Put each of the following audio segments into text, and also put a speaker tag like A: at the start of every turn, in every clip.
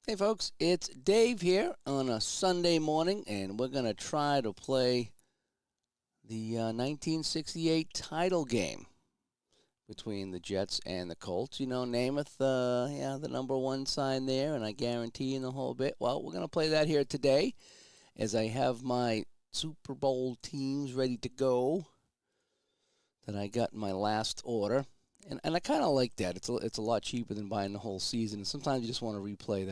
A: Hey folks, it's Dave here on a Sunday morning, and we're going to try to play the 1968 title game between the Jets and the Colts. You know, Namath, the number one sign there, and I guarantee in the whole bit. Well, we're going to play that here today as I have my Super Bowl teams ready to go that I got in my last order. And I kind of like that. It's a lot cheaper than buying the whole season. And sometimes you just want to replay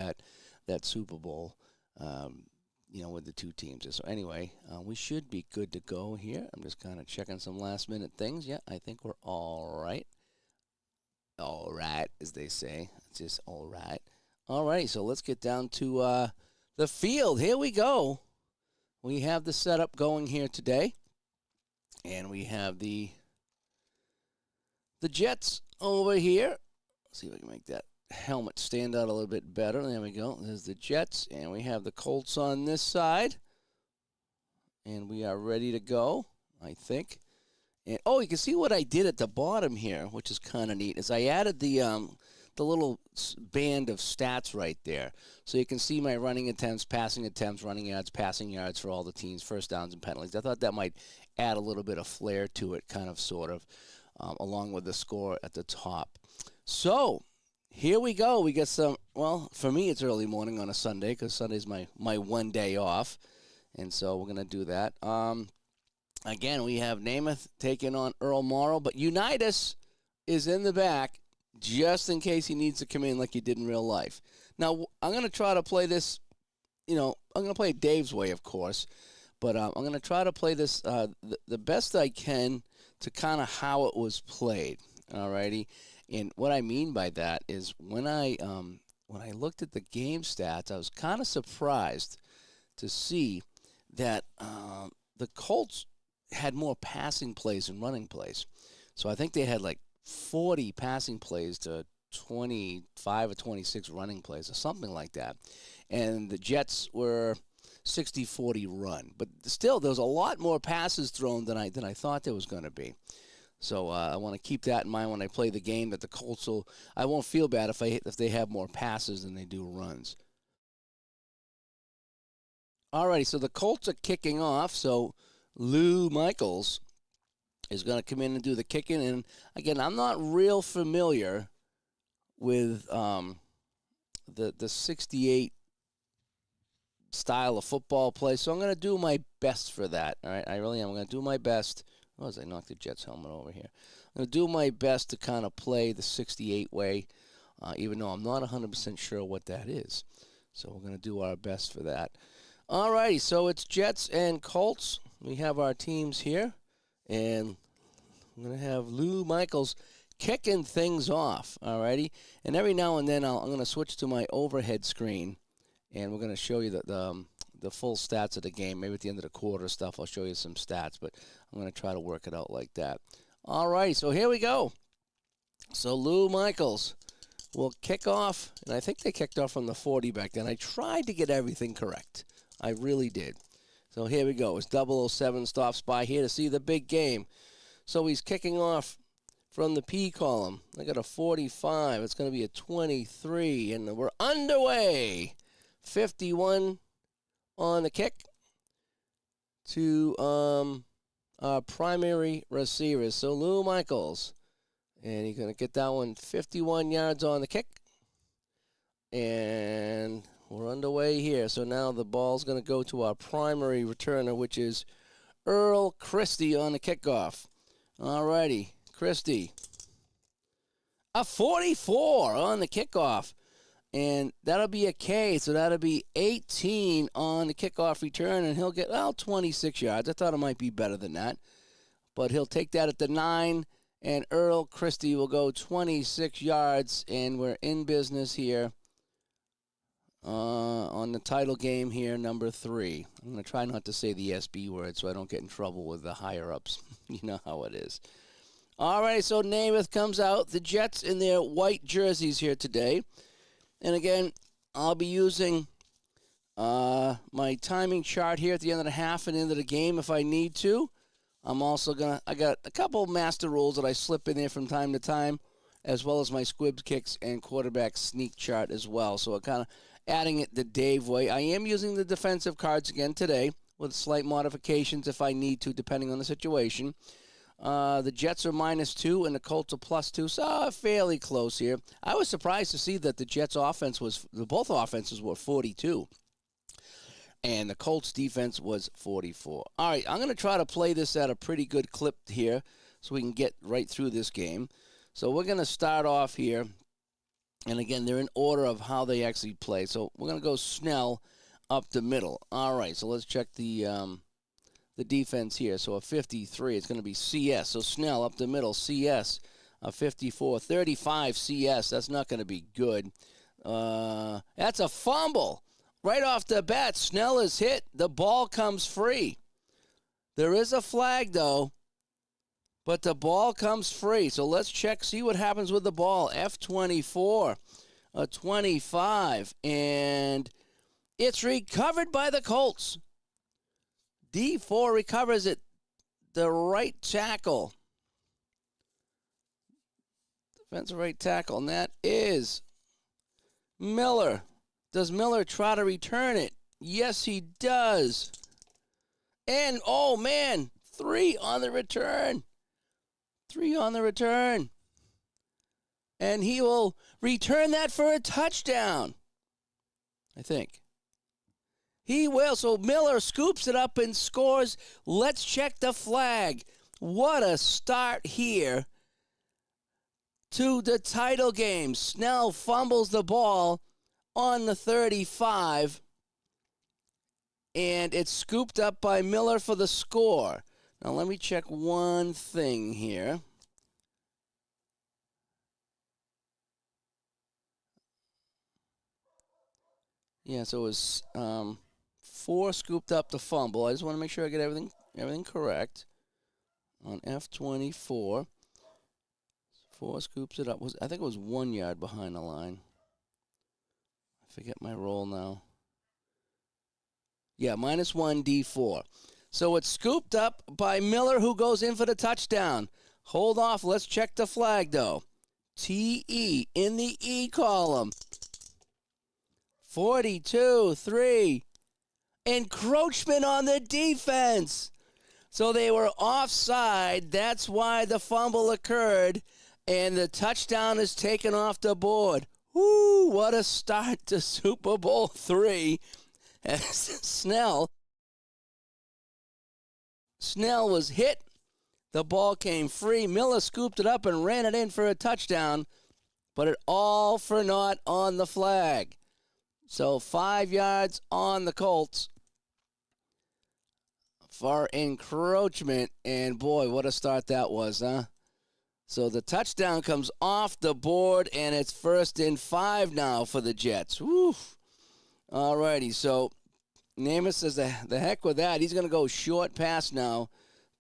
A: that Super Bowl, with the two teams. So anyway, we should be good to go here. I'm just kind of checking some last-minute things. Yeah, I think we're all right. All right, as they say. It's just all right. All right, so let's get down to the field. Here we go. We have the setup going here today. And we have the Jets over here. Let's see if I can make that helmet stand out a little bit better. There we go. There's the Jets, and we have the Colts on this side. And we are ready to go, I think. And you can see what I did at the bottom here, which is kind of neat, is I added the little band of stats right there. So you can see my running attempts, passing attempts, running yards, passing yards for all the teams, first downs and penalties. I thought that might add a little bit of flair to it, kind of, sort of. Along with the score at the top. So, here we go. We get some, well, for me it's early morning on a Sunday because Sunday's my one day off. And so we're going to do that. Again, we have Namath taking on Earl Morrow, but Unitas is in the back just in case he needs to come in like he did in real life. Now, I'm going to try to play this, I'm going to play it Dave's way, of course. But I'm going to try to play this the best I can to kind of how it was played. Alrighty, and what I mean by that is when I looked at the game stats, I was kind of surprised to see that the Colts had more passing plays than running plays. So I think they had like 40 passing plays to 25 or 26 running plays or something like that, and the Jets were 60-40 run. But still, there was a lot more passes thrown than I thought there was going to be. So I want to keep that in mind when I play the game, that the Colts I won't feel bad if they have more passes than they do runs. Alrighty, so the Colts are kicking off. So Lou Michaels is going to come in and do the kicking. And again, I'm not real familiar with the 68 style of football play, so I'm going to do my best for that. All right, I really am. I'm going to do my best. Oh, as I knocked the Jets helmet over here, I'm going to do my best to kind of play the 68 way, even though I'm not 100% sure what that is. So we're going to do our best for that. All righty, so it's Jets and Colts. We have our teams here, and I'm going to have Lou Michaels kicking things off. All righty, and every now and then I'm going to switch to my overhead screen. And we're going to show you the full stats of the game. Maybe at the end of the quarter stuff, I'll show you some stats. But I'm going to try to work it out like that. All right, so here we go. So Lou Michaels will kick off. And I think they kicked off from the 40 back then. I tried to get everything correct. I really did. So here we go. It's 007 stops by here to see the big game. So he's kicking off from the P column. I got a 45. It's going to be a 23. And we're underway. 51 on the kick to our primary receivers. So Lou Michaels, and he's going to get that one 51 yards on the kick. And we're underway here. So now the ball's going to go to our primary returner, which is Earl Christie on the kickoff. All righty, Christie. A 44 on the kickoff. And that'll be a K, so that'll be 18 on the kickoff return, and he'll get, 26 yards. I thought it might be better than that. But he'll take that at the 9, and Earl Christie will go 26 yards, and we're in business here on the title game here, number 3. I'm going to try not to say the SB word so I don't get in trouble with the higher-ups. You know how it is. All right, so Namath comes out. The Jets in their white jerseys here today. And again, I'll be using my timing chart here at the end of the half and end of the game if I need to. I'm also I got a couple master rules that I slip in there from time to time, as well as my squibs kicks and quarterback sneak chart as well. So it kind of adding it the Dave way. I am using the defensive cards again today with slight modifications if I need to, depending on the situation. The Jets are -2 and the Colts are +2, so fairly close here. I was surprised to see that the Jets offense both offenses were 42. And the Colts defense was 44. All right, I'm going to try to play this at a pretty good clip here so we can get right through this game. So we're going to start off here. And again, they're in order of how they actually play. So we're going to go Snell up the middle. All right, so let's check the defense here. So a 53, it's going to be CS. So Snell up the middle, CS, a 54. 35 CS, that's not going to be good. That's a fumble. Right off the bat, Snell is hit. The ball comes free. There is a flag, though, but the ball comes free. So let's check, see what happens with the ball. F24, a 25, and it's recovered by the Colts. D4 recovers it. The right tackle. Defensive right tackle, and that is Miller. Does Miller try to return it? Yes, he does. And, oh, man, 3 on the return. 3 on the return. And he will return that for a touchdown, I think. He will. So Miller scoops it up and scores. Let's check the flag. What a start here to the title game. Snell fumbles the ball on the 35, and it's scooped up by Miller for the score. Now, let me check one thing here. Yeah, so it was 4 scooped up the fumble. I just want to make sure I get everything correct. On F24, 4 scoops it up. I think it was 1 yard behind the line. I forget my roll now. Yeah, -1 D4. So it's scooped up by Miller, who goes in for the touchdown. Hold off. Let's check the flag, though. TE in the E column. 42-3. Encroachment on the defense. So they were offside. That's why the fumble occurred. And the touchdown is taken off the board. Woo, what a start to Super Bowl III. Snell was hit. The ball came free. Miller scooped it up and ran it in for a touchdown. But it all for naught on the flag. So 5 yards on the Colts for encroachment. And boy, what a start that was, huh? So the touchdown comes off the board, and it's 1st and 5 now for the Jets. Woo. All righty, so Namath says the heck with that. He's going to go short pass now.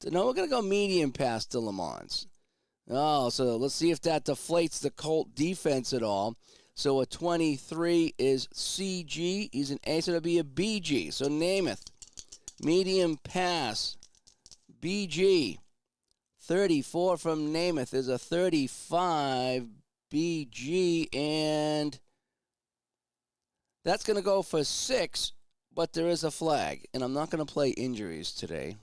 A: No, we're going to go medium pass to Lamont. Oh, so let's see if that deflates the Colt defense at all. So a 23 is CG. He's an A, so it'll be a BG. So Namath, medium pass, BG. 34 from Namath is a 35 BG, and that's going to go for 6, but there is a flag, and I'm not going to play injuries today.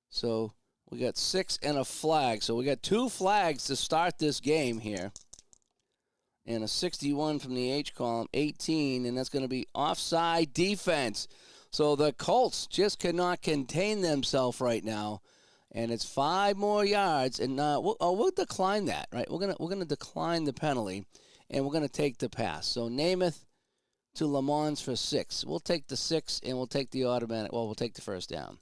A: So we got 6 and a flag. So we got 2 flags to start this game here. And a 61 from the H column, 18, and that's going to be offside defense. So the Colts just cannot contain themselves right now. And it's 5 more yards, and we'll decline that, right? We're gonna decline the penalty, and we're gonna take the pass. So Namath to Lamont for 6. We'll take the 6, and we'll take the automatic. Well, we'll take the first down.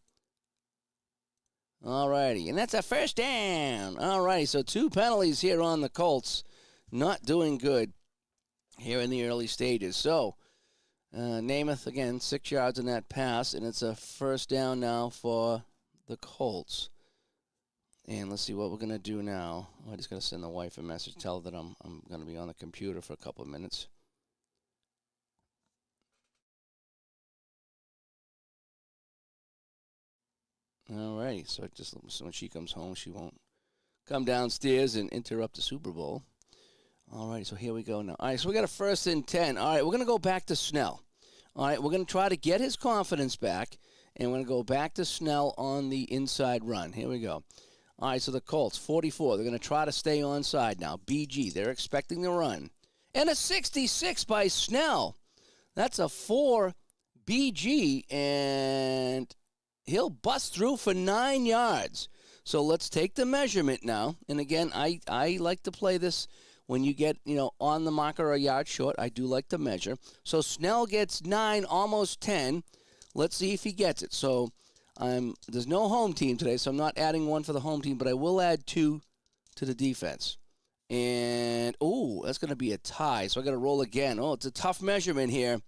A: All righty, and that's a first down. All righty, so 2 penalties here on the Colts, not doing good here in the early stages. So Namath again, 6 yards in that pass, and it's a first down now for the Colts. And let's see what we're going to do now. I just got to send the wife a message, tell her that I'm going to be on the computer for a couple of minutes. All righty. So when she comes home, she won't come downstairs and interrupt the Super Bowl. All right, so here we go now. All right, so we got a 1st and 10. All right, we're going to go back to Snell. All right, we're going to try to get his confidence back, and we're going to go back to Snell on the inside run. Here we go. All right, so the Colts, 44. They're going to try to stay onside now. BG, they're expecting the run. And a 66 by Snell. That's a 4 BG, and he'll bust through for 9 yards. So let's take the measurement now. And again, I like to play this when you get, on the marker or a yard short. I do like to measure. So Snell gets 9, almost 10. Let's see if he gets it. So there's no home team today, so I'm not adding 1 for the home team, but I will add 2 to the defense. And, that's going to be a tie, so I got to roll again. Oh, it's a tough measurement here.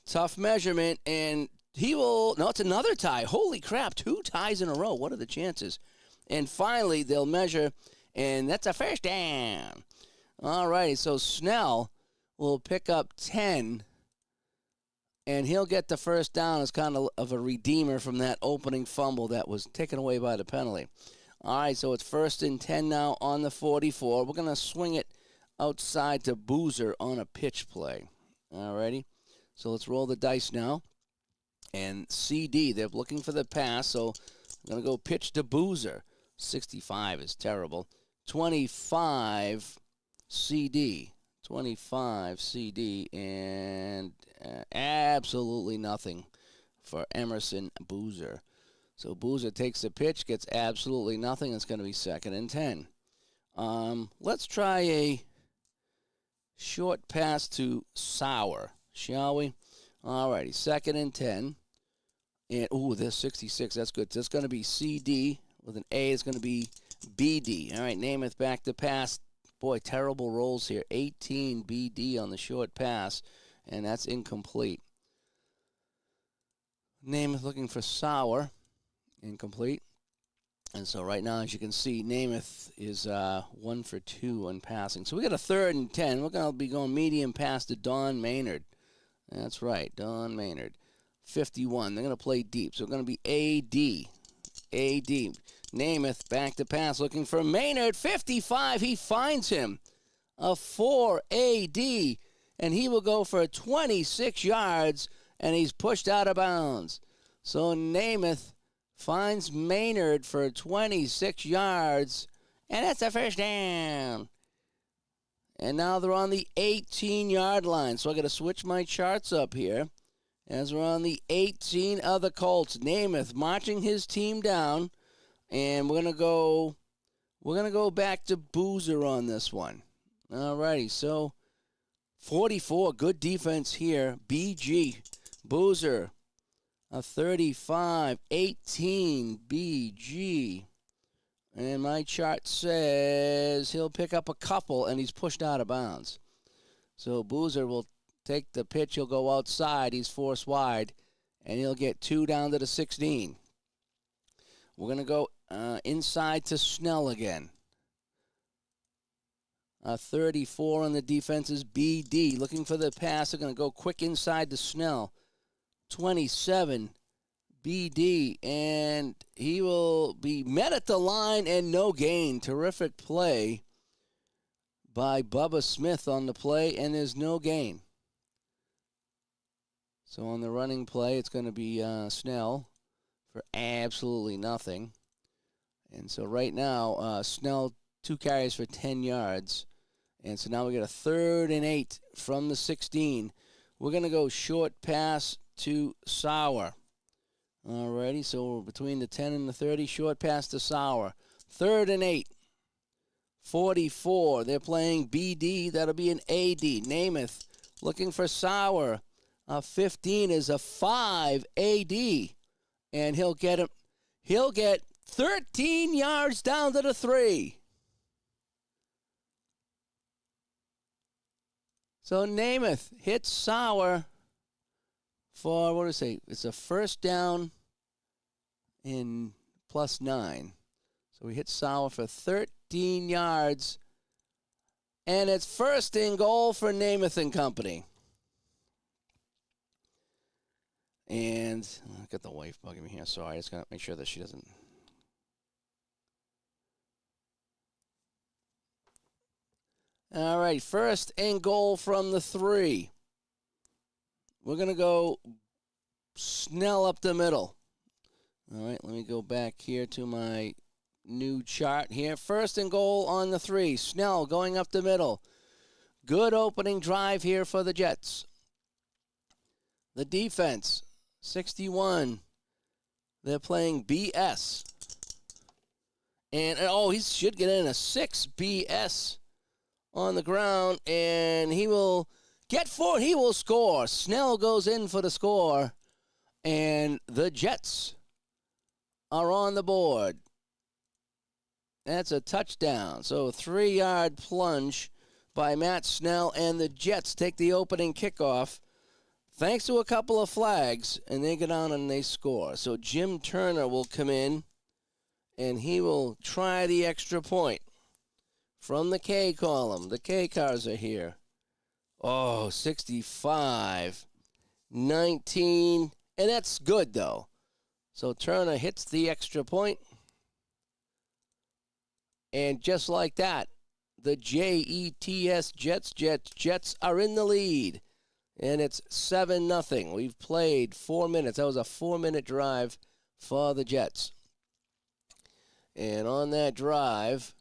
A: Tough measurement, and it's another tie. Holy crap, 2 ties in a row. What are the chances? And finally, they'll measure, and that's a first down. All right, so Snell will pick up 10, and he'll get the first down as kind of a redeemer from that opening fumble that was taken away by the penalty. All right, so it's 1st and 10 now on the 44. We're going to swing it outside to Boozer on a pitch play. All righty, so let's roll the dice now. And CD, they're looking for the pass, so I'm going to go pitch to Boozer. 65 is terrible. 25 CD. 25 CD, and absolutely nothing for Emerson Boozer. So Boozer takes the pitch, gets absolutely nothing. It's going to be 2nd and 10. Let's try a short pass to Sauer, shall we? All righty, 2nd and 10. And, there's 66. That's good. So it's going to be CD with an A. It's going to be BD. All right, Namath back to pass. Boy, terrible rolls here. 18 BD on the short pass, and that's incomplete. Namath looking for Sauer. Incomplete. And so right now, as you can see, Namath is 1 for 2 on passing. So we got a 3rd and 10. We're going to be going medium pass to Don Maynard. That's right, Don Maynard. 51. They're going to play deep. So it's going to be AD. AD. Namath back to pass, looking for Maynard. 55. He finds him. A 4 AD. And he will go for 26 yards, and he's pushed out of bounds. So Namath finds Maynard for 26 yards, and that's a first down. And now they're on the 18-yard line. So I got to switch my charts up here. As we're on the 18 of the Colts, Namath marching his team down, and we're gonna go back to Boozer on this one. All righty, so 44, good defense here. BG, Boozer, a 35, 18 BG, and my chart says he'll pick up a couple, and he's pushed out of bounds. So Boozer will take the pitch, he'll go outside, he's forced wide, and he'll get 2 down to the 16. We're going to go inside to Snell again. 34 on the defense is BD. Looking for the pass, they're going to go quick inside to Snell. 27, BD, and he will be met at the line and no gain. Terrific play by Bubba Smith on the play, and there's no gain. So on the running play, it's going to be Snell for absolutely nothing. And so right now, Snell, 2 carries for 10 yards. And so now we got a 3rd and 8 from the 16. We're going to go short pass to Sauer. Alrighty, so between the 10 and the 30, short pass to Sauer. 3rd and 8. 44, they're playing BD. That'll be an AD. Namath looking for Sauer. 15 is a 5 AD, and he'll get 13 yards down to the 3. So Namath hits Sauer for, what do I say? It's a first down in +9. So he hits Sauer for 13 yards, and it's 1st and goal for Namath and company. And I've got the wife bugging me here. Sorry, I just got to make sure that she doesn't. All right, first and goal from the 3. We're going to go Snell up the middle. All right, let me go back here to my new chart here. First and goal on the 3. Snell going up the middle. Good opening drive here for the Jets. The defense, 61. They're playing BS. And, he should get in a 6 BS on the ground. And he will get 4. He will score. Snell goes in for the score. And the Jets are on the board. That's a touchdown. So a 3-yard plunge by Matt Snell, and the Jets take the opening kickoff thanks to a couple of flags, and they get on and they score. So Jim Turner will come in, and he will try the extra point from the K column. The K cars are here. 65, 19, and that's good, though. So Turner hits the extra point, and just like that, the Jets are in the lead, and it's 7-0. We've played 4 minutes. That was a 4-minute drive for the Jets. And on that drive,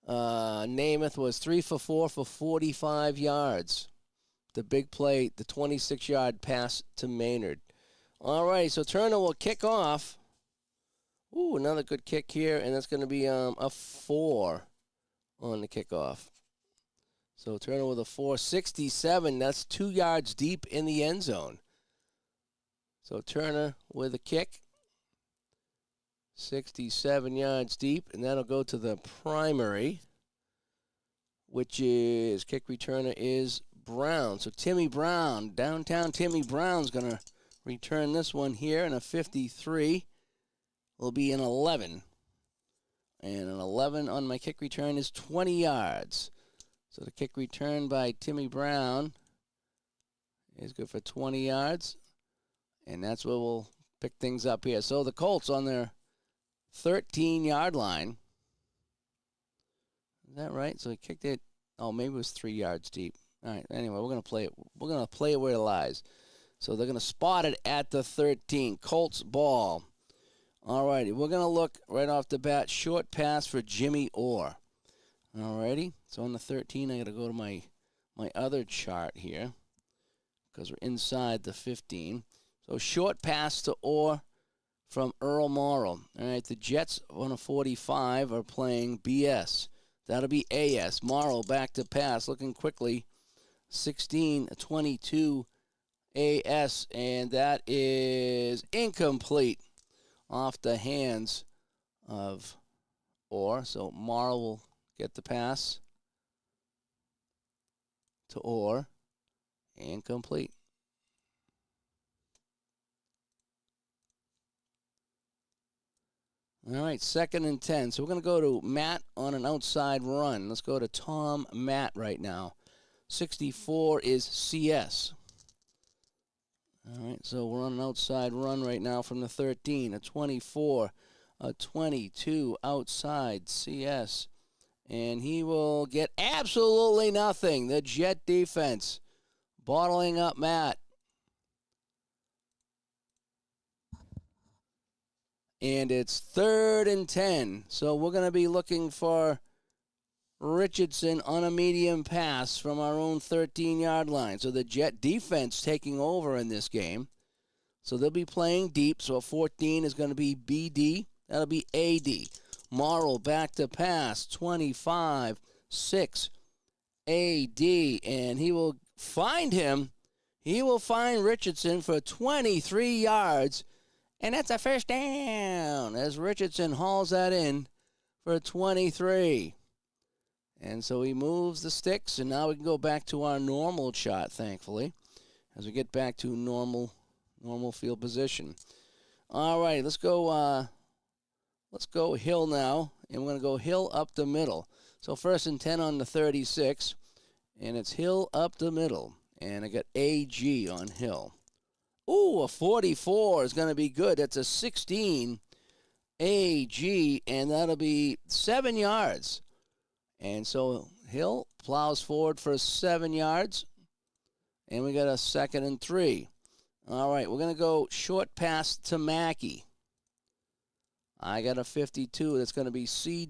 A: Namath was 3 for 4 for 45 yards. The big play, the 26-yard pass to Maynard. All right, so Turner will kick off. Ooh, another good kick here, and that's going to be a 4 on the kickoff. So Turner with a 4.67. That's 2 yards deep in the end zone. So Turner with a kick. 67 yards deep, and that'll go to the primary, which is kick returner is Brown. So Timmy Brown, downtown Timmy Brown's going to return this one here, and a 53 will be an 11. And an 11 on my kick return is 20 yards. So the kick return by Timmy Brown is good for 20 yards. And that's where we'll pick things up here. So the Colts on their 13-yard line. Is that right? So he kicked it. Oh, maybe it was 3 yards deep. All right. Anyway, we're going to play it. We're going to play it where it lies. So they're going to spot it at the 13. Colts ball. All righty. We're going to look right off the bat. Short pass for Jimmy Orr. All righty. So on the 13, I got to go to my other chart here because we're inside the 15. So short pass to Orr from Earl Morrow. All right. The Jets on a 45 are playing BS. That'll be AS. Morrow back to pass. Looking quickly. 16-22 AS. And that is incomplete. Off the hands of Orr. So Morrow will get the pass to Orr. And complete. All right, 2nd and 10. So we're going to go to Matt on an outside run. Let's go to Tom Matt right now. 64 is CS. All right, so we're on an outside run right now from the 13, a 24, a 22 outside CS. And he will get absolutely nothing. The Jet defense bottling up Matt. And it's 3rd and 10. So we're going to be looking for Richardson on a medium pass from our own 13-yard line. So the Jet defense taking over in this game. So they'll be playing deep. So a 14 is going to be BD. That'll be AD. Morrow back to pass. 25, 6, AD. And he will find him. He will find Richardson for 23 yards. And that's a first down as Richardson hauls that in for 23. And so he moves the sticks, and now we can go back to our normal shot, thankfully, as we get back to normal field position. All right, let's go Hill now, and we're going to go Hill up the middle. So 1st and 10 on the 36, and it's Hill up the middle, and I got AG on Hill. Ooh, a 44 is going to be good. That's a 16 AG, and that'll be 7 yards. And so Hill plows forward for 7 yards. And we got a 2nd and 3. All right, we're going to go short pass to Mackey. I got a 52. That's going to be CG.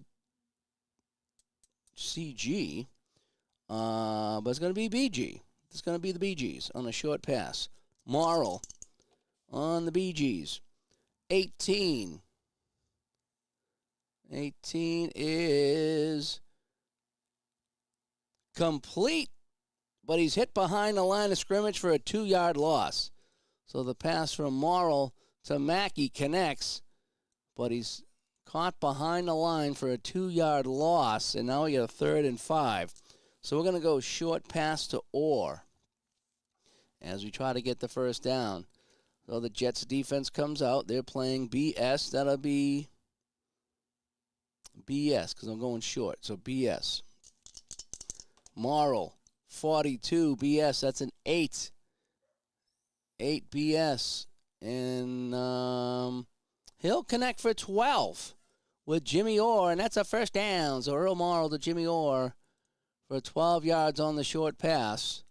A: But it's going to be BG. It's going to be the BGs on a short pass. Morrill on the BGs. 18. 18 is complete, but he's hit behind the line of scrimmage for a 2-yard loss. So the pass from Morrill to Mackey connects, but he's caught behind the line for a 2-yard loss, and now we got a 3rd and 5. So we're going to go short pass to Orr as we try to get the first down. So the Jets defense comes out. They're playing BS. That'll be BS because I'm going short. So BS. Morrill, 42 BS. That's an 8. 8 BS. And he'll connect for 12 with Jimmy Orr, and that's a first down. So Earl Morrill to Jimmy Orr for 12 yards on the short pass.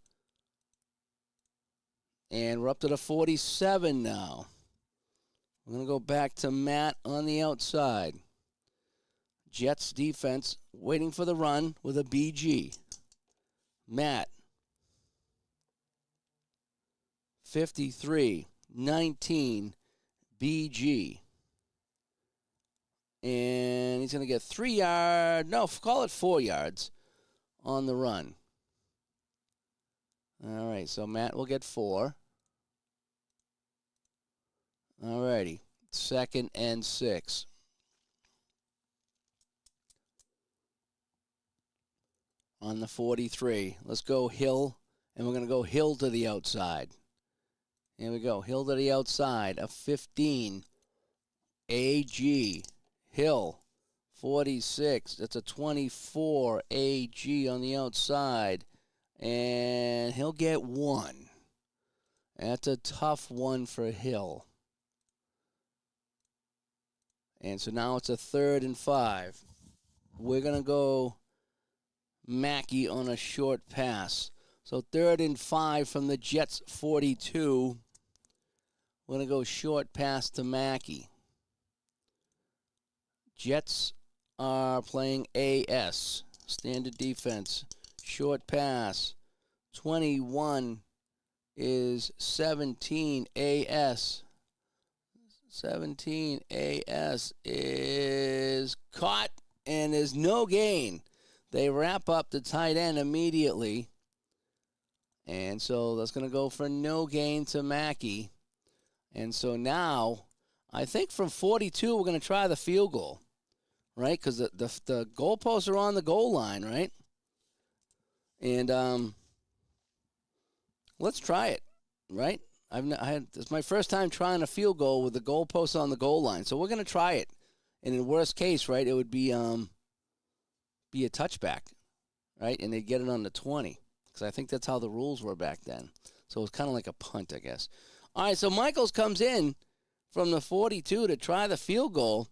A: And we're up to the 47 now. We're going to go back to Matt on the outside. Jets defense waiting for the run with a BG. Matt. 53, 19, BG. And he's going to get 3 yards, no, call it 4 yards on the run. All right, so Matt will get 4. All righty, 2nd and 6. On the 43. Let's go Hill, and we're going to go Hill to the outside. Here we go. Hill to the outside. A 15. AG. Hill. 46. That's a 24. AG on the outside. And he'll get 1. That's a tough one for Hill. And so now it's a 3rd and 5. We're going to go Mackey on a short pass. So 3rd and 5 from the Jets 42. We're going to go short pass to Mackey. Jets are playing AS, standard defense. Short pass. 21 is 17 AS. 17 AS is caught and is no gain. They wrap up the tight end immediately. And so that's going to go for no gain to Mackey. And so now, I think from 42, we're going to try the field goal, right? Because the goalposts are on the goal line, right? And let's try it, right? It's my first time trying a field goal with the goalposts on the goal line. So we're going to try it. And in worst case, right, it would be a touchback, right? And they'd get it on the 20. Because I think that's how the rules were back then. So it was kind of like a punt, I guess. All right, so Michaels comes in from the 42 to try the field goal.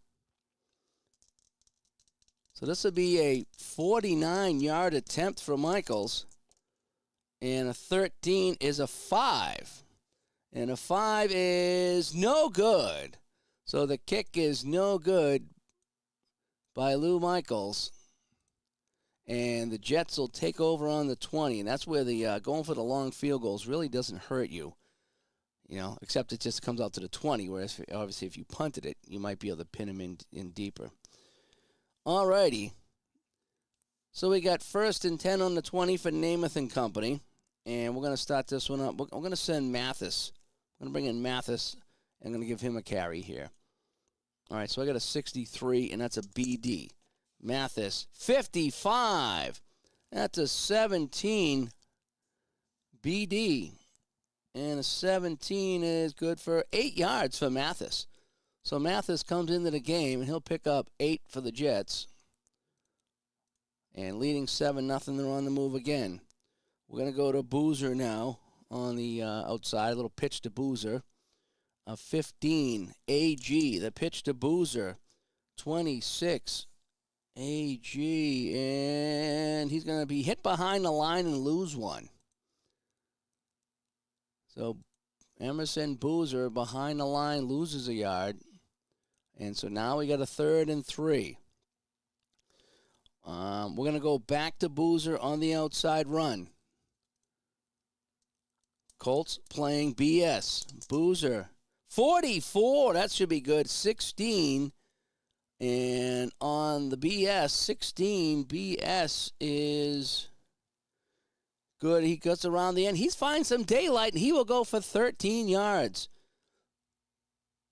A: So this would be a 49-yard attempt for Michaels. And a 13 is a 5. And a 5 is no good. So the kick is no good by Lou Michaels. And the Jets will take over on the 20. And that's where the going for the long field goals really doesn't hurt you. You know, except it just comes out to the 20, whereas obviously if you punted it, you might be able to pin him in deeper. All righty. So we got 1st and 10 on the 20 for Namath and Company. And we're going to start this one up. We're going to send Mathis. I'm going to bring in Mathis. I'm going to give him a carry here. All right, so I got a 63, and that's a BD. Mathis, 55. That's a 17 BD. And a 17 is good for 8 yards for Mathis. So Mathis comes into the game, and he'll pick up 8 for the Jets. And leading 7-0, they're on the move again. We're going to go to Boozer now on the outside. A little pitch to Boozer. A 15 AG. The pitch to Boozer. 26. AG, and he's going to be hit behind the line and lose one. So Emerson Boozer behind the line loses a yard. And so now we got a 3rd and 3. We're going to go back to Boozer on the outside run. Colts playing BS. Boozer, 44. That should be good. 16. And on the BS, 16, BS is good. He gets around the end. He's finding some daylight, and he will go for 13 yards.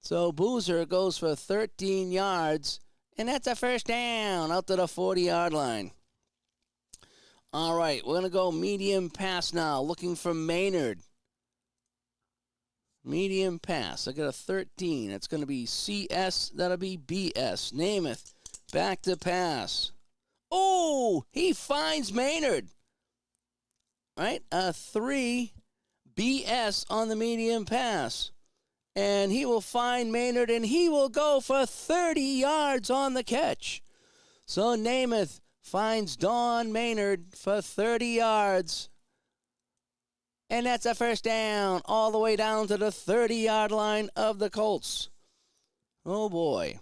A: So Boozer goes for 13 yards, and that's a first down out to the 40-yard line. All right, we're going to go medium pass now, looking for Maynard. Medium pass. I got a 13. It's going to be CS. That'll be BS. Namath. Back to pass. Oh, he finds Maynard. Right? A 3 BS on the medium pass. And he will find Maynard, and he will go for 30 yards on the catch. So Namath finds Don Maynard for 30 yards. And that's a first down all the way down to the 30-yard line of the Colts. Oh, boy.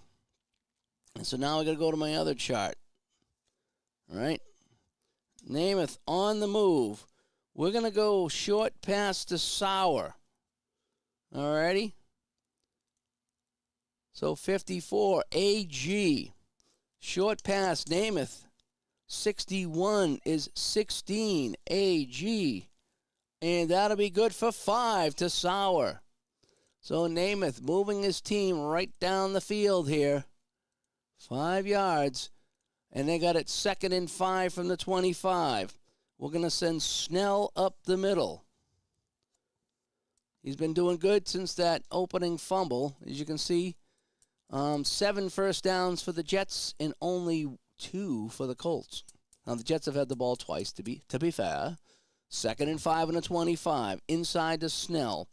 A: And so now I got to go to my other chart. All right. Namath on the move. We're going to go short pass to Sauer. All righty. So 54, AG. Short pass, Namath. 61 is 16, AG. And that'll be good for 5 to Sauer. So Namath moving his team right down the field here. 5 yards. And they got it 2nd and 5 from the 25. We're going to send Snell up the middle. He's been doing good since that opening fumble. As you can see, 7 first downs for the Jets and only 2 for the Colts. Now, the Jets have had the ball twice, to be fair. 2nd and 5 and a 25. Inside to Snell.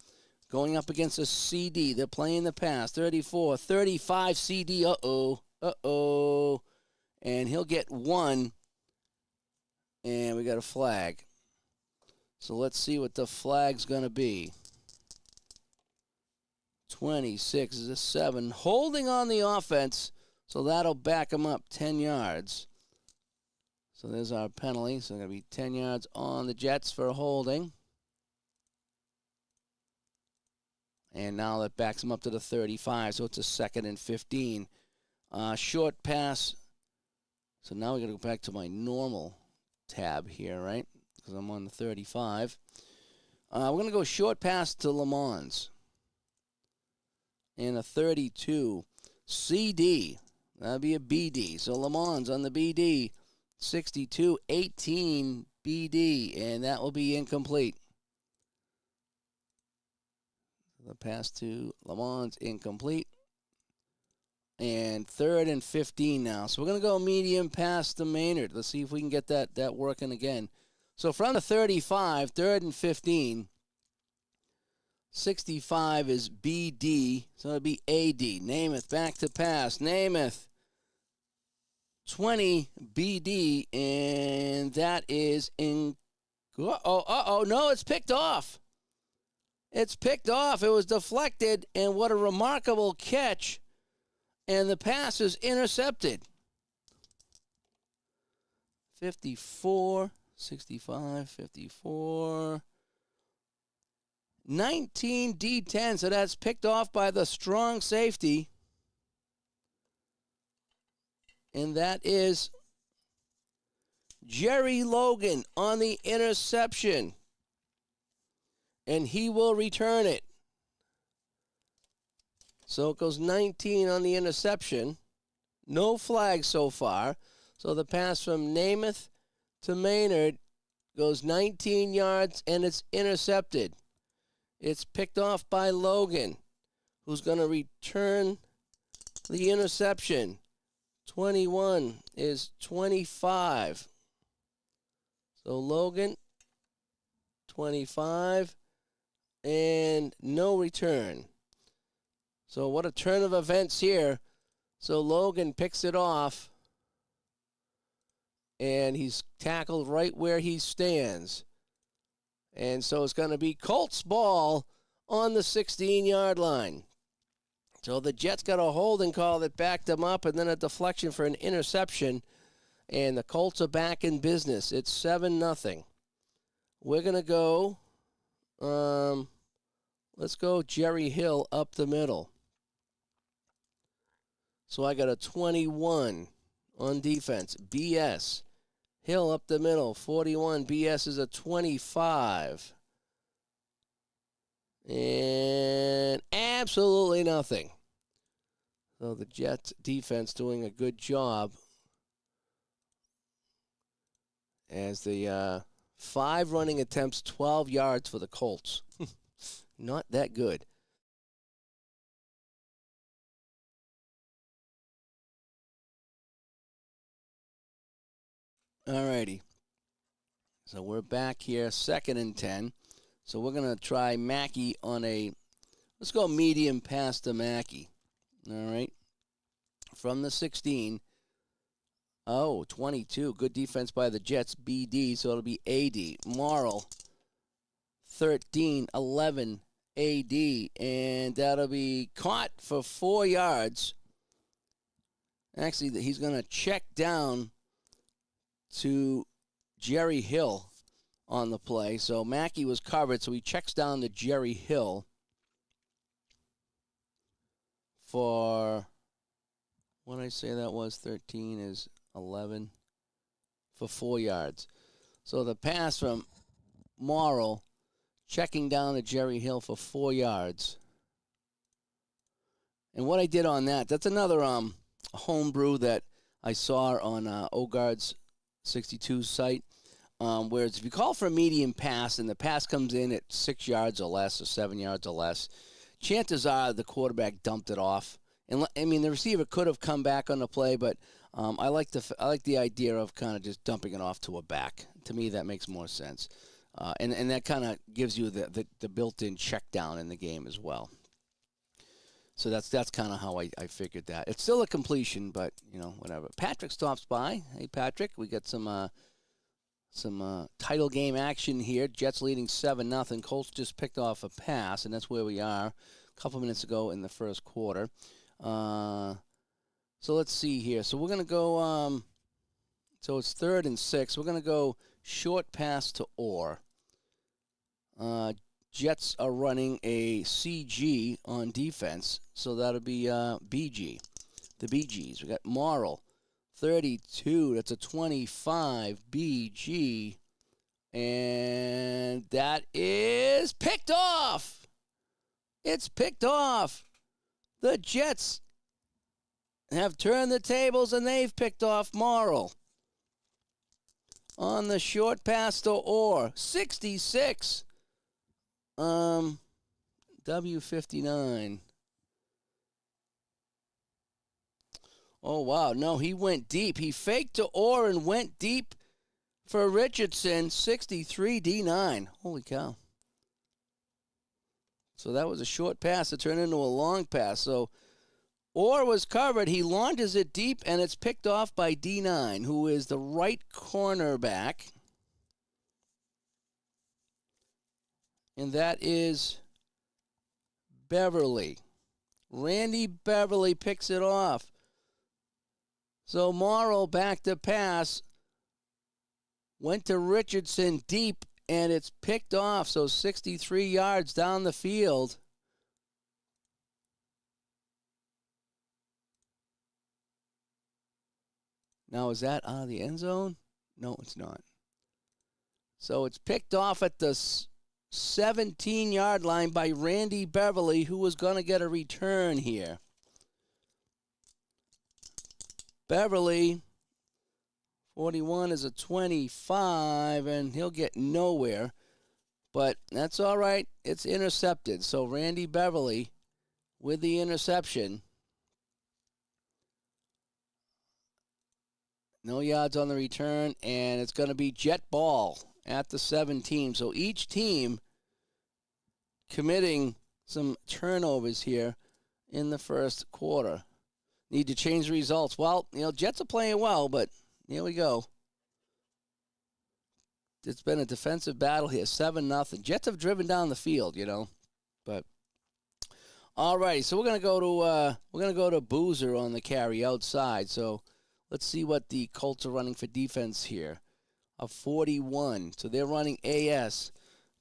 A: Going up against a CD. They're playing the pass. 34, 35 CD. Uh-oh. And he'll get 1. And we got a flag. So let's see what the flag's going to be. 26 is a 7. Holding on the offense. So that'll back him up 10 yards. So there's our penalty. So going to be 10 yards on the Jets for holding. And now that backs him up to the 35. So it's a 2nd and 15. Short pass. So now we got to go back to my normal tab here, right? Because I'm on the 35. We're going to go short pass to Lamons. And a 32. CD. That'll be a BD. So Lamons on the BD. 62, 18 BD, and that will be incomplete. The pass to Lamont incomplete. And 3rd and 15 now. So we're going to go medium pass to Maynard. Let's see if we can get that working again. So from the 35, 3rd and 15, 65 is BD, so it'll be AD. Namath back to pass. Namath. 20 BD, and that is in. No, it's picked off. It's picked off. It was deflected, and what a remarkable catch. And the pass is intercepted. 54, 65, 54. 19 D10, so that's picked off by the strong safety. And that is Jerry Logan on the interception. And he will return it. So it goes 19 on the interception. No flag so far. So the pass from Namath to Maynard goes 19 yards, and it's intercepted. It's picked off by Logan, who's going to return the interception. 21 is 25. So Logan, 25, and no return. So what a turn of events here. So Logan picks it off. and he's tackled right where he stands. And so it's going to be Colts ball on the 16-yard line. So the Jets got a holding call that backed them up, and then a deflection for an interception, and the Colts are back in business. It's 7-0. We're going to go, let's go Jerry Hill up the middle. So I got a 21 on defense. BS. Hill up the middle, 41. BS is a 25. And absolutely nothing. So the Jets defense doing a good job as the 5 running attempts, 12 yards for the Colts. Not that good. All righty. So we're back here, 2nd and 10. So we're going to try Mackey on let's go medium pass to Mackey. All right. From the 16. Oh, 22. Good defense by the Jets, BD, so it'll be AD. Morrill, 13, 11, AD, and that'll be caught for 4 yards. Actually, he's going to check down to Jerry Hill on the play. So Mackey was covered, so he checks down to Jerry Hill for, what did I say that was? 13 is 11 for 4 yards. So the pass from Morrill checking down to Jerry Hill for 4 yards. And what I did on that's another homebrew that I saw on Ogard's 62 site, whereas if you call for a medium pass and the pass comes in at 6 yards or less or 7 yards or less, chances are the quarterback dumped it off. And I mean, the receiver could have come back on the play, but I like the idea of kind of just dumping it off to a back. To me, that makes more sense, and that kind of gives you the built-in check down in the game as well. So that's kind of how I figured that. It's still a completion, but, whatever. Patrick stops by. Hey, Patrick, we got some title game action here. Jets leading 7-0. Colts just picked off a pass, and that's where we are a couple minutes ago in the first quarter. So let's see here. So we're going to go, so it's 3rd and 6. We're going to go short pass to Orr. Jets are running a CG on defense, so that'll be BG, the BGs. We got Morrill, 32. That's a 25 BG, and that is picked off. It's picked off. The Jets have turned the tables, and they've picked off Morrill on the short pass to Orr, 66. W59. Oh, wow. No, he went deep. He faked to Orr and went deep for Richardson, 63 D9. Holy cow. So that was a short pass that turned into a long pass. So Orr was covered. He launches it deep, and it's picked off by D9, who is the right cornerback. And that is Beverly. Randy Beverly picks it off. So Morrill back to pass. Went to Richardson deep, and it's picked off. So 63 yards down the field. Now, is that out of the end zone? No, it's not. So it's picked off at the 17-yard line by Randy Beverly, who was going to get a return here. Beverly, 41 is a 25, and he'll get nowhere. But that's all right. It's intercepted. So Randy Beverly with the interception. No yards on the return, and it's going to be Jet ball at the 17. So each team committing some turnovers here in the first quarter. Need to change the results. Well, Jets are playing well, but here we go. it's been a defensive battle here, 7-0. Jets have driven down the field, you know, but. All righty, so we're gonna go to Boozer on the carry outside. So let's see what the Colts are running for defense here. A 41. So they're running AS.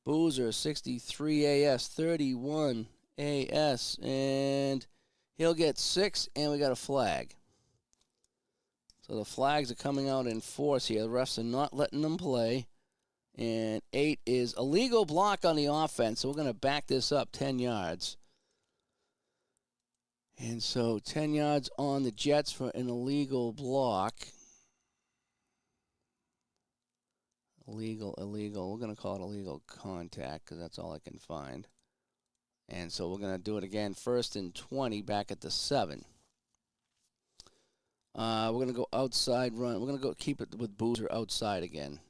A: Boozer 63 AS, 31 AS, and he'll get 6, and we got a flag. So the flags are coming out in force here. The refs are not letting them play. And 8 is a legal block on the offense. So we're gonna back this up 10 yards. And so 10 yards on the Jets for an illegal block. Illegal. We're going to call it illegal contact because that's all I can find. And so we're going to do it again. 1st and 20 back at the 7. We're going to go outside run. We're going to go keep it with Boozer outside again.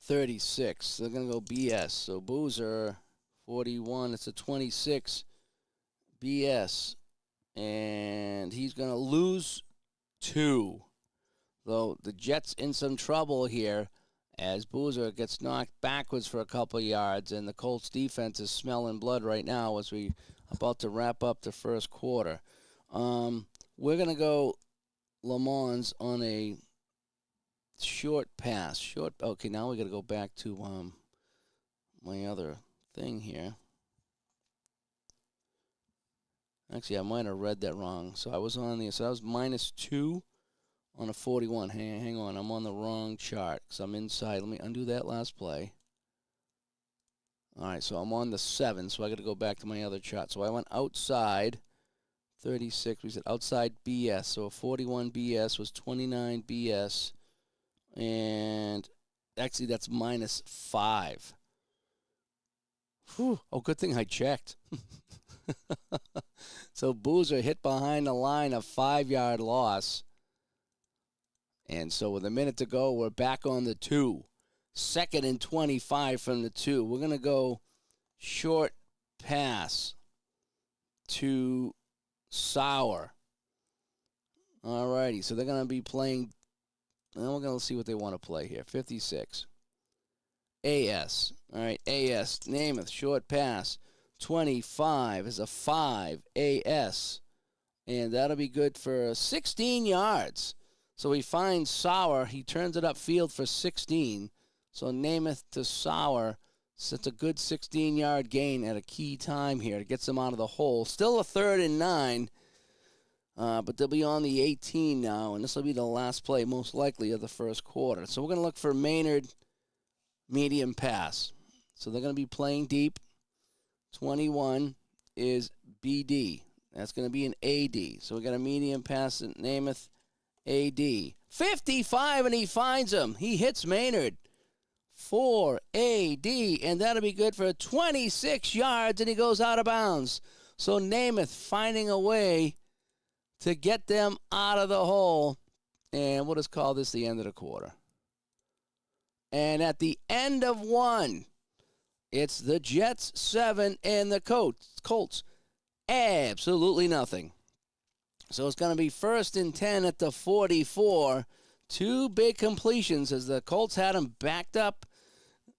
A: 36. So they're going to go BS. So Boozer, 41. It's a 26. BS, and he's going to lose 2. Though the Jets in some trouble here as Boozer gets knocked backwards for a couple of yards, and the Colts defense is smelling blood right now as we about to wrap up the first quarter. We're going to go Lamons on a short pass. Okay, now we got to go back to my other thing here. Actually, I might have read that wrong. So I was on so that was -2 on a 41. Hang on, I'm on the wrong chart because I'm inside. Let me undo that last play. All right, so I'm on the 7, so I got to go back to my other chart. So I went outside 36. We said outside BS. So a 41 BS was 29 BS, and actually that's -5. Whew. Oh, good thing I checked. So Boozer hit behind the line, a 5-yard loss. And so with a minute to go, we're back on the 2. 2nd and 25 from the 2. We're going to go short pass to Sauer. All righty, so they're going to be playing. We're going to see what they want to play here. 56. AS. All right, AS. Namath, short pass. 25 is a 5 AS, and that'll be good for 16 yards. So he finds Sauer. He turns it upfield for 16. So Namath to Sauer. So it's a good 16-yard gain at a key time here. It gets them out of the hole. Still a 3rd and 9, but they'll be on the 18 now, and this will be the last play, most likely, of the first quarter. So we're going to look for Maynard medium pass. So they're going to be playing deep. 21 is BD. That's going to be an AD. So we got a medium pass at Namath, AD. 55, and he finds him. He hits Maynard. 4 AD, and that'll be good for 26 yards, and he goes out of bounds. So Namath finding a way to get them out of the hole. And we'll just call this the end of the quarter. And at the end of 1, it's the Jets 7 and the Colts absolutely nothing. So it's going to be 1st and 10 at the 44. 2 big completions as the Colts had them backed up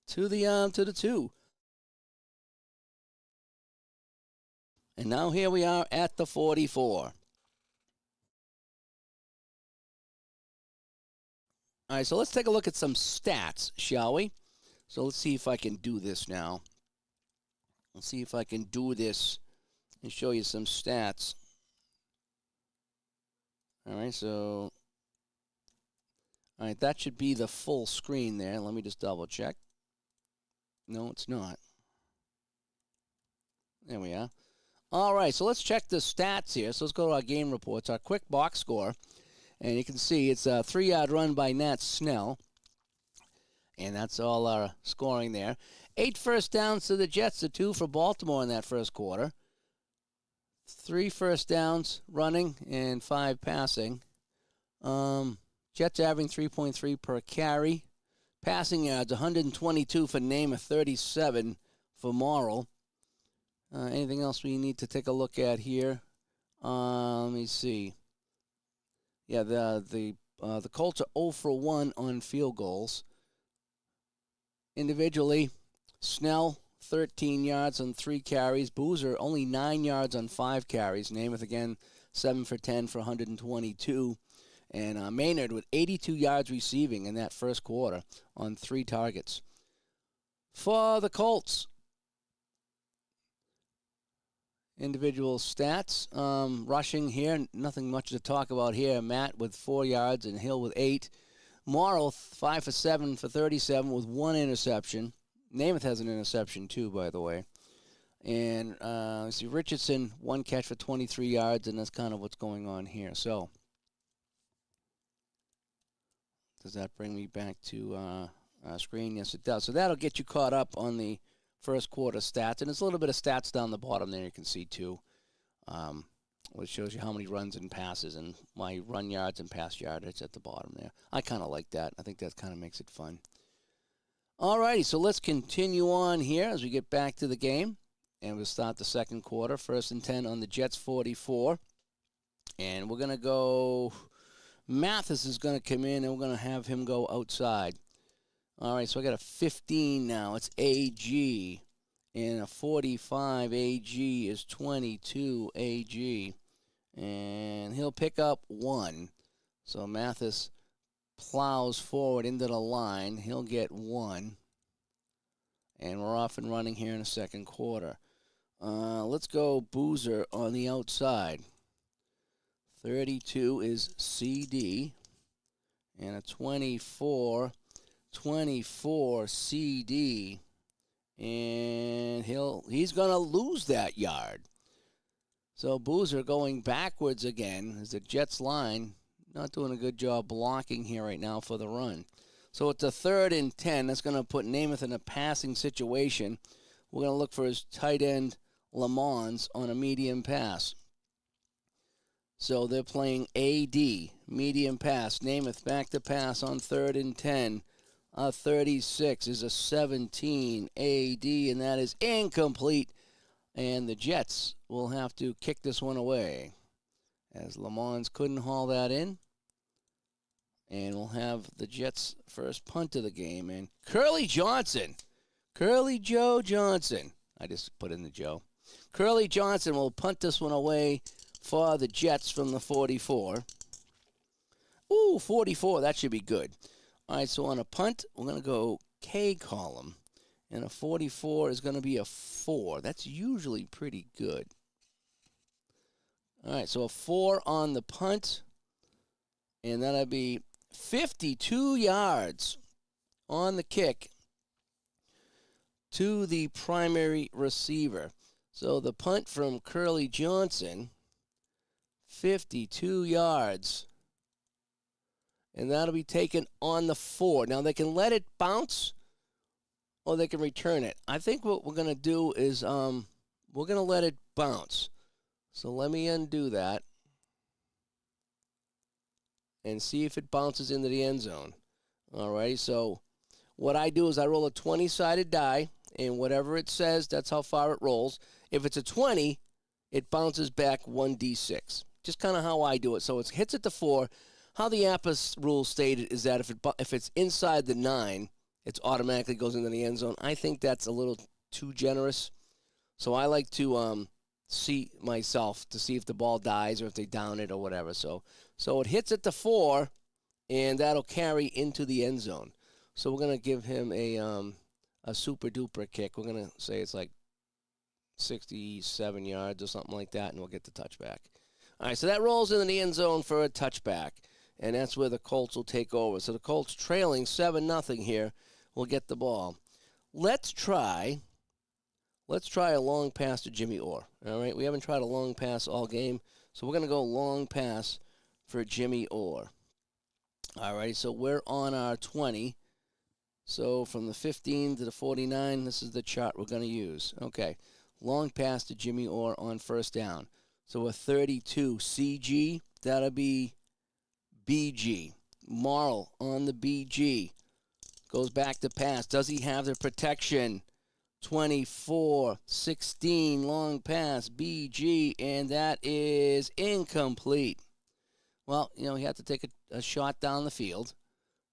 A: to the 2. And now here we are at the 44. All right, so let's take a look at some stats, shall we? So let's see if I can do this now. Let's see if I can do this and show you some stats. All right, so that should be the full screen there. Let me just double check. No, it's not. There we are. All right, so let's check the stats here. So let's go to our game reports, our quick box score. And you can see it's a 3-yard run by Nat Snell. And that's all our scoring there. 8 first downs to the Jets, to 2 for Baltimore in that first quarter. 3 first downs running and 5 passing. Jets averaging 3.3 per carry. Passing yards, 122 for Namath, 37 for Morrill. Anything else we need to take a look at here? Let me see. Yeah, the The Colts are 0 for 1 on field goals. Individually, Snell, 13 yards on 3 carries. Boozer, only 9 yards on 5 carries. Namath, again, 7 for 10 for 122. And Maynard with 82 yards receiving in that first quarter on 3 targets. For the Colts, individual stats. Rushing here, nothing much to talk about here. Matt with 4 yards and Hill with 8. Morrow, 5 for 7 for 37 with 1 interception. Namath has an interception too, by the way. And let's see, Richardson, 1 catch for 23 yards, and that's kind of what's going on here. So, does that bring me back to our screen? Yes, it does. So that'll get you caught up on the first quarter stats. And there's a little bit of stats down the bottom there you can see too. Which shows you how many runs and passes and my run yards and pass yardage at the bottom there. I kind of like that. I think that kind of makes it fun. All righty, so let's continue on here as we get back to the game. And we'll start the second quarter. 1st and 10 on the Jets 44. And we're going to go... Mathis is going to come in, and we're going to have him go outside. All right, so I got a 15 now. It's AG. And a 45 AG is 22 AG. And he'll pick up 1. So Mathis plows forward into the line. He'll get 1. And we're off and running here in the second quarter. Let's go Boozer on the outside. 32 is CD. And a 24 CD. And he's going to lose that yard. So Boozer going backwards again as the Jets line not doing a good job blocking here right now for the run. So it's a 3rd and 10. That's going to put Namath in a passing situation. We're going to look for his tight end Lamons on a medium pass. So they're playing AD, medium pass. Namath back to pass on 3rd and 10. 36 is a 17 AD, and that is incomplete. And the Jets will have to kick this one away as Lamons couldn't haul that in. And we'll have the Jets' first punt of the game. And Curly Joe Johnson. I just put in the Joe. Curly Johnson will punt this one away for the Jets from the 44. Ooh, 44. That should be good. All right, so on a punt, we're going to go K column. And a 44 is going to be a 4. That's usually pretty good. All right, so a 4 on the punt. And that'll be 52 yards on the kick to the primary receiver. So the punt from Curly Johnson, 52 yards. And that'll be taken on the 4. Now, they can let it bounce or they can return it. I think what we're going to do is we're going to let it bounce. So let me undo that and see if it bounces into the end zone. All right, so what I do is I roll a 20-sided die, and whatever it says, that's how far it rolls. If it's a 20, it bounces back 1d6. Just kind of how I do it. So it hits at the 4. How the APBA rule stated is that if it's inside the 9, it automatically goes into the end zone. I think that's a little too generous. So I like to see myself to see if the ball dies or if they down it or whatever. So it hits at the 4, and that'll carry into the end zone. So we're going to give him a super-duper kick. We're going to say it's like 67 yards or something like that, and we'll get the touchback. All right, so that rolls into the end zone for a touchback, and that's where the Colts will take over. So the Colts trailing 7-0 here will get the ball. Let's try a long pass to Jimmy Orr. All right, we haven't tried a long pass all game, so we're going to go long pass for Jimmy Orr. All right, so we're on our 20. So from the 15 to the 49, this is the chart we're going to use. Okay, long pass to Jimmy Orr on first down. So a 32 CG, that'll be BG. Marl on the BG. Goes back to pass. Does he have the protection? 24-16, long pass, BG, and that is incomplete. Well, he had to take a a shot down the field,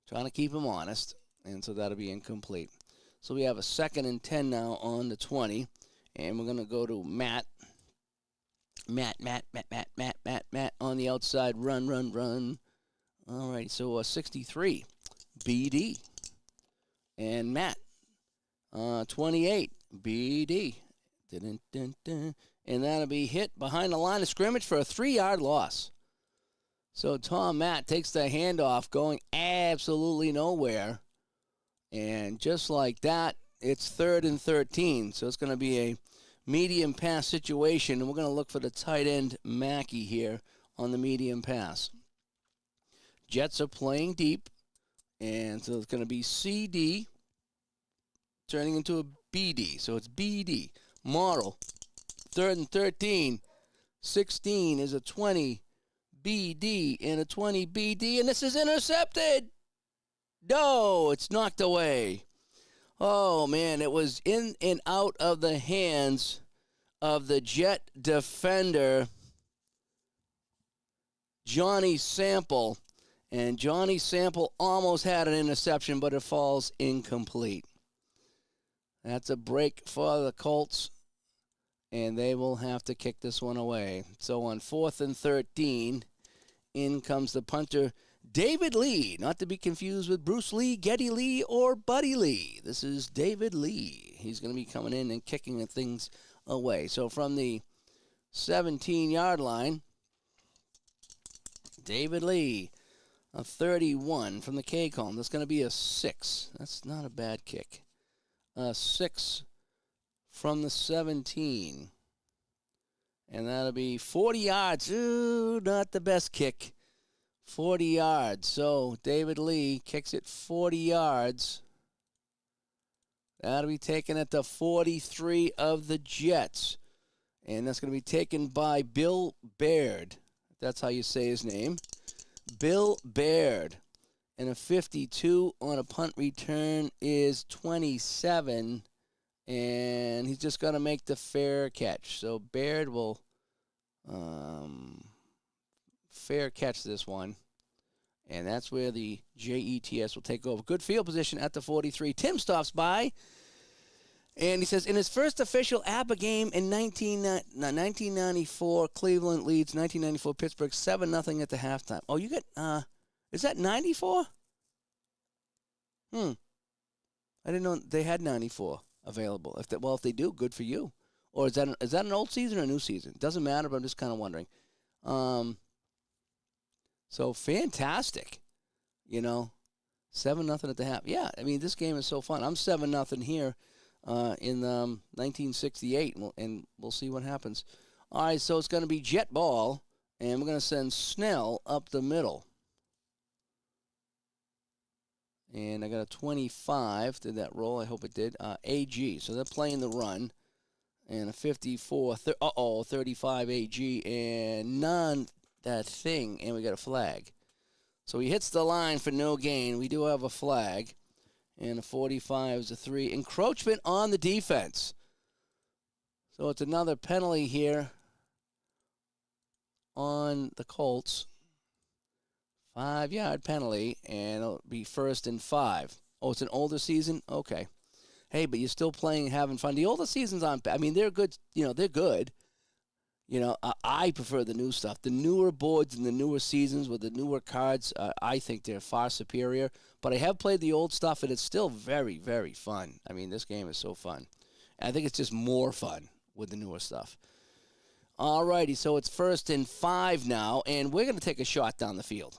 A: trying to keep him honest, and so that'll be incomplete. So we have a 2nd and 10 now on the 20, and we're going to go to Matt. Matt on the outside. Run. All right, so 63, BD. And Matt, 28, BD. Dun. And that'll be hit behind the line of scrimmage for a 3-yard loss. So Tom Matt takes the handoff going absolutely nowhere. And just like that, it's 3rd and 13. So it's going to be a medium pass situation. And we're going to look for the tight end, Mackey, here on the medium pass. Jets are playing deep. And so it's going to be CD turning into a BD. So it's BD. Model. 3rd and 13. 16 is a 20 BD and a 20 BD. And this is intercepted. No, it's knocked away. Oh, man, it was in and out of the hands of the Jet defender, Johnny Sample. And Johnny Sample almost had an interception, but it falls incomplete. That's a break for the Colts, and they will have to kick this one away. So on 4th and 13, in comes the punter, David Lee, not to be confused with Bruce Lee, Geddy Lee, or Buddy Lee. This is David Lee. He's going to be coming in and kicking things away. So from the 17-yard line, David Lee, a 31 from the K-Column. That's going to be a 6. That's not a bad kick. A 6 from the 17. And that'll be 40 yards. Ooh, not the best kick. 40 yards. So David Lee kicks it 40 yards. That'll be taken at the 43 of the Jets. And that's going to be taken by Bill Baird. That's how you say his name. Bill Baird. And a 52 on a punt return is 27. And he's just going to make the fair catch. So Baird will fair catch this one. And that's where the JETS will take over. Good field position at the 43. Tim stops by. And he says, in his first official APBA game in 1994, Cleveland leads 1994 Pittsburgh 7-0 at the halftime. Oh, you got, is that 94? I didn't know they had 94 available. If they do, good for you. Or is that an old season or a new season? Doesn't matter, but I'm just kind of wondering. So fantastic, 7-0 at the half. Yeah, I mean, this game is so fun. I'm 7-0 here. In 1968, and we'll see what happens. All right, so it's going to be jet ball, and we're going to send Snell up the middle. And I got a 25. Did that roll? I hope it did. AG, so they're playing the run. And a 54, 35 AG, and none that thing, and we got a flag. So he hits the line for no gain. We do have a flag. And a 45 is a 3. Encroachment on the defense. So it's another penalty here on the Colts. 5-yard penalty, and it'll be 1st and 5. Oh, it's an older season? Okay. Hey, but you're still playing, having fun. The older seasons aren't bad. I mean, they're good. They're good. I prefer the new stuff. The newer boards and the newer seasons with the newer cards, I think they're far superior. But I have played the old stuff, and it's still very, very fun. I mean, this game is so fun. And I think it's just more fun with the newer stuff. All righty, so it's 1st and 5 now, and we're going to take a shot down the field.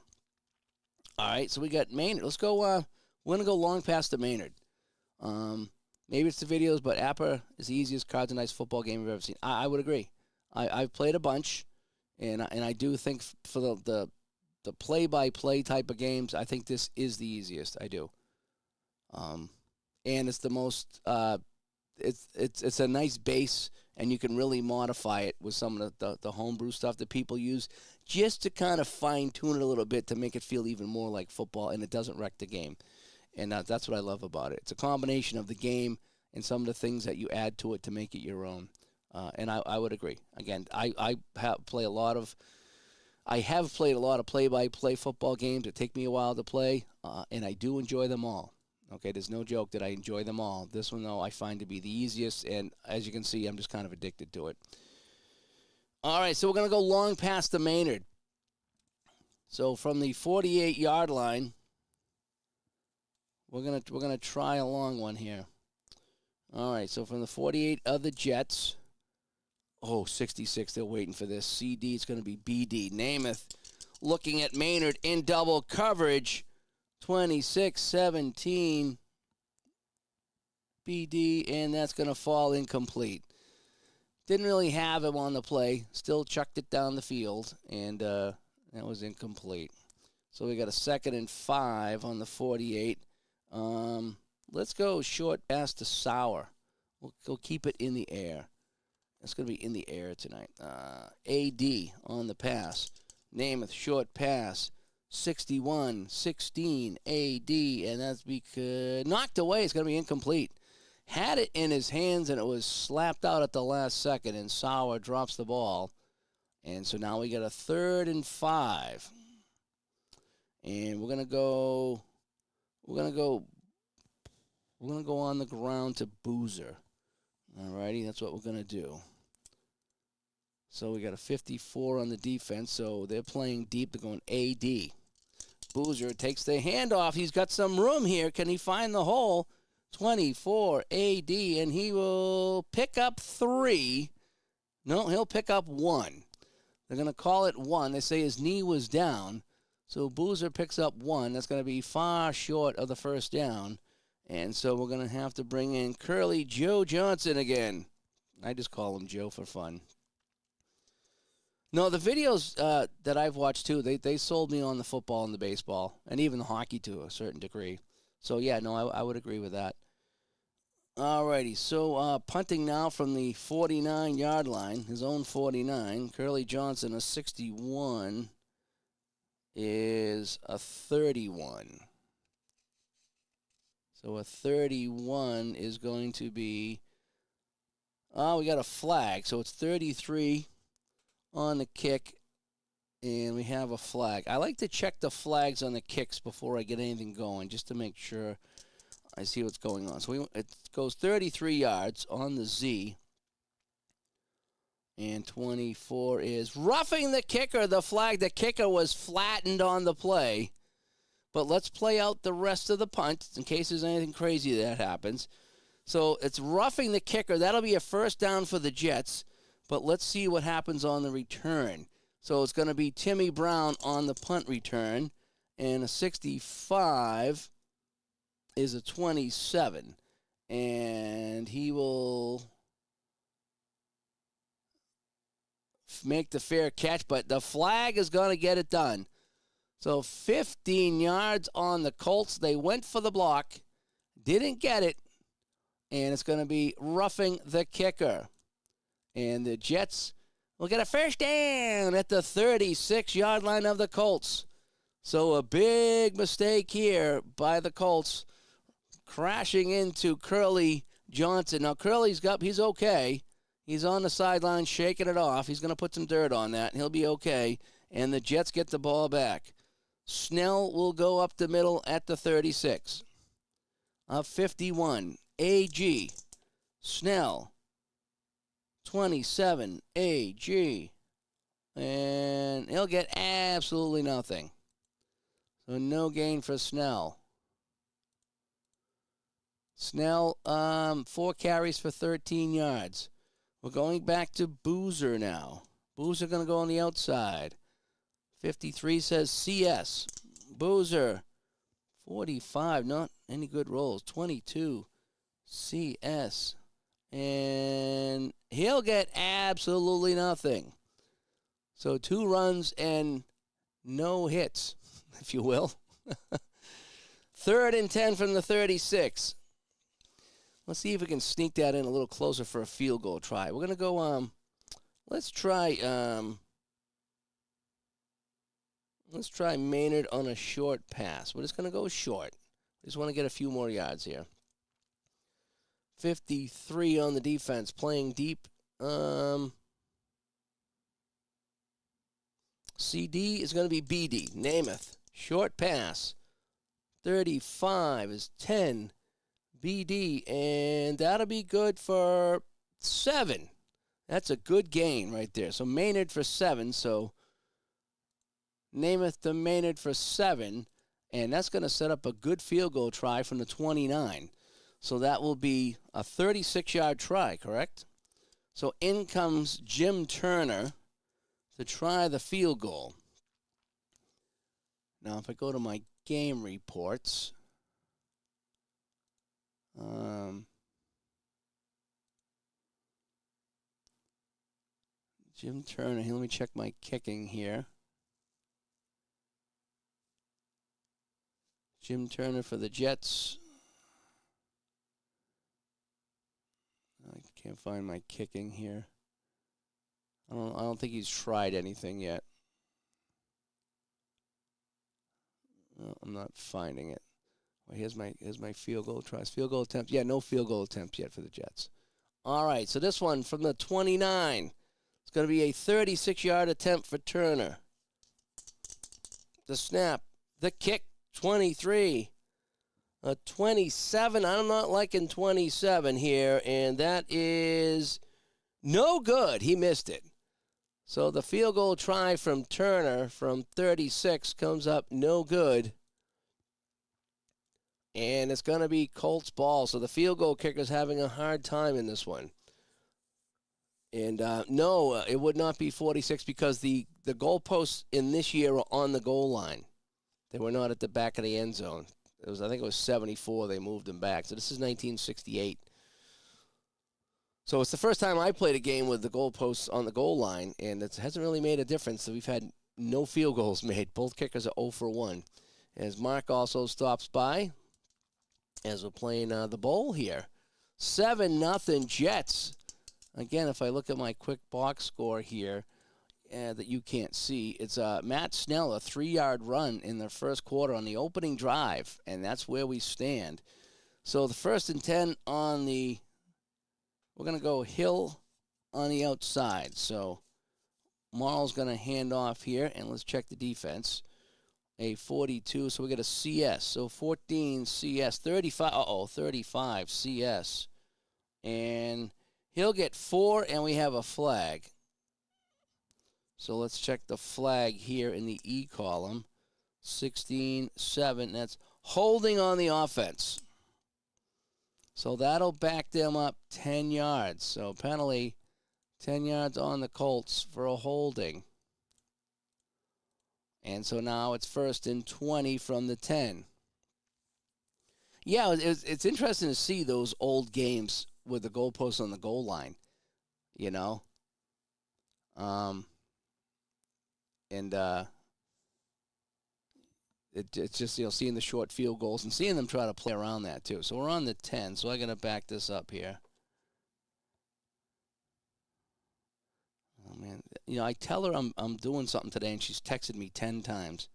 A: All right, so we got Maynard. Let's go. We're going to go long past the Maynard. Maybe it's the videos, but APBA is the easiest cards and dice football game I've ever seen. I would agree. I've played a bunch, and I do think for the play-by-play type of games, I think this is the easiest. I do. And it's the most. It's a nice base, and you can really modify it with some of the homebrew stuff that people use, just to kind of fine-tune it a little bit to make it feel even more like football, and it doesn't wreck the game. And that's what I love about it. It's a combination of the game and some of the things that you add to it to make it your own. And I would agree. Again, I play a lot of I have played a lot of play-by-play football games. It take me a while to play, and I do enjoy them all. Okay, there's no joke that I enjoy them all. This one, though, I find to be the easiest, and as you can see, I'm just kind of addicted to it. All right, so we're going to go long past the Maynard. So from the 48-yard line, we're gonna try a long one here. All right, so from the 48 of the Jets. Oh, 66, they're waiting for this. CD, it's going to be BD. Namath looking at Maynard in double coverage. 26-17. BD, and that's going to fall incomplete. Didn't really have him on the play. Still chucked it down the field, and that was incomplete. So we got a 2nd and 5 on the 48. Let's go short pass to Sauer. We'll keep it in the air. It's going to be in the air tonight. AD on the pass. Namath, short pass. 61-16, AD, and that's because knocked away. It's going to be incomplete. Had it in his hands, and it was slapped out at the last second, and Sauer drops the ball. And so now we got a 3rd and 5. And we're going to go on the ground to Boozer. Alrighty, that's what we're going to do. So we got a 54 on the defense, so they're playing deep. They're going AD. Boozer takes the handoff. He's got some room here. Can he find the hole? 24 AD, and he will pick up 3. No, he'll pick up 1. They're going to call it 1. They say his knee was down. So Boozer picks up 1. That's going to be far short of the first down. And so we're going to have to bring in Curly Joe Johnson again. I just call him Joe for fun. No, the videos that I've watched, too, they sold me on the football and the baseball, and even the hockey to a certain degree. So, yeah, no, I would agree with that. All righty, so punting now from the 49-yard line, his own 49. Curly Johnson, a 61, is a 31. So a 31 is going to be, we got a flag, so it's 33 on the kick, and we have a flag. I like to check the flags on the kicks before I get anything going, just to make sure I see what's going on. So it goes 33 yards on the Z, and 24 is roughing the kicker. The flag, the kicker was flattened on the play. But let's play out the rest of the punt in case there's anything crazy that happens. So it's roughing the kicker. That'll be a first down for the Jets. But let's see what happens on the return. So it's going to be Timmy Brown on the punt return. And a 65 is a 27. And he will make the fair catch. But the flag is going to get it done. So 15 yards on the Colts. They went for the block. Didn't get it. And it's going to be roughing the kicker. And the Jets will get a first down at the 36-yard line of the Colts. So a big mistake here by the Colts, crashing into Curly Johnson. Now, he's okay. He's on the sideline shaking it off. He's going to put some dirt on that, and he'll be okay. And the Jets get the ball back. Snell will go up the middle at the 36. 51. AG. Snell. 27, AG, and he'll get absolutely nothing. So no gain for Snell. Snell, 4 carries for 13 yards. We're going back to Boozer now. Boozer going to go on the outside. 53 says CS. Boozer, 45, not any good rolls. 22, CS. And he'll get absolutely nothing. So 2 runs and no hits, if you will. 3rd and 10 from the 36. Let's see if we can sneak that in a little closer for a field goal try. We're going to go, let's try Maynard on a short pass. We're just going to go short. Just want to get a few more yards here. 53 on the defense, playing deep. CD is going to be BD. Namath. Short pass. 35 is 10. BD. And that'll be good for 7. That's a good gain right there. So Maynard for 7. So Namath to Maynard for 7. And that's going to set up a good field goal try from the 29. So that will be a 36-yard try, correct? So in comes Jim Turner to try the field goal. Now, if I go to my game reports, Jim Turner, let me check my kicking here. Jim Turner for the Jets. I can't find my kicking here. I don't think he's tried anything yet. No, I'm not finding it. Well, here's my field goal tries. Field goal attempts. Yeah, no field goal attempts yet for the Jets. All right, so this one from the 29. It's going to be a 36-yard attempt for Turner. The snap. The kick. 23. 27. I'm not liking 27 here, and that is no good. He missed it. So the field goal try from Turner from 36 comes up no good. And it's going to be Colts ball. So the field goal kicker's having a hard time in this one. And no, it would not be 46 because the goalposts in this year are on the goal line. They were not at the back of the end zone. I think it was 74. They moved them back. So this is 1968. So it's the first time I played a game with the goalposts on the goal line, and it hasn't really made a difference. So we've had no field goals made. Both kickers are 0 for 1. As Mark also stops by, as we're playing the bowl here. 7-0 Jets. Again, if I look at my quick box score here that you can't see, it's Matt Snell, a 3-yard run in the first quarter on the opening drive, and that's where we stand. So the 1st and 10 on the, we're going to go Hill on the outside. So Marl's going to hand off here, and let's check the defense. A 42, so we get a CS. So 14 CS, 35, 35 CS. And he'll get 4, and we have a flag. So let's check the flag here in the E column. 16-7, that's holding on the offense. So that'll back them up 10 yards. So penalty, 10 yards on the Colts for a holding. And so now it's 1st and 20 from the 10. Yeah, it's interesting to see those old games with the goalposts on the goal line, you know. It's just, seeing the short field goals and seeing them try to play around that too. So we're on the 10, so I'm going to back this up here. Oh, man. I tell her I'm doing something today, and she's texted me 10 times.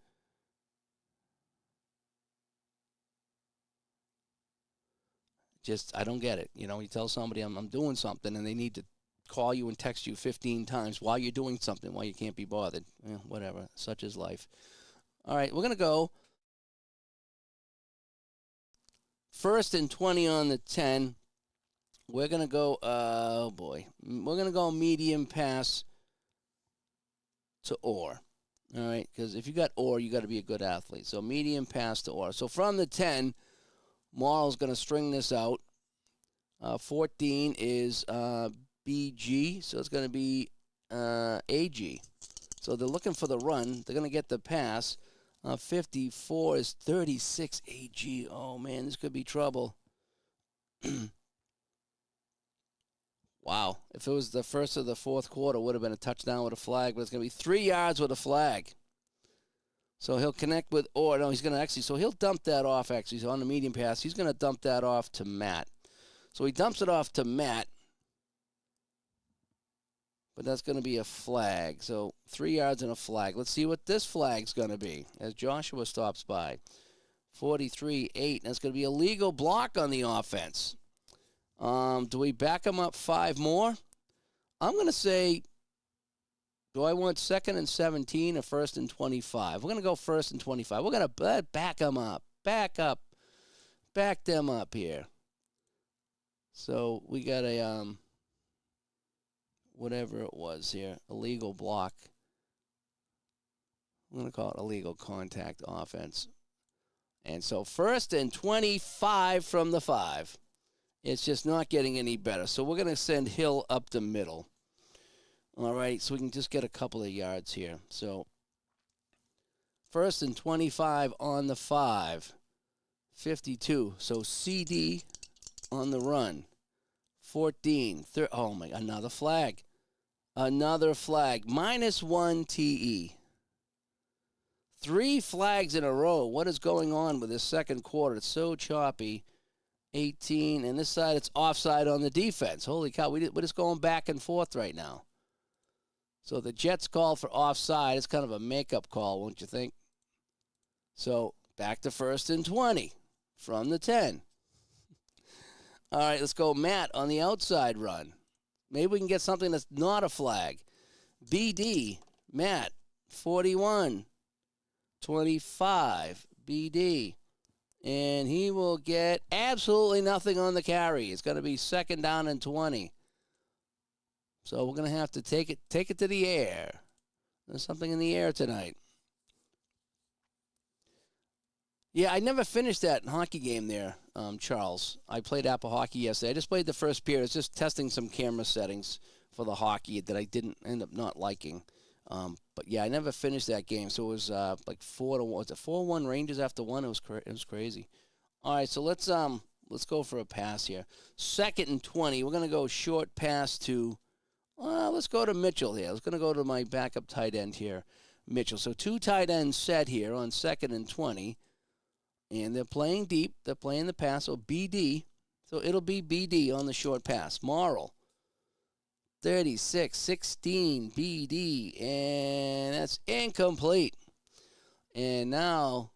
A: Just, I don't get it. You tell somebody I'm doing something, and they need to call you and text you 15 times while you're doing something, while you can't be bothered. Whatever. Such is life. All right, we're going to go 1st and 20 on the 10. We're going to go, we're going to go medium pass to Orr. All right, because if you got Orr, you got to be a good athlete. So medium pass to Orr. So from the 10, Marl's going to string this out. 14 is BG, so it's going to be AG. So they're looking for the run. They're going to get the pass. 54 is 36 AG. Oh, man, this could be trouble. Wow. If it was the first of the fourth quarter, it would have been a touchdown with a flag, but it's going to be 3 yards with a flag. So he'll connect with Orr. No, he's going to actually, so he'll dump that off, actually. So on the medium pass, he's going to dump that off to Matt. So he dumps it off to Matt. But that's going to be a flag. So 3 yards and a flag. Let's see what this flag's going to be as Joshua stops by. 43-8. That's going to be a legal block on the offense. Do we back him up 5 more? I'm going to say Do I want 2nd and 17 or 1st and 25? We're going to go 1st and 25. We're going to back them up. Back them up here. So we got a, whatever it was here, illegal block. I'm going to call it illegal contact offense. And so 1st and 25 from the 5. It's just not getting any better. So we're going to send Hill up the middle. All right, so we can just get a couple of yards here. So 1st and 25 on the 5. 52. So CD on the run. 14. Oh, my, another flag. Another flag. -1 TE. 3 flags in a row. What is going on with this second quarter? It's so choppy. 18. And this side, it's offside on the defense. Holy cow, we're just going back and forth right now. So the Jets call for offside. It's kind of a makeup call, won't you think? So back to 1st and 20 from the 10. All right, let's go Matt on the outside run. Maybe we can get something that's not a flag. BD, Matt, 41, 25, BD. And he will get absolutely nothing on the carry. It's going to be 2nd down and 20. So we're going to have to take it to the air. There's something in the air tonight. Yeah, I never finished that hockey game there, Charles. I played APBA hockey yesterday. I just played the first period. I was just testing some camera settings for the hockey that I didn't end up not liking. But yeah, I never finished that game. So it was like 4-1. Was it 4-1 Rangers after 1? It was crazy. All right, so let's go for a pass here. 2nd and 20. We're gonna go short pass to. Let's go to Mitchell here. Let's gonna go to my backup tight end here, Mitchell. So 2 tight ends set here on 2nd and 20. And they're playing deep. They're playing the pass. So BD. So it'll be BD on the short pass. Morrill. 36-16 BD. And that's incomplete. And now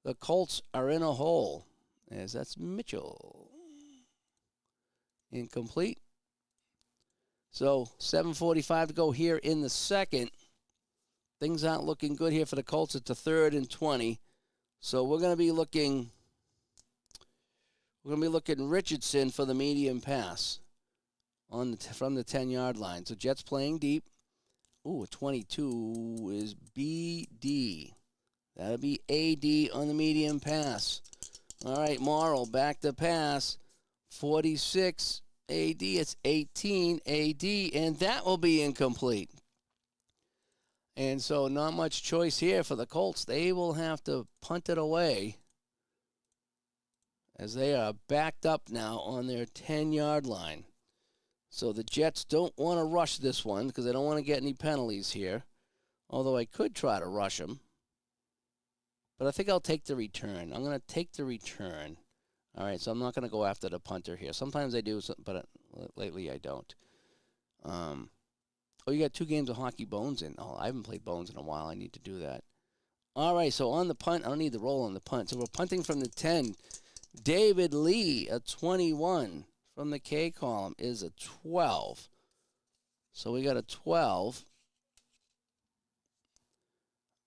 A: the Colts are in a hole. As that's Mitchell. Incomplete. So 7:45 to go here in the second. Things aren't looking good here for the Colts. It's a 3rd and 20. So we're going to be looking Richardson for the medium pass from the 10-yard line. So Jets playing deep. Ooh, 22 is BD. That'll be AD on the medium pass. All right, Morrill back to pass. 46 AD. It's 18 AD, and that will be incomplete. And so not much choice here for the Colts. They will have to punt it away as they are backed up now on their 10-yard line. So the Jets don't want to rush this one because they don't want to get any penalties here, although I could try to rush them. But I think I'll take the return. I'm going to take the return. All right, so I'm not going to go after the punter here. Sometimes I do, but lately I don't. Oh, you got 2 games of hockey bones in. Oh, I haven't played bones in a while. I need to do that. All right, so on the punt, I don't need the roll on the punt. So we're punting from the 10. David Lee, a 21 from the K column, is a 12. So we got a 12.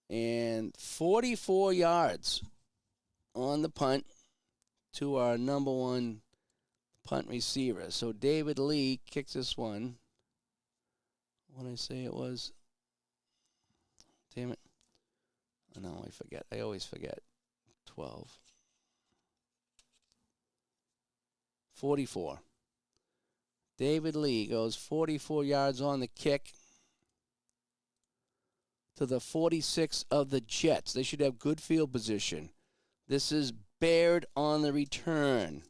A: And 44 yards on the punt to our number 1 punt receiver. So David Lee kicks this one. What did I say it was? Damn it. Oh, no, I forget. I always forget. 12. 44. David Lee goes 44 yards on the kick to the 46 of the Jets. They should have good field position. This is Baird on the return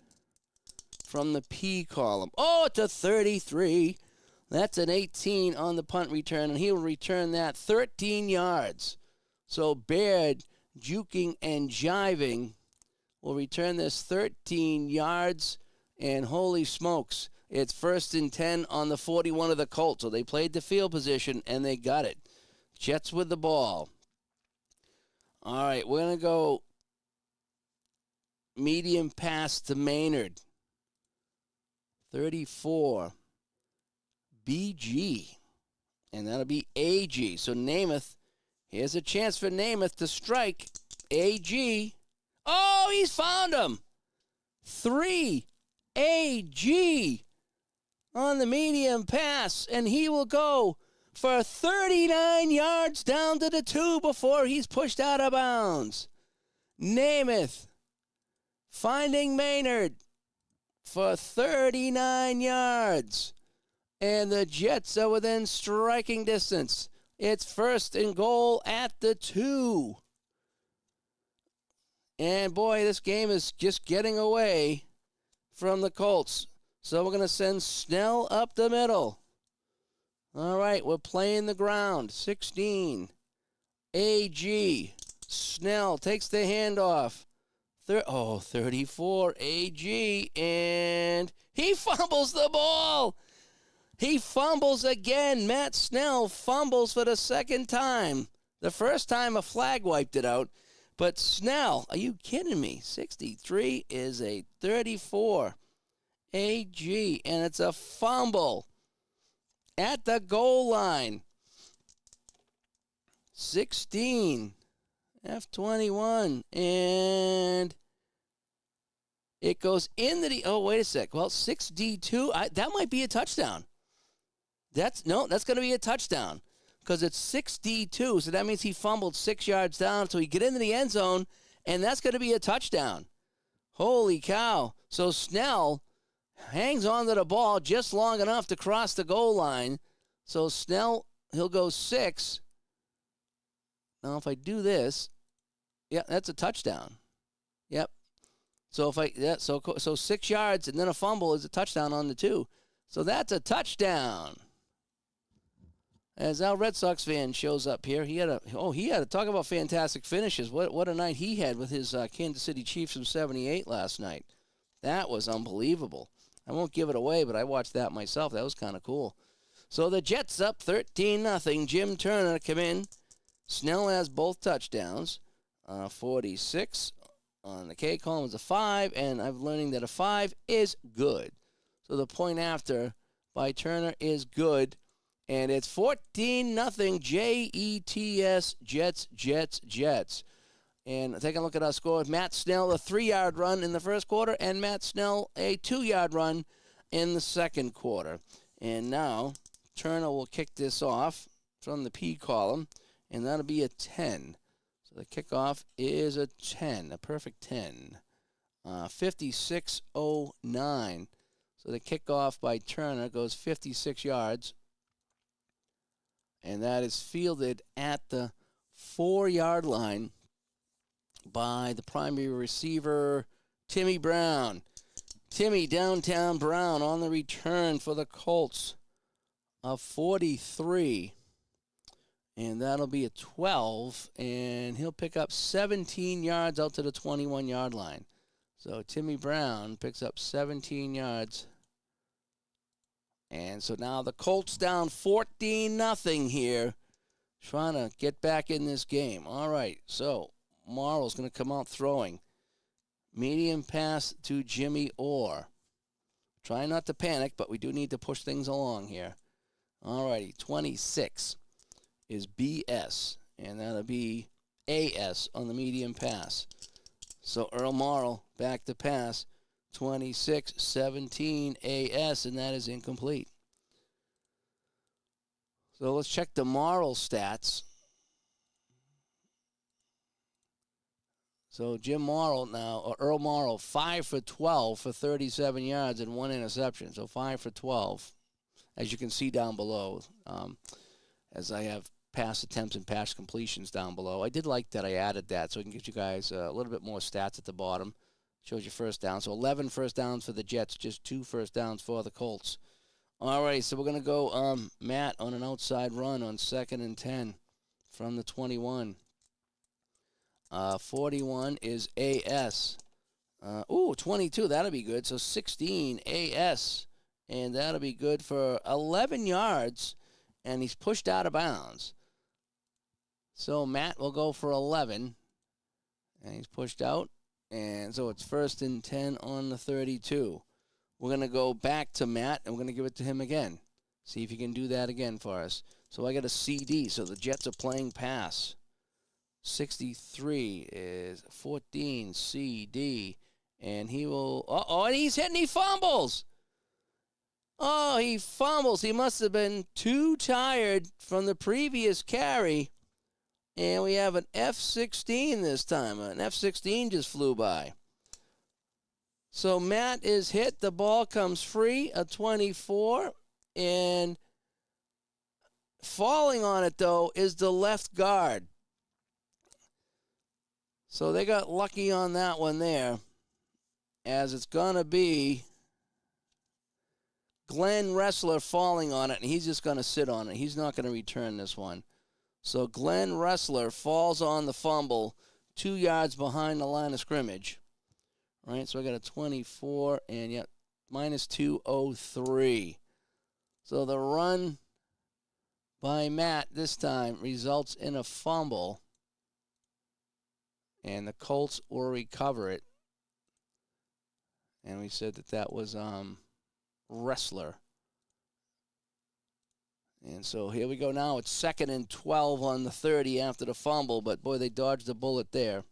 A: from the P column. Oh, it's a 33. That's an 18 on the punt return, and he'll return that 13 yards. So Baird, juking and jiving, will return this 13 yards, and holy smokes, it's 1st and 10 on the 41 of the Colts. So they played the field position, and they got it. Jets with the ball. All right, we're going to go medium pass to Maynard. 34. BG. and that'll be AG. So Namath, here's a chance for Namath to strike. AG. Oh, he's found him. 3 AG on the medium pass, and he will go for 39 yards down to the 2 before he's pushed out of bounds. Namath finding Maynard for 39 yards. And the Jets are within striking distance. It's 1st and goal at the 2. And boy, this game is just getting away from the Colts. So we're going to send Snell up the middle. All right, we're playing the ground. 16. AG. Snell takes the handoff. 34. AG. And he fumbles the ball. He fumbles again. Matt Snell fumbles for the second time. The first time a flag wiped it out. But Snell, are you kidding me? 63 is a 34. AG, and it's a fumble at the goal line. 16, F21, and it goes into the, oh, wait a sec. Well, 6D2, that might be a touchdown. That's going to be a touchdown because it's 6D2, so that means he fumbled 6 yards down, so he get into the end zone, and that's going to be a touchdown. Holy cow. So Snell hangs on to the ball just long enough to cross the goal line. So Snell, he'll go 6. Now, if I do this, yeah, that's a touchdown. Yep. So so 6 yards and then a fumble is a touchdown on the 2. So that's a touchdown. As our Red Sox fan shows up here, he had to talk about fantastic finishes. What a night he had with his Kansas City Chiefs from '78 last night. That was unbelievable. I won't give it away, but I watched that myself. That was kind of cool. So the Jets up 13-0. Jim Turner come in. Snell has both touchdowns. 46 on the K column is a 5, and I'm learning that a 5 is good. So the point after by Turner is good. And it's 14-0 Jets, Jets. And take a look at our scores. Matt Snell, a 3-yard run in the first quarter, and Matt Snell, a 2-yard run in the second quarter. And now Turner will kick this off from the P column, and that'll be a 10. So the kickoff is a 10, a perfect 10. 56-09. So the kickoff by Turner goes 56 yards. And that is fielded at the 4-yard line by the primary receiver, Timmy Brown. Timmy Downtown Brown on the return for the Colts of 43. And that'll be a 12. And he'll pick up 17 yards out to the 21-yard line. So Timmy Brown picks up 17 yards. And so now the Colts down 14-0 here, trying to get back in this game. All right, so Morrow's going to come out throwing. Medium pass to Jimmy Orr. Try not to panic, but we do need to push things along here. All righty, 26 is BS, and that'll be AS on the medium pass. So Earl Morrow back to pass. 26-17 AS, and that is incomplete. So let's check the Morrow stats. So Jim Morrow now, or Earl Morrow, 5 for 12 for 37 yards and 1 interception. So 5 for 12, as you can see down below, as I have pass attempts and pass completions down below. I did like that I added that so it can give you guys a little bit more stats at the bottom. Shows you first down. So 11 first downs for the Jets, just 2 first downs for the Colts. All right, so we're going to go Matt on an outside run on 2nd and 10 from the 21. 41 is AS. 22, that'll be good. So 16 AS, and that'll be good for 11 yards, and he's pushed out of bounds. So Matt will go for 11, and he's pushed out. And so it's 1st and 10 on the 32. We're going to go back to Matt, and we're going to give it to him again. See if he can do that again for us. So I got a CD. So the Jets are playing pass. 63 is 14 CD. And he will. And he's hitting. He fumbles. Oh, he fumbles. He must have been too tired from the previous carry. And we have an F-16 this time. An F-16 just flew by. So Matt is hit. The ball comes free, a 24. And falling on it, though, is the left guard. So they got lucky on that one there. As it's going to be Glenn Ressler falling on it, and he's just going to sit on it. He's not going to return this one. So Glenn Ressler falls on the fumble 2 yards behind the line of scrimmage. Right, so I got a 24, and yep, minus 203. So the run by Matt this time results in a fumble, and the Colts will recover it. And we said that was Ressler. And so here we go now. It's 2nd and 12 on the 30 after the fumble, but boy, they dodged the bullet there.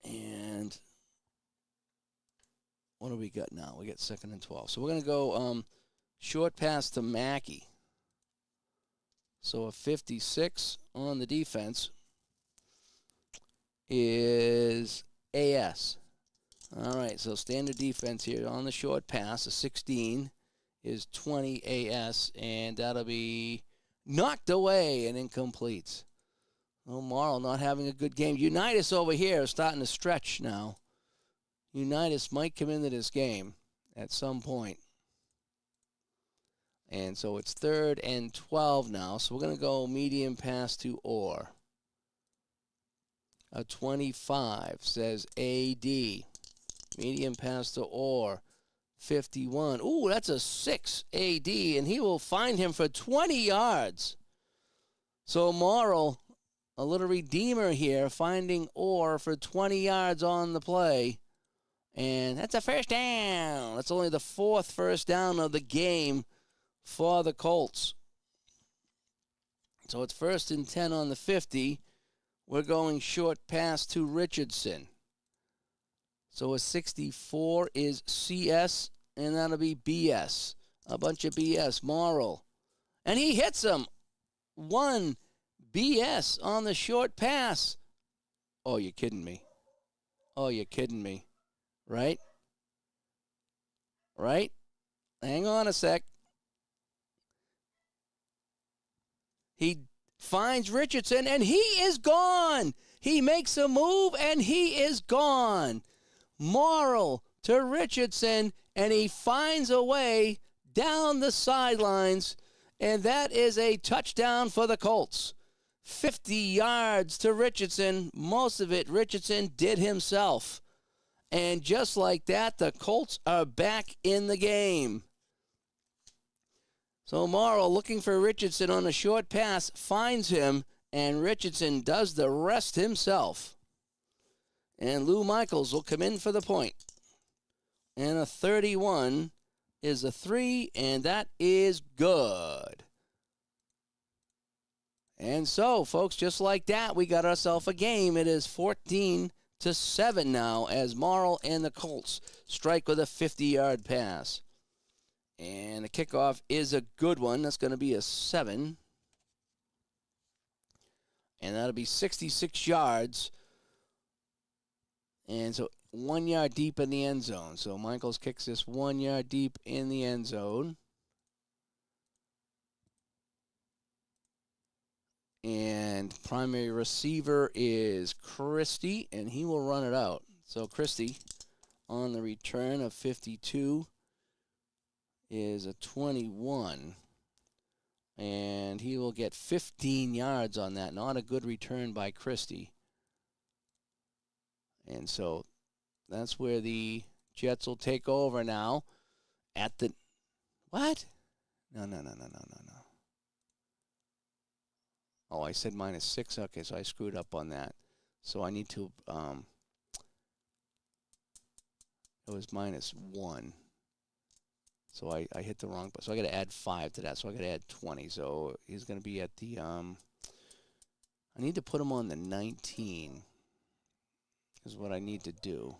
A: And what do we got now? We got 2nd and 12. So we're going to go short pass to Mackey. So a 56 on the defense is AS. All right, so standard defense here on the short pass. A 16 is 20 AS, and that'll be knocked away and incomplete. Oh, Morrow not having a good game. Unitas over here is starting to stretch now. Unitas might come into this game at some point. And so it's 3rd and 12 now. So we're going to go medium pass to Orr. A 25 says AD. Medium pass to Orr. 51. Ooh, that's a 6 AD, and he will find him for 20 yards. So Morrow, a little redeemer here, finding Orr for 20 yards on the play. And that's a first down. That's only the 4th first down of the game for the Colts. So it's 1st and 10 on the 50. We're going short pass to Richardson. So a 64 is CS, and that'll be BS. A bunch of BS. Morrow. And he hits him. 1 BS on the short pass. Oh, you're kidding me. Oh, you're kidding me. Right? Right? Hang on a sec. He finds Richardson, and he is gone. He makes a move, and he is gone. Morrow to Richardson, and he finds a way down the sidelines, and that is a touchdown for the Colts. 50 yards to Richardson. Most of it Richardson did himself. And just like that, the Colts are back in the game. So Morrow, looking for Richardson on a short pass, finds him, and Richardson does the rest himself. And Lou Michaels will come in for the point. And a 31 is a 3, and that is good. And so, folks, just like that, we got ourselves a game. It is 14-7 now as Morrow and the Colts strike with a 50-yard pass. And the kickoff is a good one. That's going to be a 7. And that'll be 66 yards. And so 1 yard deep in the end zone. So Michaels kicks this 1 yard deep in the end zone. And primary receiver is Christie, and he will run it out. So Christie on the return of 52 is a 21. And he will get 15 yards on that. Not a good return by Christie. And so that's where the Jets will take over now at the... What? No. Oh, I said -6. Okay, so I screwed up on that. So I need to... it was -1. So I hit the wrong button. So I got to add 5 to that. So I got to add 20. So he's going to be at the, I need to put him on the 19 is what I need to do.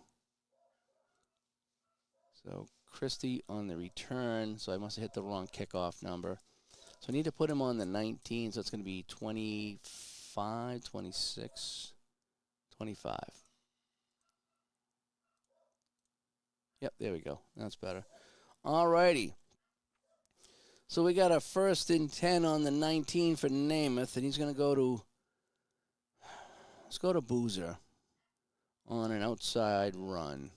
A: So Christie on the return. So I must have hit the wrong kickoff number. So I need to put him on the 19. So it's going to be 25, 26, 25. Yep, there we go. That's better. All righty. So we got a 1st and 10 on the 19 for Namath, and he's going to go to, let's go to Boozer on an outside run.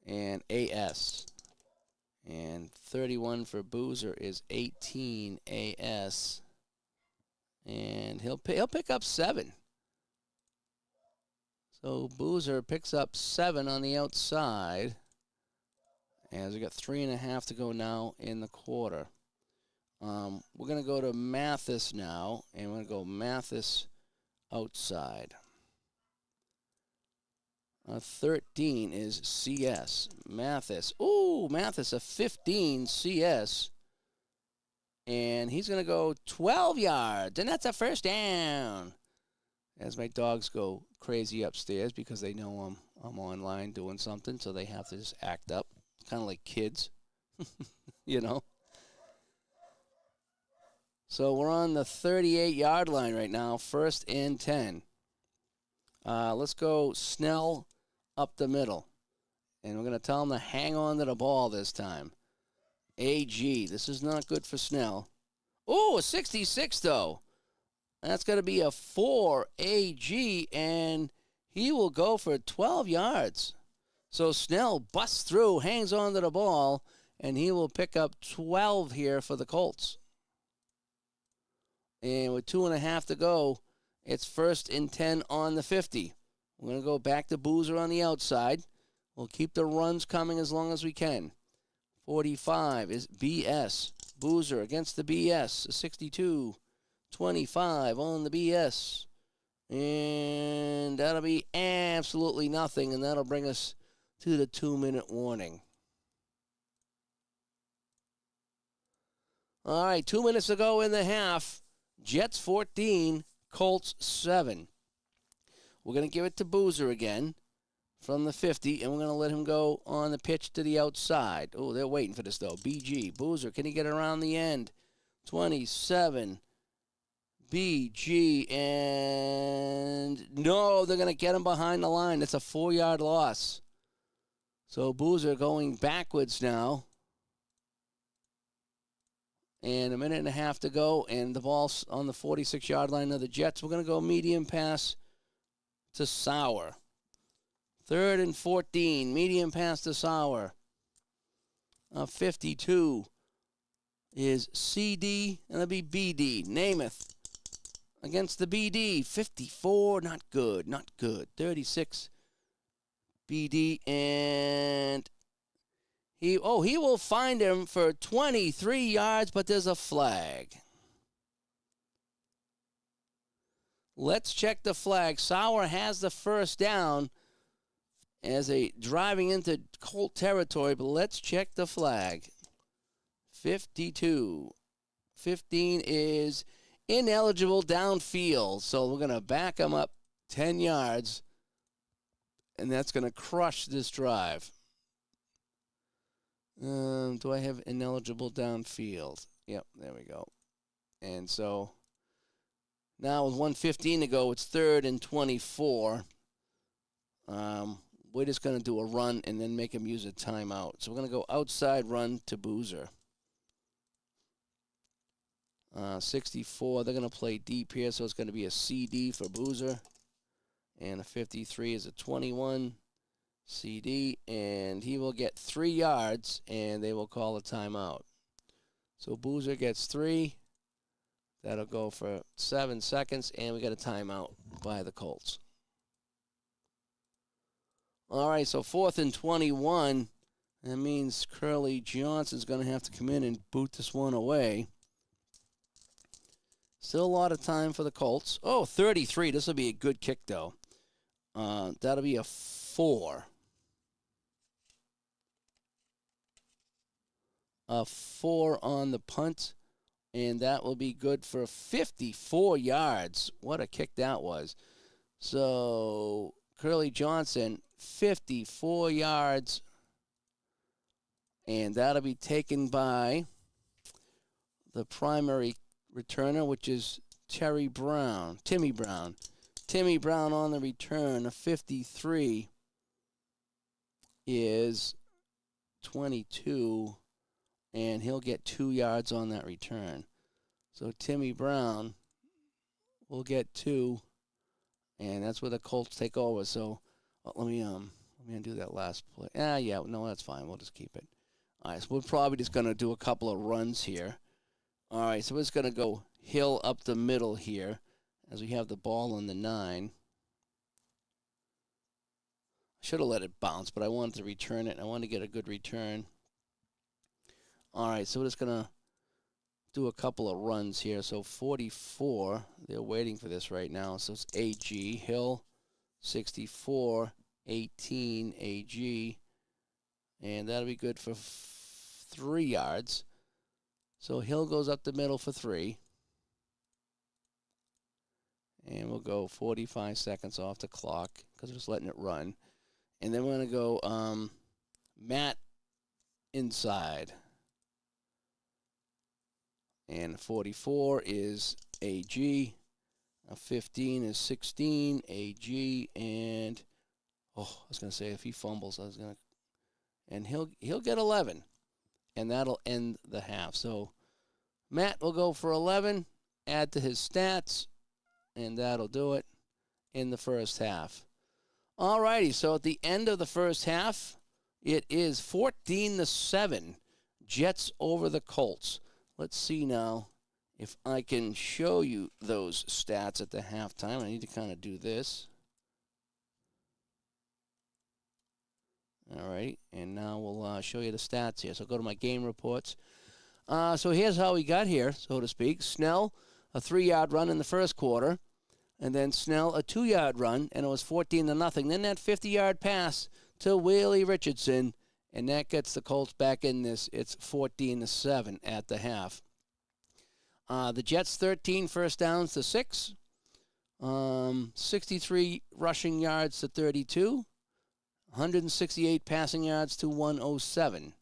A: And AS. And 31 for Boozer is 18 AS. And he'll pick up 7. So Boozer picks up 7 on the outside. As we got 3.5 to go now in the quarter. We're going to go to Mathis now, and we're going to go Mathis outside. 13 is CS. Mathis. Ooh, Mathis, a 15 CS. And he's going to go 12 yards, and that's a 1st down. As my dogs go crazy upstairs because they know I'm online doing something, so they have to just act up. Kind of like kids, you know. So we're on the 38-yard line right now, 1st and 10. Let's go Snell up the middle. And we're going to tell him to hang on to the ball this time. AG, this is not good for Snell. Oh, a 66, though. That's going to be a 4 AG, and he will go for 12 yards. So Snell busts through, hangs on to the ball, and he will pick up 12 here for the Colts. And with 2.5 to go, it's 1st and 10 on the 50. We're going to go back to Boozer on the outside. We'll keep the runs coming as long as we can. 45 is BS. Boozer against the BS. 62. 25 on the BS. And that'll be absolutely nothing, and that'll bring us to the 2-minute warning. All right, 2 minutes to go in the half. Jets 14, Colts 7. We're going to give it to Boozer again from the 50, and we're going to let him go on the pitch to the outside. Oh, they're waiting for this, though. BG, Boozer, can he get around the end? 27, BG, and no, they're going to get him behind the line. It's a 4-yard loss. So Boozer going backwards now. And 1.5 to go, and the ball's on the 46-yard line of the Jets. We're going to go medium pass to Sauer. 3rd and 14, medium pass to Sauer. 52 is CD, and it'll be BD. Namath against the BD. 54, not good, not good. 36, BD, and he will find him for 23 yards, but there's a flag. Let's check the flag. Sauer has the 1st down as a driving into Colt territory, but let's check the flag. 52. 15 is ineligible downfield, so we're going to back him up 10 yards, and that's going to crush this drive. Do I have ineligible downfield? Yep, there we go. And so now with 1:15 to go, it's 3rd and 24. We're just going to do a run and then make him use a timeout. So we're going to go outside run to Boozer. 64, they're going to play deep here, so it's going to be a CD for Boozer. And a 53 is a 21 CD, and he will get 3 yards, and they will call a timeout. So Boozer gets 3. That'll go for 7 seconds, and we got a timeout by the Colts. All right, so 4th and 21. That means Curly Johnson's going to have to come in and boot this one away. Still a lot of time for the Colts. Oh, 33. This will be a good kick, though. That'll be a 4. a 4 on the punt, and that will be good for 54 yards. What a kick that was. So Curly Johnson, 54 yards, and that'll be taken by the primary returner, which is Timmy Brown. Timmy Brown on the return of 53 is 22, and he'll get 2 yards on that return. So Timmy Brown will get 2, and that's where the Colts take over. So let me undo that last play. Yeah, no, that's fine. We'll just keep it. All right, so we're probably just going to do a couple of runs here. All right, so we're just going to go Hill up the middle here as we have the ball on the 9. I should have let it bounce, but I wanted to return it. I wanted to get a good return. All right, so we're just going to do a couple of runs here. So 44, they're waiting for this right now. So it's AG, Hill, 64, 18, AG, and that'll be good for 3 yards. So Hill goes up the middle for 3. And we'll go 45 seconds off the clock because we're just letting it run. And then we're going to go Matt inside. And 44 is AG. 15 is 16, AG. And, I was going to say if he fumbles, and he'll get 11. And that'll end the half. So Matt will go for 11, add to his stats, and that'll do it in the first half. All righty, so at the end of the first half, it is 14-7, Jets over the Colts. Let's see now if I can show you those stats at the halftime. I need to kind of do this. All right, and now we'll show you the stats here. So go to my game reports. So here's how we got here, so to speak. Snell, a 3-yard run in the first quarter, and then Snell, a 2-yard run, and it was 14-0. Then that 50-yard pass to Willie Richardson, and that gets the Colts back in this. It's 14-7 at the half. The Jets 13 first downs to 6, 63 rushing yards to 32. 168 passing yards to 107.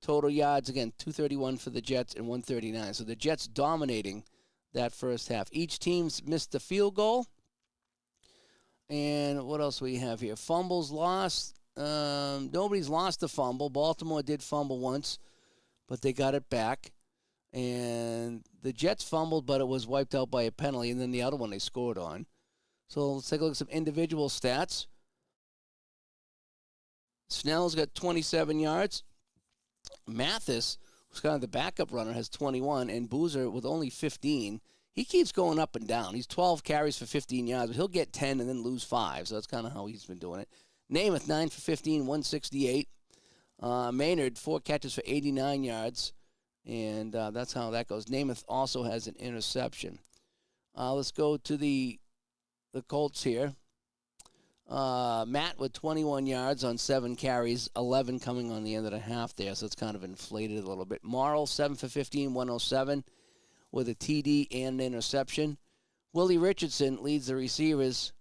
A: Total yards, again, 231 for the Jets and 139. So the Jets dominating that first half. Each team's missed the field goal. And what else we have here? Fumbles lost. Nobody's lost a fumble. Baltimore did fumble once, but they got it back. And the Jets fumbled, but it was wiped out by a penalty, and then the other one they scored on. So let's take a look at some individual stats. Snell's got 27 yards. Mathis, who's kind of the backup runner, has 21, and Boozer with only 15. He keeps going up and down. He's 12 carries for 15 yards, but he'll get 10 and then lose 5, so that's kind of how he's been doing it. Namath, 9 for 15, 168. Maynard, 4 catches for 89 yards, and that's how that goes. Namath also has an interception. Let's go to the Colts here. Matt with 21 yards on 7 carries, 11 coming on the end of the half there, so it's kind of inflated a little bit. Morrill, 7 for 15, 107 with a TD and an interception. Willie Richardson leads the receivers,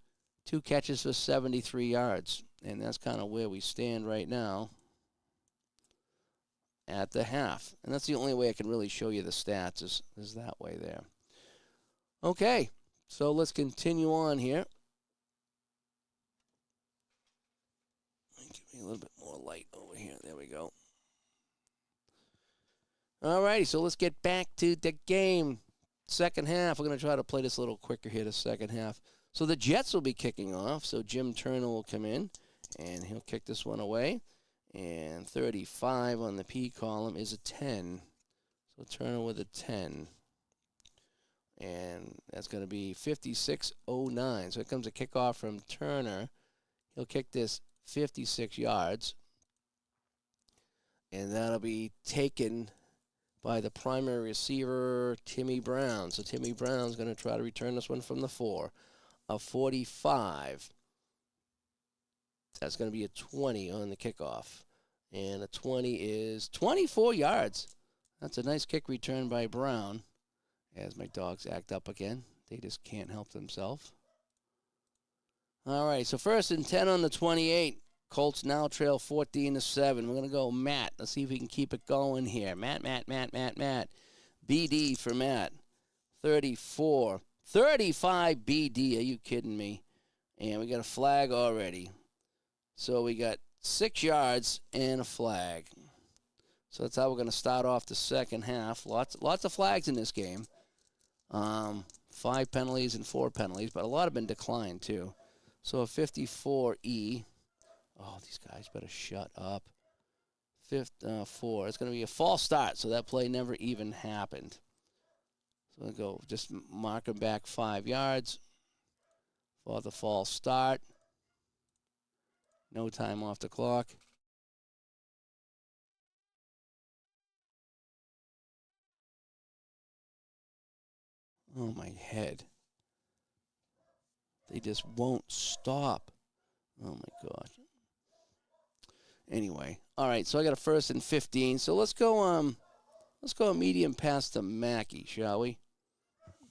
A: 2 catches for 73 yards, and that's kind of where we stand right now at the half. And that's the only way I can really show you the stats is that way there. Okay, so let's continue on here. Give me a little bit more light over here. There we go. All righty, so let's get back to the game. Second half. We're going to try to play this a little quicker here, the second half. So the Jets will be kicking off. So Jim Turner will come in, and he'll kick this one away. And 35 on the P column is a 10. So Turner with a 10. And that's going to be 56-09. So here comes a kickoff from Turner. He'll kick this 56 yards. And that'll be taken by the primary receiver, Timmy Brown. So Timmy Brown's going to try to return this one from the 4. A 45. That's going to be a 20 on the kickoff. And the 20 is 24 yards. That's a nice kick return by Brown. As my dogs act up again. They just can't help themselves. All right, so 1st and 10 on the 28. Colts now trail 14-7. We're going to go Matt. Let's see if we can keep it going here. Matt. BD for Matt. 34. 35 BD. Are you kidding me? And we got a flag already. So we got 6 yards and a flag. So that's how we're going to start off the second half. Lots of flags in this game. 5 penalties and 4 penalties, but a lot have been declined too. So a 54E. Oh, these guys better shut up. 4. It's going to be a false start, so that play never even happened. So we'll go just mark them back 5 yards for the false start. No time off the clock. Oh, my head. They just won't stop. Oh, my gosh. Anyway, all right, so I got a 1st and 15. So let's go medium pass to Mackey, shall we?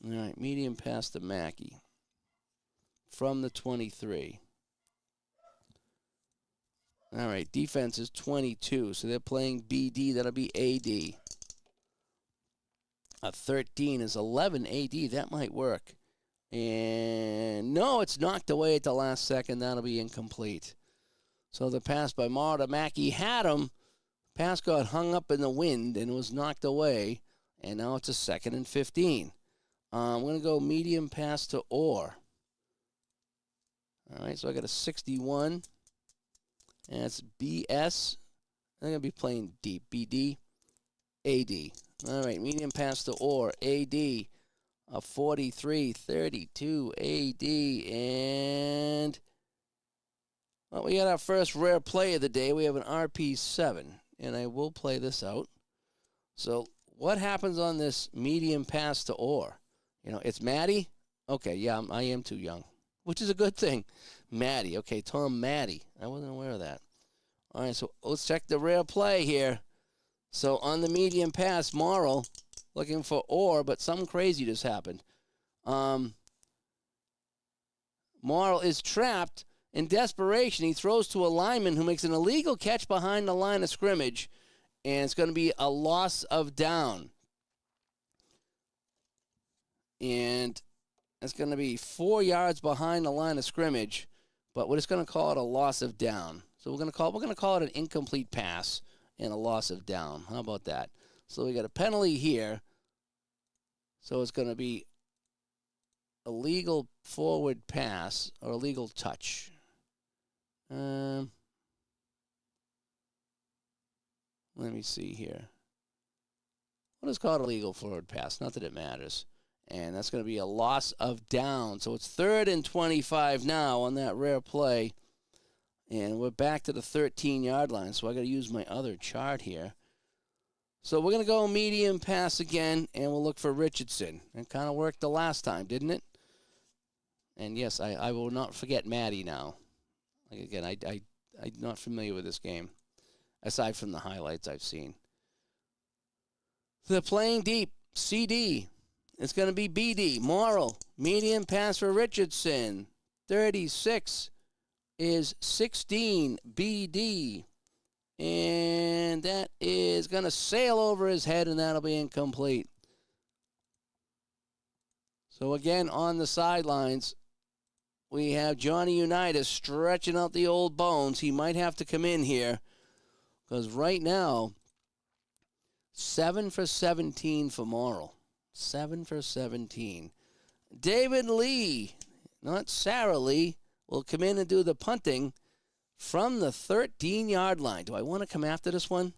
A: All right, medium pass to Mackey from the 23. All right, defense is 22, so they're playing BD. That'll be AD. A 13 is 11 AD. That might work. And no, it's knocked away at the last second. That'll be incomplete. So the pass by Marta Mackey had him. Pass got hung up in the wind and was knocked away. And now it's a 2nd and 15. I'm going to go medium pass to Orr. All right, so I got a 61. And it's BS. I'm going to be playing deep. BD, AD. All right, medium pass to Orr. AD, a 43, 32, AD. And well, we got our first rare play of the day. We have an RP7. And I will play this out. So what happens on this medium pass to Orr? You know, it's Maddie. Okay, yeah, I am too young, which is a good thing. Maddie. Okay, Tom Maddie. I wasn't aware of that. All right, so let's check the rare play here. So on the medium pass, Morrill looking for Orr, but something crazy just happened. Morrill is trapped. In desperation, he throws to a lineman who makes an illegal catch behind the line of scrimmage, and it's going to be a loss of down. And it's going to be 4 yards behind the line of scrimmage, but we're just going to call it a loss of down. So we're going to call it an incomplete pass and a loss of down. How about that? So we got a penalty here. So it's going to be a legal forward pass or a legal touch. Let me see here. What is called a legal forward pass? Not that it matters. And that's going to be a loss of down. So it's 3rd and 25 now on that rare play. And we're back to the 13-yard line. So I got to use my other chart here. So we're going to go medium pass again, and we'll look for Richardson. It kind of worked the last time, didn't it? And yes, I will not forget Maddie now. Like again, I'm not familiar with this game, aside from the highlights I've seen. They're playing deep. CD. It's going to be BD. Morrill. Medium pass for Richardson. 36 is 16. BD. And that is going to sail over his head, and that'll be incomplete. So again, on the sidelines, we have Johnny Unitas stretching out the old bones. He might have to come in here because right now, 7 for 17 for Morrill. 7 for 17. David Lee, not Sarah Lee, will come in and do the punting from the 13-yard line. Do I want to come after this one?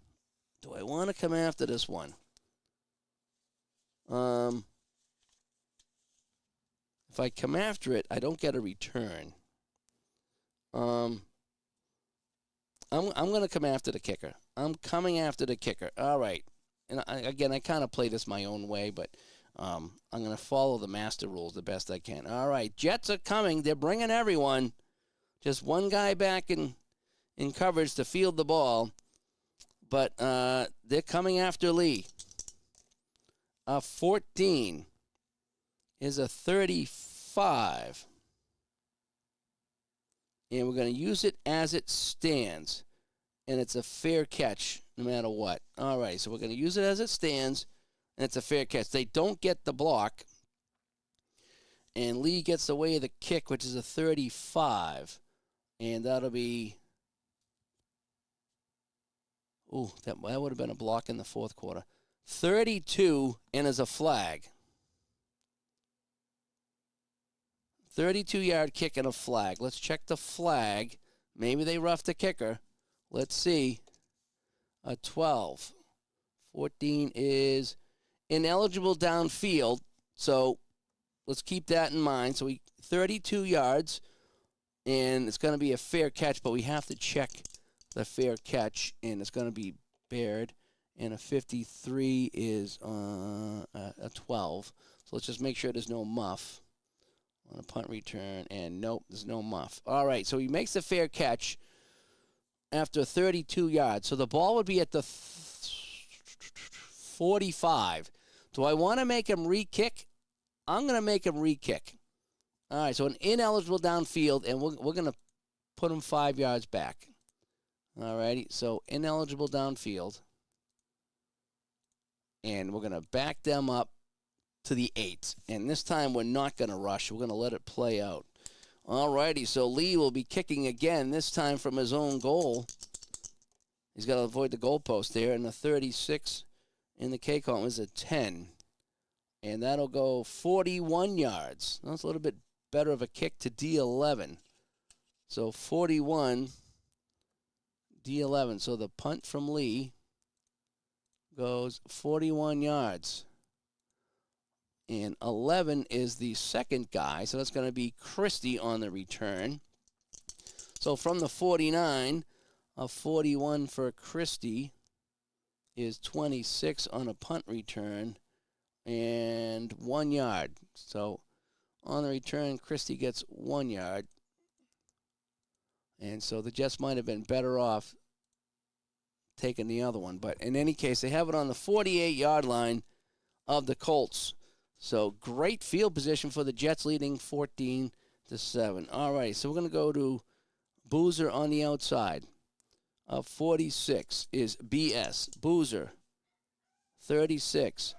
A: If I come after it, I don't get a return. I'm going to come after the kicker. I'm coming after the kicker. All right. And I kind of play this my own way, but I'm going to follow the master rules the best I can. All right. Jets are coming. They're bringing everyone. Just one guy back in coverage to field the ball. but they're coming after Lee. 14 is a 35. And we're going to use it as it stands. And it's a fair catch no matter what. All right, so we're going to use it as it stands, and it's a fair catch. They don't get the block. And Lee gets away with the kick, which is a 35. And that'll be... Ooh, that would have been a block in the fourth quarter. 32, and is a flag. 32-yard kick and a flag. Let's check the flag. Maybe they roughed the kicker. Let's see. A 12. 14 is ineligible downfield. So let's keep that in mind. So 32 yards, and it's going to be a fair catch, but we have to check the fair catch, and it's going to be Baird. And a 53 is a 12. So let's just make sure there's no muff on a punt return. And nope, there's no muff. All right, so he makes a fair catch after 32 yards. So the ball would be at the 45. Do I want to make him re-kick? I'm going to make him re-kick. All right, so an ineligible downfield, and we're going to put him 5 yards back. All righty, so ineligible downfield. And we're going to back them up to the 8. And this time we're not going to rush. We're going to let it play out. All righty, so Lee will be kicking again, this time from his own goal. He's got to avoid the goalpost there. And the 36 in the K column is a 10. And that'll go 41 yards. That's a little bit better of a kick to D11. So 41, D11. So the punt from Lee goes 41 yards. And 11 is the second guy, so that's going to be Christie on the return. So from the 49, a 41 for Christie is 26 on a punt return and 1 yard. So on the return, Christie gets 1 yard. And so the Jets might have been better off taking the other one. But in any case, they have it on the 48-yard line of the Colts. So great field position for the Jets, leading 14-7. All right, so we're going to go to Boozer on the outside. 46 is BS. Boozer, 36.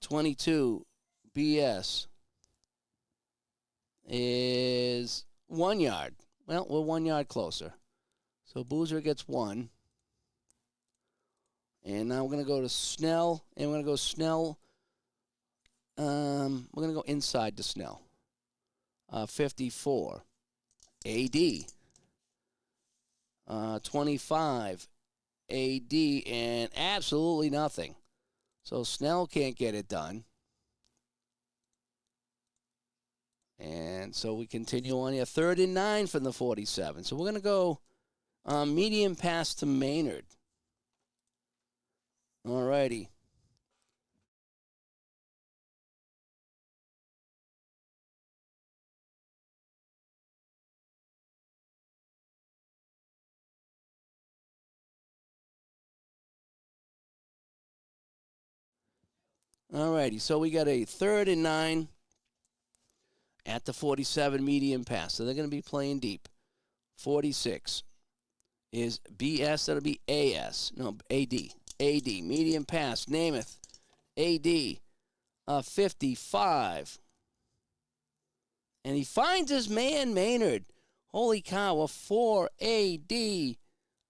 A: 22, BS, is 1 yard. Well, we're 1 yard closer. So Boozer gets 1. And now we're going to go to Snell, and we're going to go Snell. We're going to go inside to Snell. 54. AD. 25. AD, and absolutely nothing. So Snell can't get it done. And so we continue on here. 3rd and 9 from the 47. So we're going to go medium pass to Maynard. All righty. All righty. So we got a 3rd and 9 at the 47 medium pass. So they're going to be playing deep. 46 is BS. That'll be AS. No, AD. AD. Medium pass. Namath. AD. 55. And he finds his man, Maynard. Holy cow, a 4 AD.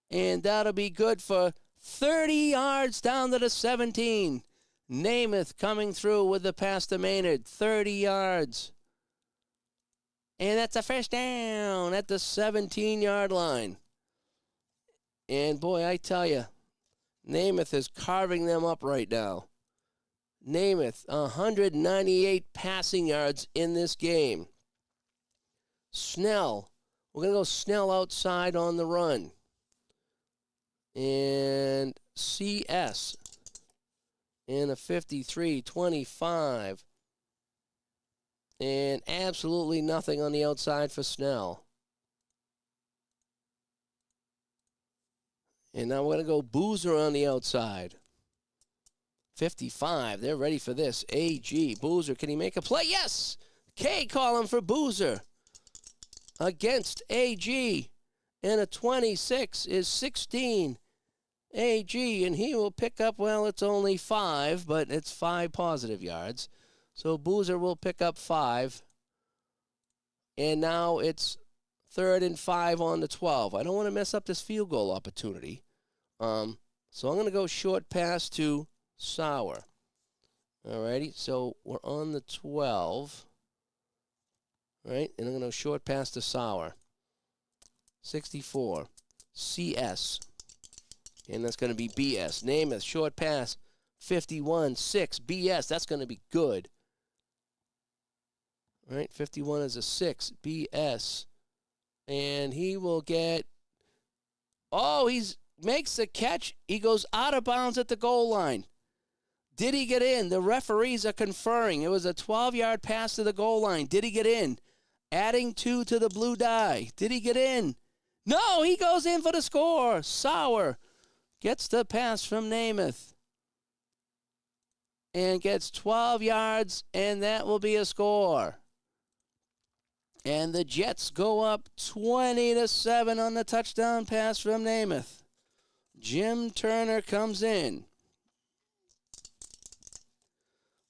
A: And that'll be good for 30 yards down to the 17. Namath coming through with the pass to Maynard. 30 yards. And that's a first down at the 17-yard line. And boy, I tell you, Namath is carving them up right now. Namath, 198 passing yards in this game. Snell, we're going to go Snell outside on the run. And CS in a 53-25. And absolutely nothing on the outside for Snell. And now we're going to go Boozer on the outside. 55. They're ready for this. AG. Boozer. Can he make a play? Yes! K column for Boozer. Against AG. And a 26 is 16. AG. And he will pick up, well, it's only 5, but it's 5 positive yards. So Boozer will pick up 5. And now it's 3rd and 5 on the 12. I don't want to mess up this field goal opportunity. So I'm going to go short pass to Sauer. Alrighty, so we're on the 12. Right, and I'm going to go short pass to Sauer. 64. CS. And that's going to be BS. Namath, short pass. 51. 6. BS. That's going to be good. All right, 51 is a 6. BS. And he will get... Oh, he's makes the catch. He goes out of bounds at the goal line. Did he get in? The referees are conferring. It was a 12-yard pass to the goal line. Did he get in? Adding 2 to the blue die. Did he get in? No, he goes in for the score. Sauer gets the pass from Namath and gets 12 yards, and that will be a score. And the Jets go up 20-7 on the touchdown pass from Namath. Jim Turner comes in.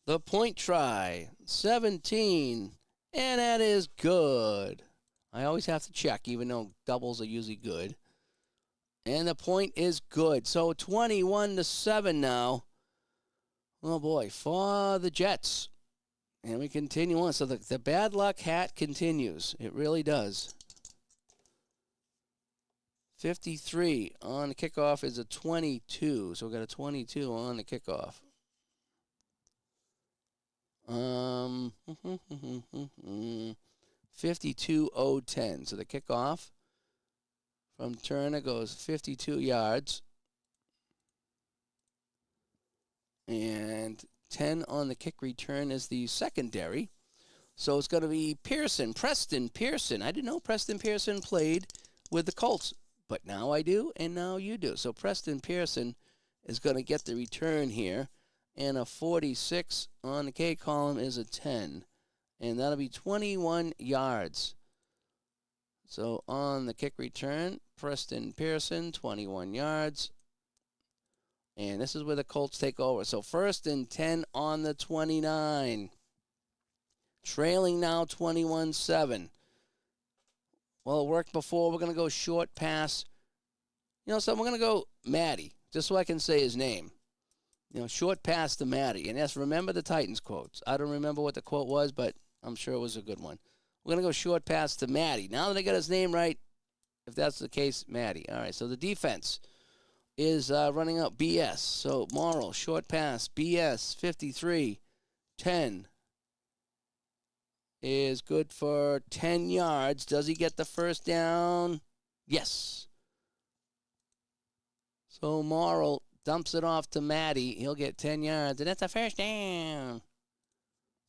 A: The point try, 17, and that is good. I always have to check, even though doubles are usually good. And the point is good. So 21-7 now. Oh boy, for the Jets. And we continue on. So the bad luck hat continues. It really does. 53 on the kickoff is a 22. So we got a 22 on the kickoff. 52-0-10. So the kickoff from Turner goes 52 yards. And 10 on the kick return is the secondary. So it's going to be Preston Pearson. I didn't know Preston Pearson played with the Colts, but now I do, and now you do. So Preston Pearson is going to get the return here. And a 46 on the K column is a 10. And that'll be 21 yards. So on the kick return, Preston Pearson, 21 yards. And this is where the Colts take over. So 1st and 10 on the 29. Trailing now 21-7. Well, it worked before. We're going to go short pass. You know, so we're going to go Matty, just so I can say his name. You know, short pass to Matty. And yes, remember the Titans quotes. I don't remember what the quote was, but I'm sure it was a good one. We're going to go short pass to Matty. Now that I got his name right, if that's the case, Matty. All right, so the defense is running out BS. So Morrill, short pass, BS, 53-10 is good for 10 yards. Does he get the first down? Yes. So Morrill dumps it off to Matty. He'll get 10 yards, and that's a first down.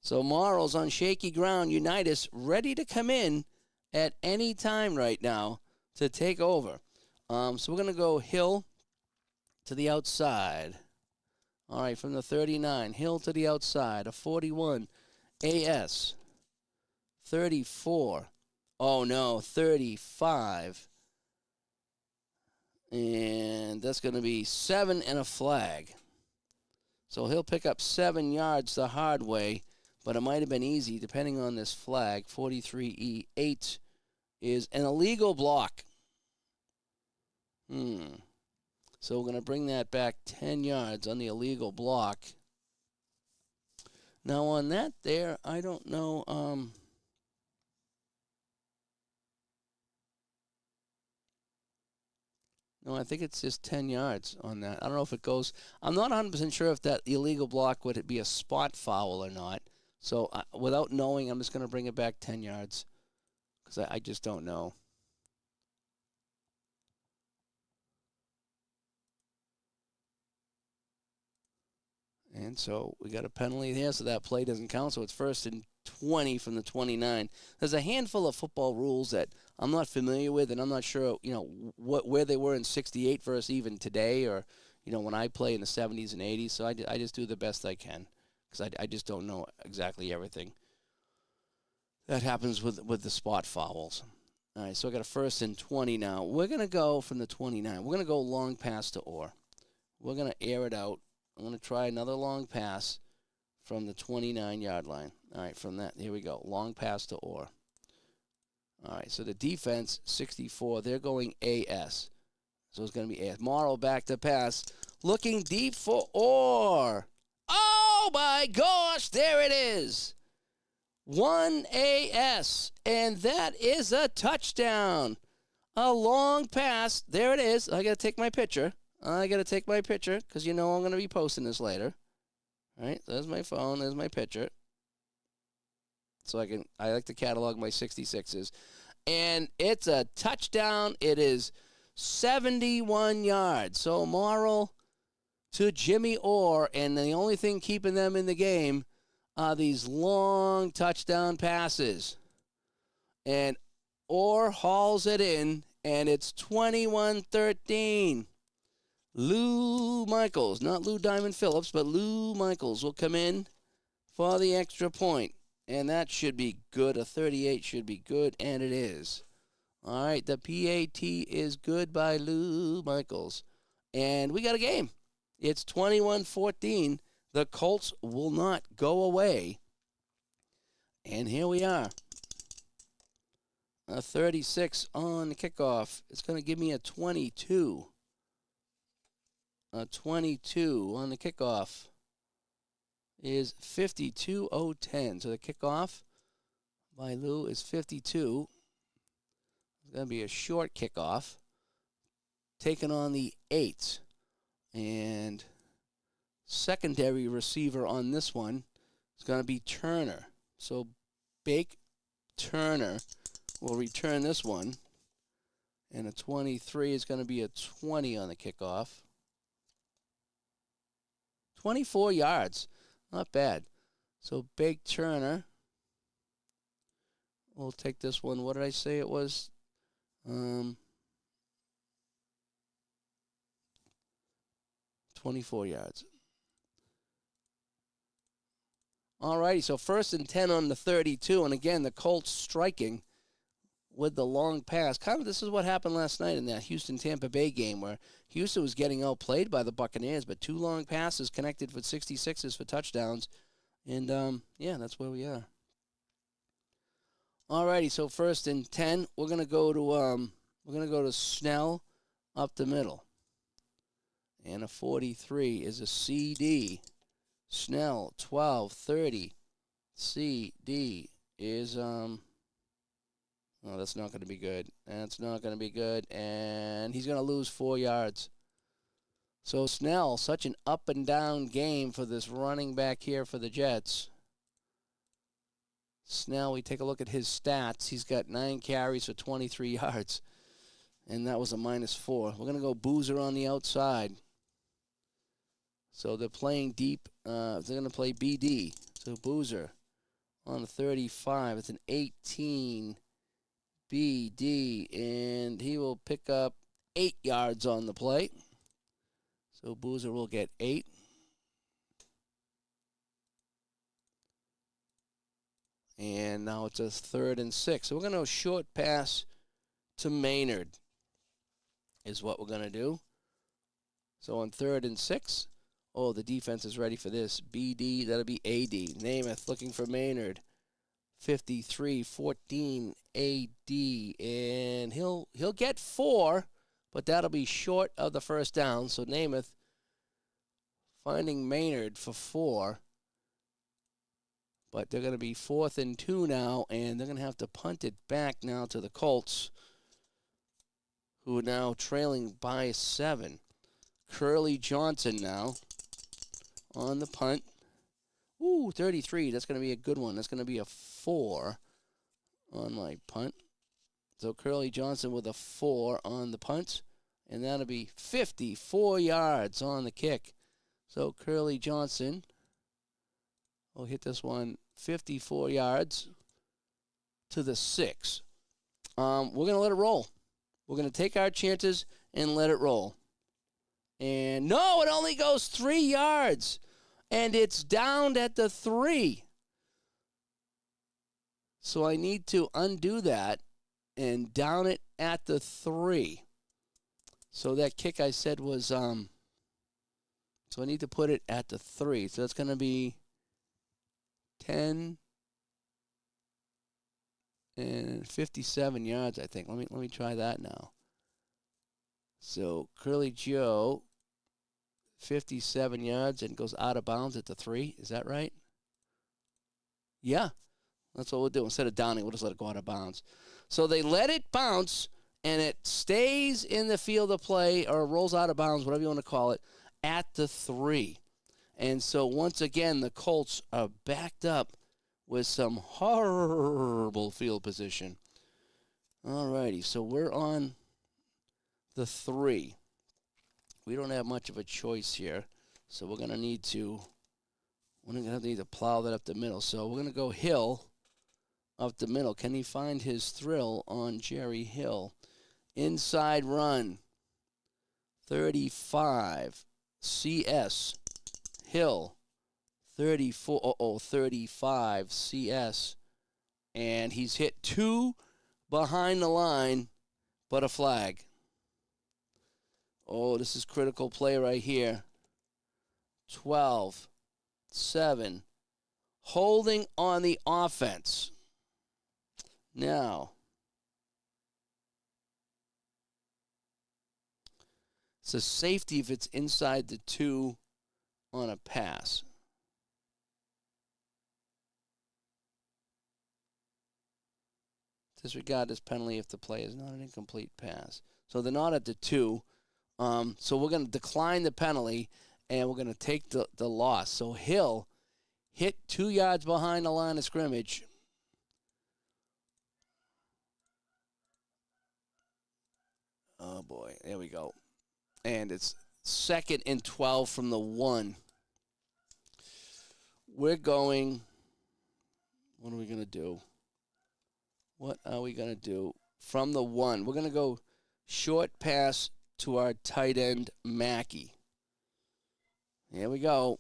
A: So Morrill's on shaky ground. Unitas ready to come in at any time right now to take over. So we're going to go Hill to the outside. All right, from the 39. Hill to the outside. A 41. AS. 34. Oh, no, 35. And that's going to be 7 and a flag. So he'll pick up 7 yards the hard way, but it might have been easy depending on this flag. 43E8 is an illegal block. So we're going to bring that back 10 yards on the illegal block. Now on that there, I don't know. No, I think it's just 10 yards on that. I don't know if it goes. I'm not 100% sure if that illegal block would it be a spot foul or not. So without knowing, I'm just going to bring it back 10 yards because I just don't know. And so we got a penalty there, so that play doesn't count. So it's 1st and 20 from the 29. There's a handful of football rules that I'm not familiar with, and I'm not sure, where they were in 68 versus even today, or, when I play in the 70s and 80s. So I just do the best I can, because I just don't know exactly everything that happens with the spot fouls. All right, so I got a 1st and 20 now. We're going to go from the 29. We're going to go long pass to Orr. We're going to air it out. I'm going to try another long pass from the 29-yard line. All right, from that, here we go. Long pass to Orr. All right, so the defense, 64, they're going AS. So it's going to be AS. Morrow back to pass. Looking deep for Orr. Oh, my gosh, there it is. 1 AS, and that is a touchdown. A long pass. There it is. I got to take my picture. Because I'm going to be posting this later. All right, there's my phone. There's my picture. So I like to catalog my 66s. And it's a touchdown. It is 71 yards. So Morrow to Jimmy Orr, and the only thing keeping them in the game are these long touchdown passes. And Orr hauls it in, and it's 21-13. Lou Michaels, not Lou Diamond Phillips, but Lou Michaels will come in for the extra point. And that should be good. A 38 should be good, and it is. All right, the PAT is good by Lou Michaels. And we got a game. It's 21-14. The Colts will not go away. And here we are. A 36 on the kickoff. It's going to give me a 22. A 22 on the kickoff is 52-0-10. So the kickoff by Lou is 52. It's going to be a short kickoff. Taking on the 8. And secondary receiver on this one is going to be Turner. So Bake Turner will return this one. And a 23 is going to be a 20 on the kickoff. 24 yards. Not bad. So Bake Turner will take this one. What did I say it was? 24 yards. All righty, so 1st and 10 on the 32. And again, the Colts striking with the long pass. Kind of this is what happened last night in that Houston-Tampa Bay game, where Houston was getting outplayed by the Buccaneers, but 2 long passes connected for 66s for touchdowns. And, that's where we are. All righty, so 1st and 10. We're going to go to Snell up the middle. And a 43 is a CD. Snell, 12-30. CD is, that's not going to be good. That's not going to be good. And he's going to lose 4 yards. So Snell, such an up and down game for this running back here for the Jets. Snell, we take a look at his stats. He's got 9 carries for 23 yards. And that was a -4. We're going to go Boozer on the outside. So they're playing deep. They're going to play BD. So Boozer on the 35. It's an 18 BD. And he will pick up 8 yards on the play. So Boozer will get 8. And now it's a 3rd and 6. So we're going to short pass to Maynard is what we're going to do. So on 3rd and 6. Oh, the defense is ready for this. BD, that'll be AD. Namath looking for Maynard. 53-14 AD. And he'll get 4, but that'll be short of the 1st down. So Namath finding Maynard for 4. But they're going to be 4th and 2 now, and they're going to have to punt it back now to the Colts, who are now trailing by 7. Curly Johnson now on the punt. Ooh, 33. That's going to be a good one. That's going to be a 4 on my punt. So Curly Johnson with a 4 on the punt, and that'll be 54 yards on the kick. So Curly Johnson will hit this one 54 yards to the 6. We're going to let it roll. We're going to take our chances and let it roll. And no, it only goes 3 yards. And it's down at the 3. So I need to undo that and down it at the 3. So that kick I said was, so I need to put it at the 3. So that's going to be 10 and 57 yards, I think. Let me try that now. So Curly Joe, 57 yards and goes out of bounds at the 3. Is that right? Yeah, that's what we'll do. Instead of downing, we'll just let it go out of bounds. So they let it bounce, and it stays in the field of play or rolls out of bounds, whatever you want to call it, at the 3. And so once again, the Colts are backed up with some horrible field position. All righty, so we're on the 3. We don't have much of a choice here, so we're going to need to plow that up the middle. So we're going to go Hill up the middle. Can he find his thrill on Jerry Hill? Inside run, 35, CS, Hill, 34, 35, CS, and he's hit 2 behind the line, but a flag. Oh, this is critical play right here. 12, 7, holding on the offense. Now, it's a safety if it's inside the 2 on a pass. Disregard this penalty if the play is not an incomplete pass. So they're not at the 2. So we're going to decline the penalty, and we're going to take the loss. So Hill hit 2 yards behind the line of scrimmage. Oh, boy. There we go. And it's 2nd and 12 from the 1. We're going, what are we going to do? What are we going to do? From the 1, we're going to go short pass to our tight end, Mackey. Here we go.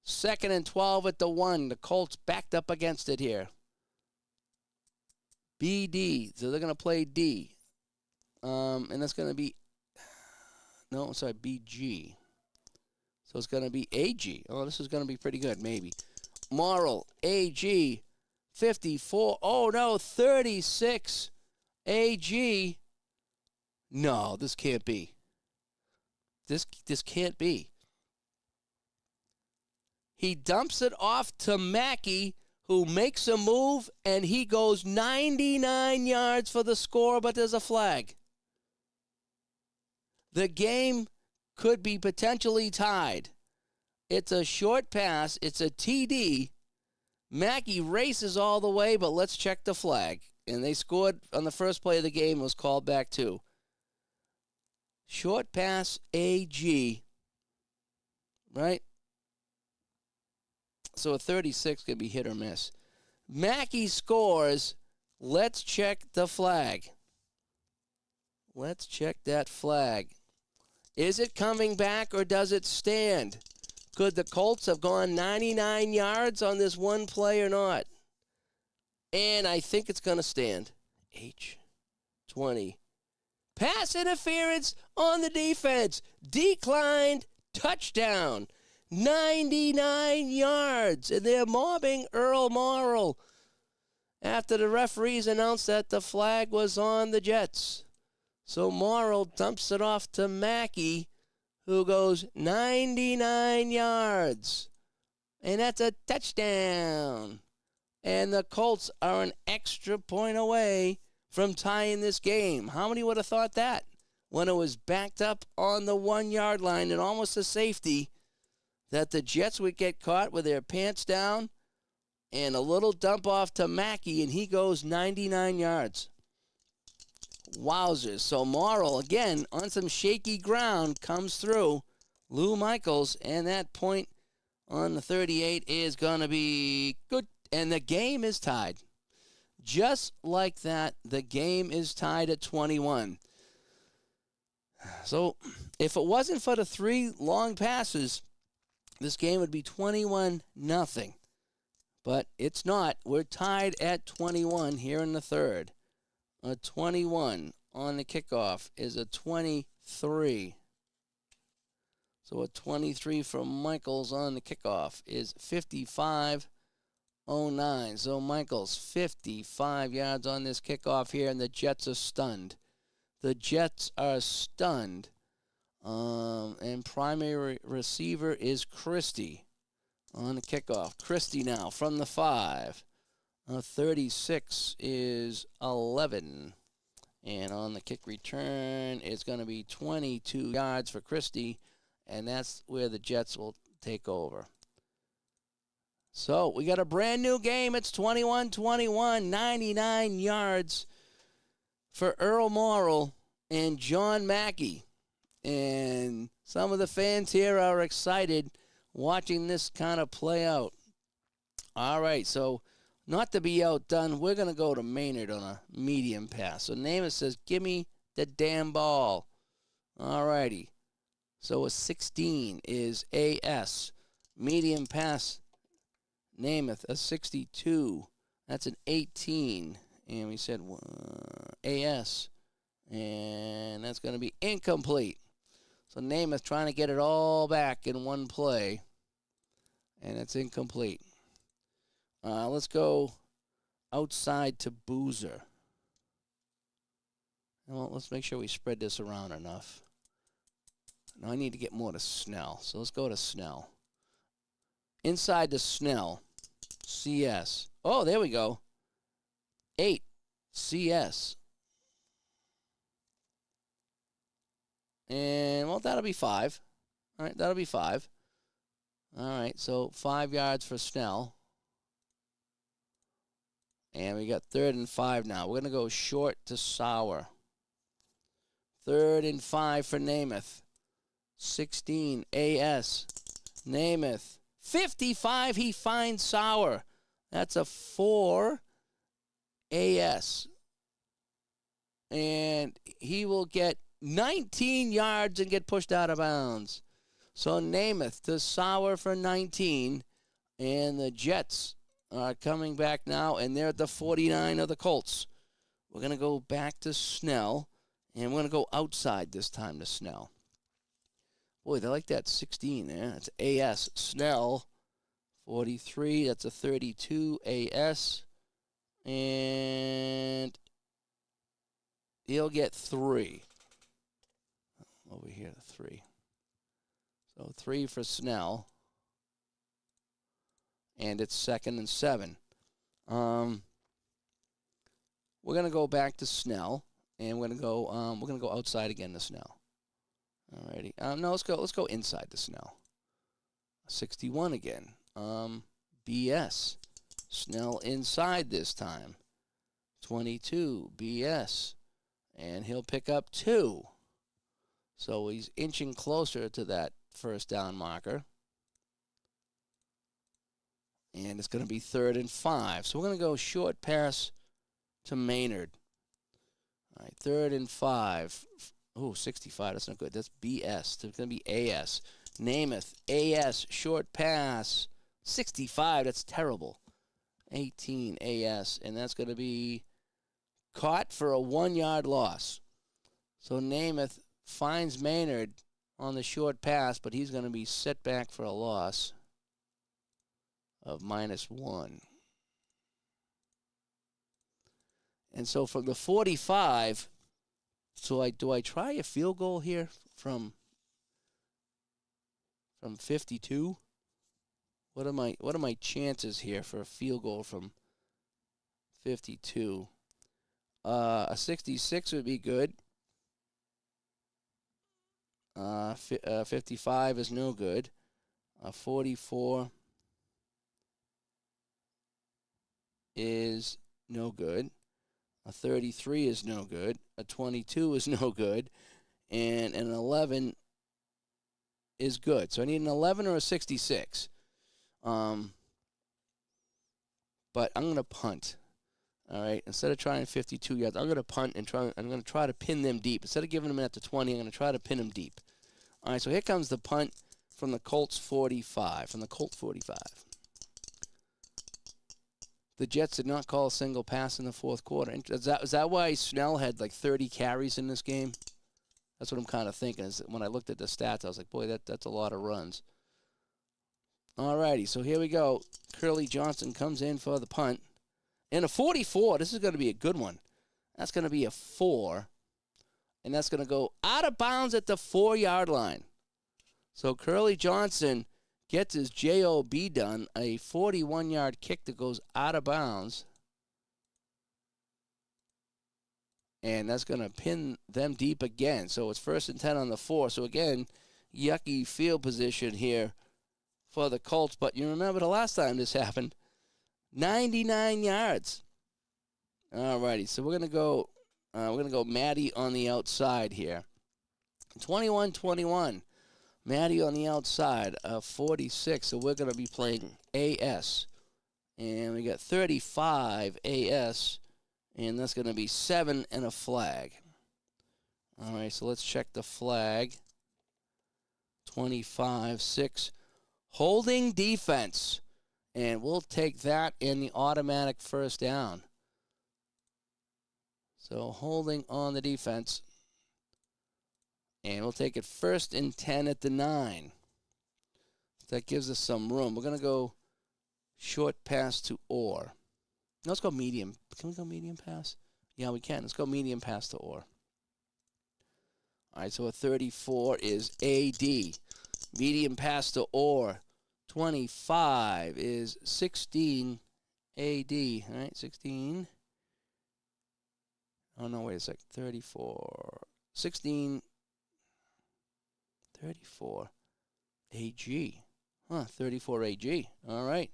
A: 2nd and 12 at the 1. The Colts backed up against it here. BD. So they're going to play D. And that's going to be, no, sorry, BG. So it's going to be AG. Oh, this is going to be pretty good, maybe. Morrill, AG, 54. Oh, no, 36. AG. No, this can't be. This can't be. He dumps it off to Mackey, who makes a move, and he goes 99 yards for the score, but there's a flag. The game could be potentially tied. It's a short pass. It's a TD. Mackey races all the way, but let's check the flag. And they scored on the first play of the game. It was called back too. Short pass, AG. Right? So a 36 could be hit or miss. Mackey scores. Let's check the flag. Let's check that flag. Is it coming back or does it stand? Could the Colts have gone 99 yards on this one play or not? And I think it's going to stand. H20. Pass interference on the defense. Declined. Touchdown. 99 yards. And they're mobbing Earl Morrill after the referees announced that the flag was on the Jets. So Morrill dumps it off to Mackey, who goes 99 yards. And that's a touchdown. And the Colts are an extra point away from tying this game. How many would have thought that? When it was backed up on the 1-yard line and almost a safety, that the Jets would get caught with their pants down and a little dump off to Mackey, and he goes 99 yards. Wowzers. So Morrill, again, on some shaky ground, comes through. Lou Michaels, and that point on the 38 is going to be good. And the game is tied. Just like that, the game is tied at 21. So if it wasn't for the 3 long passes, this game would be 21-0. But it's not. We're tied at 21 here in the third. A 21 on the kickoff is a 23. So a 23 from Michaels on the kickoff is 55-09. So Michaels, 55 yards on this kickoff here, and the Jets are stunned. The Jets are stunned. And primary receiver is Christie on the kickoff. Christie now from the 5. 36 is 11. And on the kick return, it's going to be 22 yards for Christie, and that's where the Jets will take over. So we got a brand new game. It's 21-21, 99 yards for Earl Morrill and John Mackey. And some of the fans here are excited watching this kind of play out. All right, so not to be outdone, we're going to go to Maynard on a medium pass. So Namath says, give me the damn ball. All righty. So a 16 is AS. Medium pass, Namath, a 62. That's an 18. And we said AS. And that's going to be incomplete. So Namath trying to get it all back in one play. And it's incomplete. Let's go outside to Boozer. Well, let's make sure we spread this around enough. Now I need to get more to Snell. So let's go to Snell. Inside to Snell. CS. Oh, there we go. 8. CS. And, well, that'll be 5. All right, that'll be 5. All right, so 5 yards for Snell. And we got 3rd and 5 now. We're going to go short to Sauer. 3rd and 5 for Namath. 16, AS. Namath. 55, he finds Sauer. That's a 4, AS. And he will get 19 yards and get pushed out of bounds. So Namath to Sauer for 19. And the Jets are coming back now, and they're at the 49 of the Colts. We're going to go back to Snell, and we're going to go outside this time to Snell. Boy, they like that 16 there. That's AS. Snell, 43. That's a 32 AS. And he'll get 3. Over here, 3. So 3 for Snell. And it's 2nd and 7. We're gonna go back to Snell, and we're gonna go outside again to Snell. Alrighty. No, let's go inside to Snell. 61 again. BS. Snell inside this time. 22 BS, and he'll pick up 2. So he's inching closer to that first down marker. And it's going to be 3rd and 5. So we're going to go short pass to Maynard. All right, 3rd and 5. Oh, 65. That's not good. That's BS. It's going to be AS. Namath, AS, short pass. 65. That's terrible. 18 AS. And that's going to be caught for a 1-yard loss. So Namath finds Maynard on the short pass, but he's going to be set back for a loss of -1. And so from the 45, do I try a field goal here from 52? What are my chances here for a field goal from 52? A 66 would be good. 55 is no good. 44 is no good. A 33 is no good. A 22 is no good. And an 11 is good. So I need an 11 or a 66. but I'm going to punt. All right, instead of trying 52 yards, I'm going to punt and I'm going to try to pin them deep. Instead of giving them at the 20, I'm going to try to pin them deep. All right, so here comes the punt from the Colts 45. The Jets did not call a single pass in the fourth quarter. Is that why Snell had like 30 carries in this game? That's what I'm kind of thinking. Is when I looked at the stats, I was like, boy, that's a lot of runs. All righty, so here we go. Curly Johnson comes in for the punt. And a 44, this is going to be a good one. That's going to be a 4. And that's going to go out of bounds at the 4-yard line. So Curly Johnson gets his JOB done, a 41-yard kick that goes out of bounds. And that's going to pin them deep again. So it's 1st and 10 on the 4. So again, yucky field position here for the Colts. But you remember the last time this happened, 99 yards. All righty, so we're going to go Maddie on the outside here. 21-21. Maddie on the outside of 46. So we're going to be playing AS. And we got 35 AS. And that's going to be 7 and a flag. All right, so let's check the flag. 25-6. Holding defense. And we'll take that in the automatic first down. So holding on the defense. And we'll take it 1st and 10 at the 9. That gives us some room. We're going to go short pass to Orr. Let's go medium. Can we go medium pass? Yeah, we can. Let's go medium pass to Orr. All right, so a 34 is AD. Medium pass to Orr. 25 is 16 AD. All right, 16. Oh, no, wait a sec. 34. 16. 34 AG. 34 AG. All right.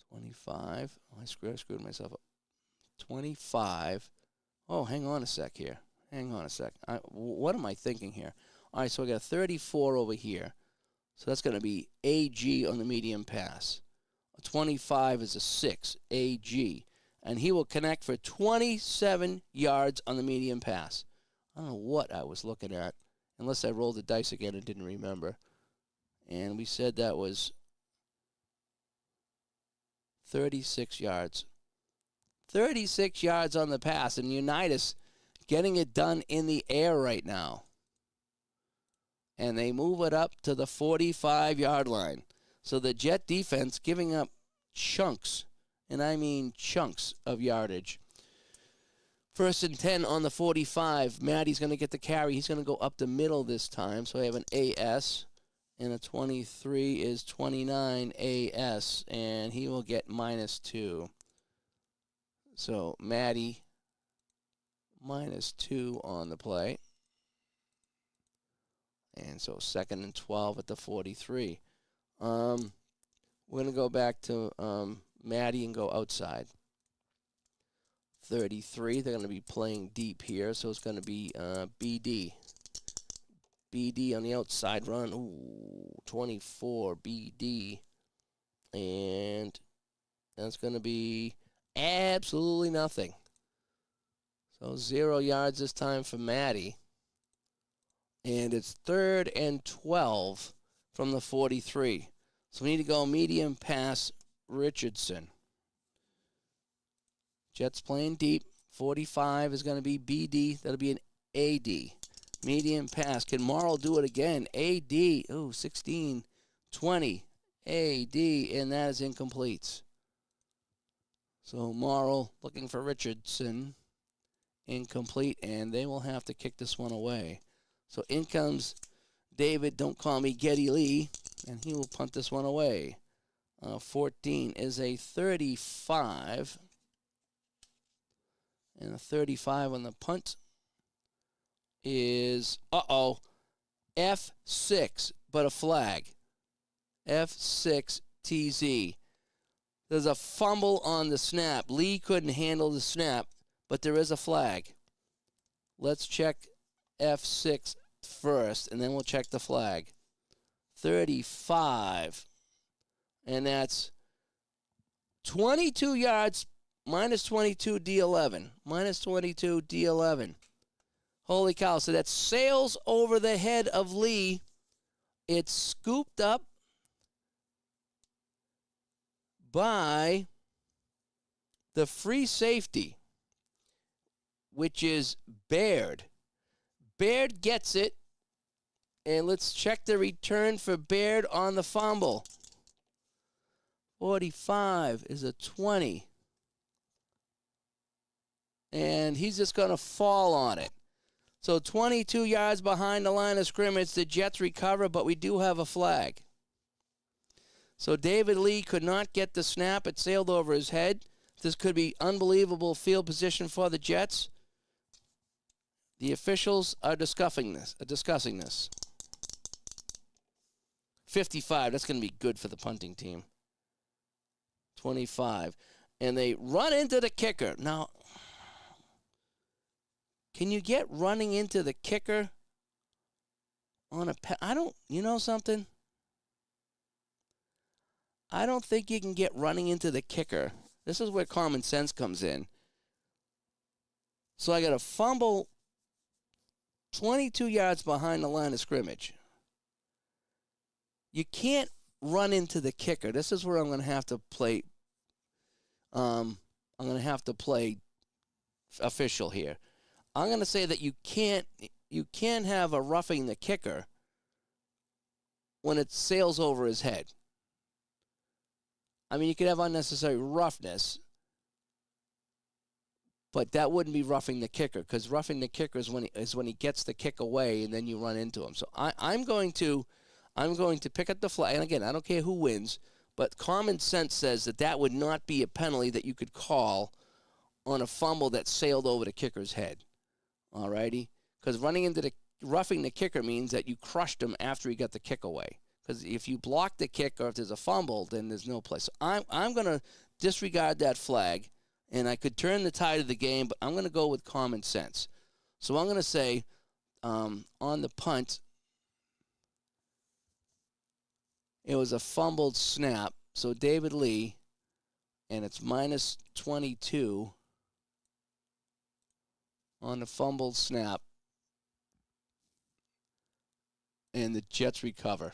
A: 25. Oh, I screwed myself up. 25. Oh, hang on a sec here. What am I thinking here? All right, so I got 34 over here. So that's going to be AG on the medium pass. 25 is a 6, AG. And he will connect for 27 yards on the medium pass. I don't know what I was looking at, unless I rolled the dice again and didn't remember. And we said that was 36 yards. 36 yards on the pass, and Unitas getting it done in the air right now. And they move it up to the 45-yard line. So the Jet defense giving up chunks, and I mean chunks of yardage. 1st and 10 on the 45. Maddie's going to get the carry. He's going to go up the middle this time. So I have an AS, and a 23 is 29 AS, and he will get -2. So Maddie, -2 on the play. And so 2nd and 12 at the 43. We're going to go back to Maddie and go outside. 33, they're going to be playing deep here, so it's going to be BD. BD on the outside run. Ooh, 24, BD. And that's going to be absolutely nothing. So 0 yards this time for Maddie. And it's 3rd and 12 from the 43. So we need to go medium pass Richardson. Jets playing deep. 45 is going to be BD. That'll be an AD. Medium pass. Can Morrow do it again? AD. Ooh, 16, 20. AD, and that is incomplete. So Morrow looking for Richardson. Incomplete, and they will have to kick this one away. So in comes David, don't call me Geddy Lee, and he will punt this one away. 14 is a 35. And a 35 on the punt is, F6, but a flag. F6 TZ. There's a fumble on the snap. Lee couldn't handle the snap, but there is a flag. Let's check F6 first, and then we'll check the flag. 35. And that's 22 yards minus 22 D11. Minus 22 D11. Holy cow. So that sails over the head of Lee. It's scooped up by the free safety, which is Baird. Baird gets it. And let's check the return for Baird on the fumble. 45 is a 20. And he's just going to fall on it. So 22 yards behind the line of scrimmage. The Jets recover, but we do have a flag. So David Lee could not get the snap. It sailed over his head. This could be unbelievable field position for the Jets. The officials are discussing this. 55, that's going to be good for the punting team. 25. And they run into the kicker. Now, can you get running into the kicker on a you know something? I don't think you can get running into the kicker. This is where common sense comes in. So I got a fumble 22 yards behind the line of scrimmage. You can't run into the kicker. This is where I'm going to have to play. I'm going to have to play official here. I'm going to say that you can't have a roughing the kicker when it sails over his head. I mean, you could have unnecessary roughness, but that wouldn't be roughing the kicker, because roughing the kicker is when he gets the kick away and then you run into him. So I'm going to pick up the flag. And again, I don't care who wins, but common sense says that would not be a penalty that you could call on a fumble that sailed over the kicker's head. All righty? Because roughing the kicker means that you crushed him after he got the kick away. Because if you block the kick or if there's a fumble, then there's no place. So I'm going to disregard that flag, and I could turn the tide of the game, but I'm going to go with common sense. So I'm going to say on the punt, it was a fumbled snap. So David Lee, and it's minus 22 on the fumbled snap. And the Jets recover.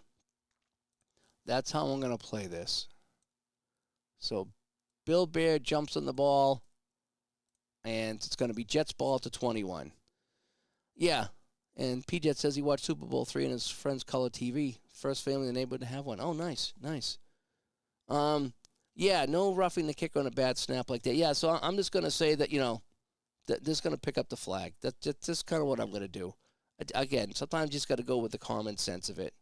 A: That's how I'm going to play this. So Bill Baird jumps on the ball, and it's going to be Jets ball to 21. Yeah, and P-Jet says he watched Super Bowl III on his friend's color TV. First family in the neighborhood to have one. Oh, nice. Yeah, no roughing the kicker on a bad snap like that. Yeah, so I'm just going to say that, just going to pick up the flag. That's just kind of what I'm going to do. Again, sometimes you just got to go with the common sense of it.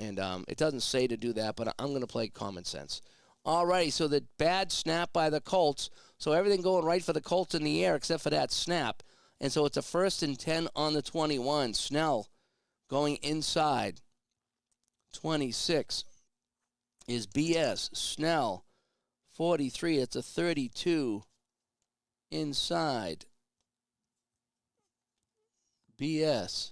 A: And it doesn't say to do that, but I'm going to play common sense. All right, so the bad snap by the Colts. So everything going right for the Colts in the air except for that snap. And so it's a 1st and 10 on the 21. Snell going inside. 26 is BS. Snell, 43. It's a 32 inside. BS.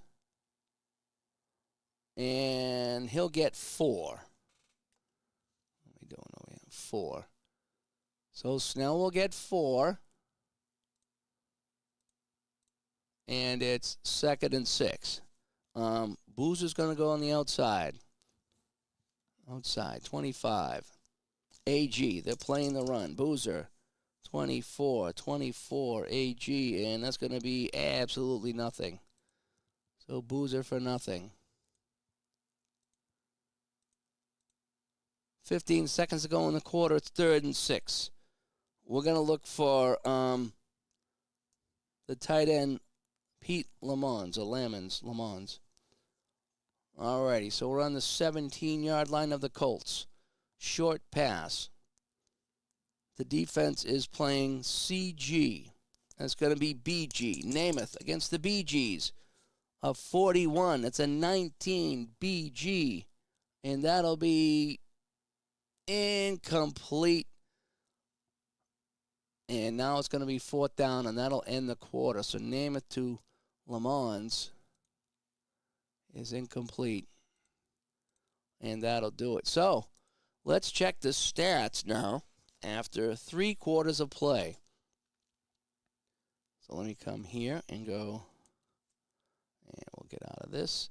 A: And he'll get 4. What are we doing over here? 4. So Snell will get 4. And it's 2nd and 6. Boozer's going to go on the outside. Outside, 25. AG, they're playing the run. Boozer, 24, AG, and that's going to be absolutely nothing. So Boozer for nothing. 15 seconds to go in the quarter. It's 3rd and 6. We're going to look for the tight end, Pete Lamons, or Lamons. All righty, so we're on the 17-yard line of the Colts. Short pass. The defense is playing CG. That's going to be BG. Namath against the BGs. A 41. That's a 19 BG. And that'll be incomplete. And now it's going to be 4th down, and that'll end the quarter. So Namath to Lamons is incomplete. And that'll do it. So let's check the stats now after 3 quarters of play. So let me come here and go, and we'll get out of this.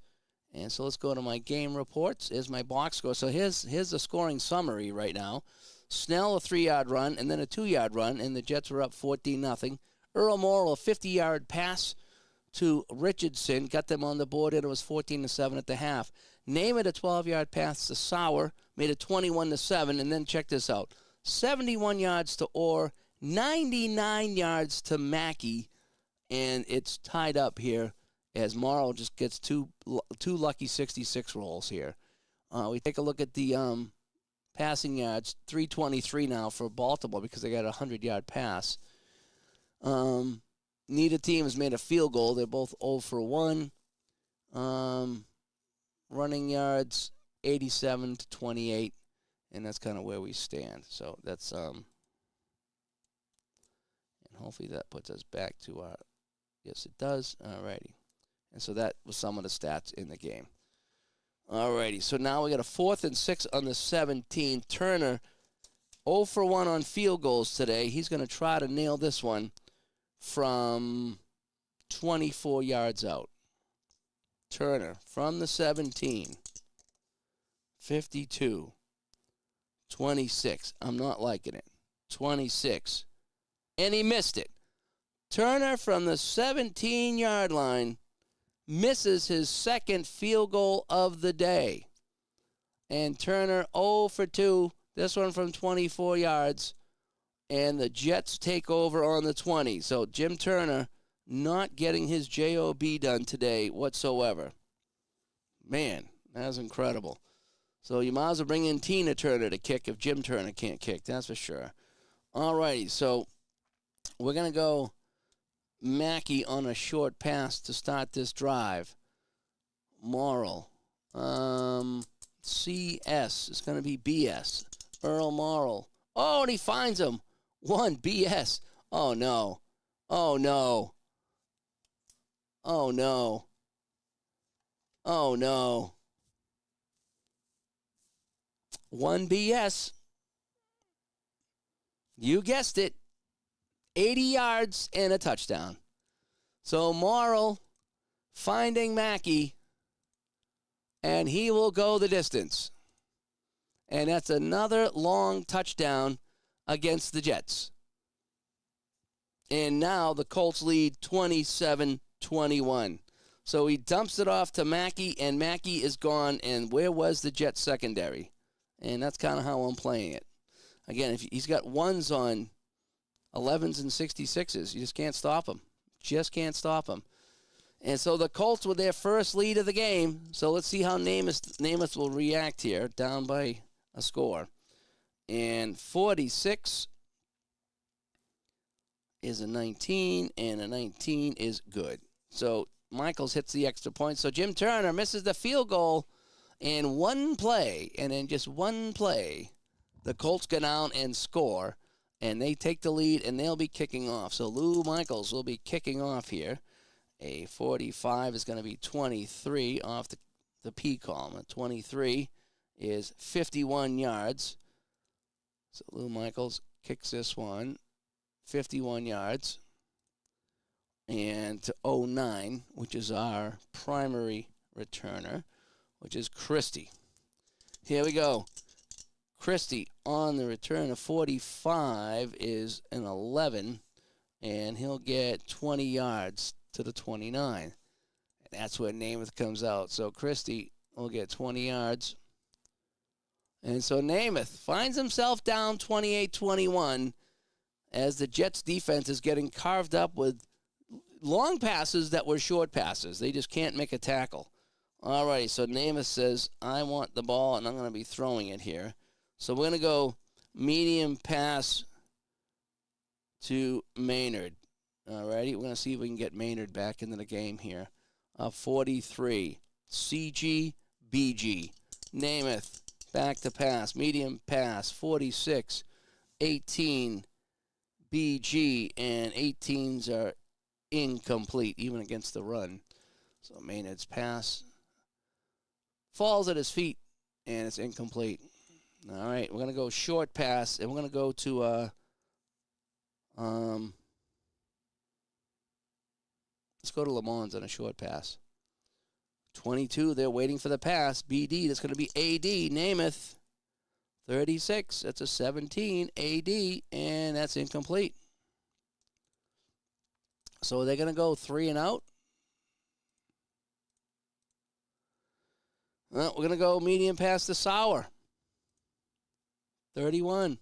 A: And so let's go to my game reports. Here's my box score. So here's the scoring summary right now. Snell, a 3-yard run, and then a 2-yard run, and the Jets were up 14-0. Earl Morrall, a 50-yard pass to Richardson, got them on the board, and it was 14-7 at the half. Namath, a 12-yard pass to Sauer, made it 21-7, and then check this out. 71 yards to Orr, 99 yards to Mackey, and it's tied up here as Morrow just gets two lucky 66 rolls here. We take a look at the passing yards, 323 now for Baltimore because they got a 100-yard pass. Neither team has made a field goal. They're both 0 for 1. Running yards, 87 to 28, and that's kind of where we stand. So that's and hopefully that puts us back to our. Yes, it does. Alrighty. And so that was some of the stats in the game. Alrighty, so now we got a 4th and 6 on the 17. Turner, 0 for 1 on field goals today. He's going to try to nail this one from 24 yards out. Turner from the 17. 52. 26. I'm not liking it. 26. And he missed it. Turner from the 17-yard line misses his 2nd field goal of the day. And Turner 0 for 2, this one from 24 yards. And the Jets take over on the 20. So Jim Turner not getting his job done today whatsoever. Man, that's incredible. So you might as well bring in Tina Turner to kick if Jim Turner can't kick, that's for sure. All righty, so we're going to go Mackey on a short pass to start this drive. Morrall. CS. It's going to be BS. Earl Morrall. Oh, and he finds him. 1 BS. Oh, no. Oh, no. Oh, no. Oh, no. 1 BS. You guessed it. 80 yards and a touchdown. So Morrall finding Mackey, and he will go the distance. And that's another long touchdown against the Jets. And now the Colts lead 27-21. So he dumps it off to Mackey, and Mackey is gone. And where was the Jets secondary? And that's kind of how I'm playing it. Again, if he's got ones on 11s and 66s. You just can't stop them. Just can't stop them. And so the Colts with their first lead of the game. So let's see how Namath will react here, down by a score. And 46 is a 19, and a 19 is good. So Michaels hits the extra point. So Jim Turner misses the field goal in one play, and in just one play, the Colts go down and score. And they take the lead, and they'll be kicking off. So Lou Michaels will be kicking off here. A 45 is going to be 23 off the P column. A 23 is 51 yards. So Lou Michaels kicks this one, 51 yards. And to 09, which is our primary returner, which is Christie. Here we go. Christie on the return of 45 is an 11, and he'll get 20 yards to the 29. And that's where Namath comes out. So Christie will get 20 yards. And so Namath finds himself down 28-21 as the Jets defense is getting carved up with long passes that were short passes. They just can't make a tackle. All right, so Namath says, I want the ball, and I'm going to be throwing it here. So we're going to go medium pass to Maynard. All righty, we're going to see if we can get Maynard back into the game here. 43, CG, BG. Namath, back to pass, medium pass, 46, 18, BG, and 18s are incomplete, even against the run. So Maynard's pass falls at his feet, and it's incomplete. All right, we're going to go short pass, and we're going to go to let's go to Lamons on a short pass. 22, they're waiting for the pass. BD, that's going to be AD, Namath. 36, that's a 17, AD, and that's incomplete. So they're going to go 3 and out. Well, we're going to go medium pass to Sauer. 31.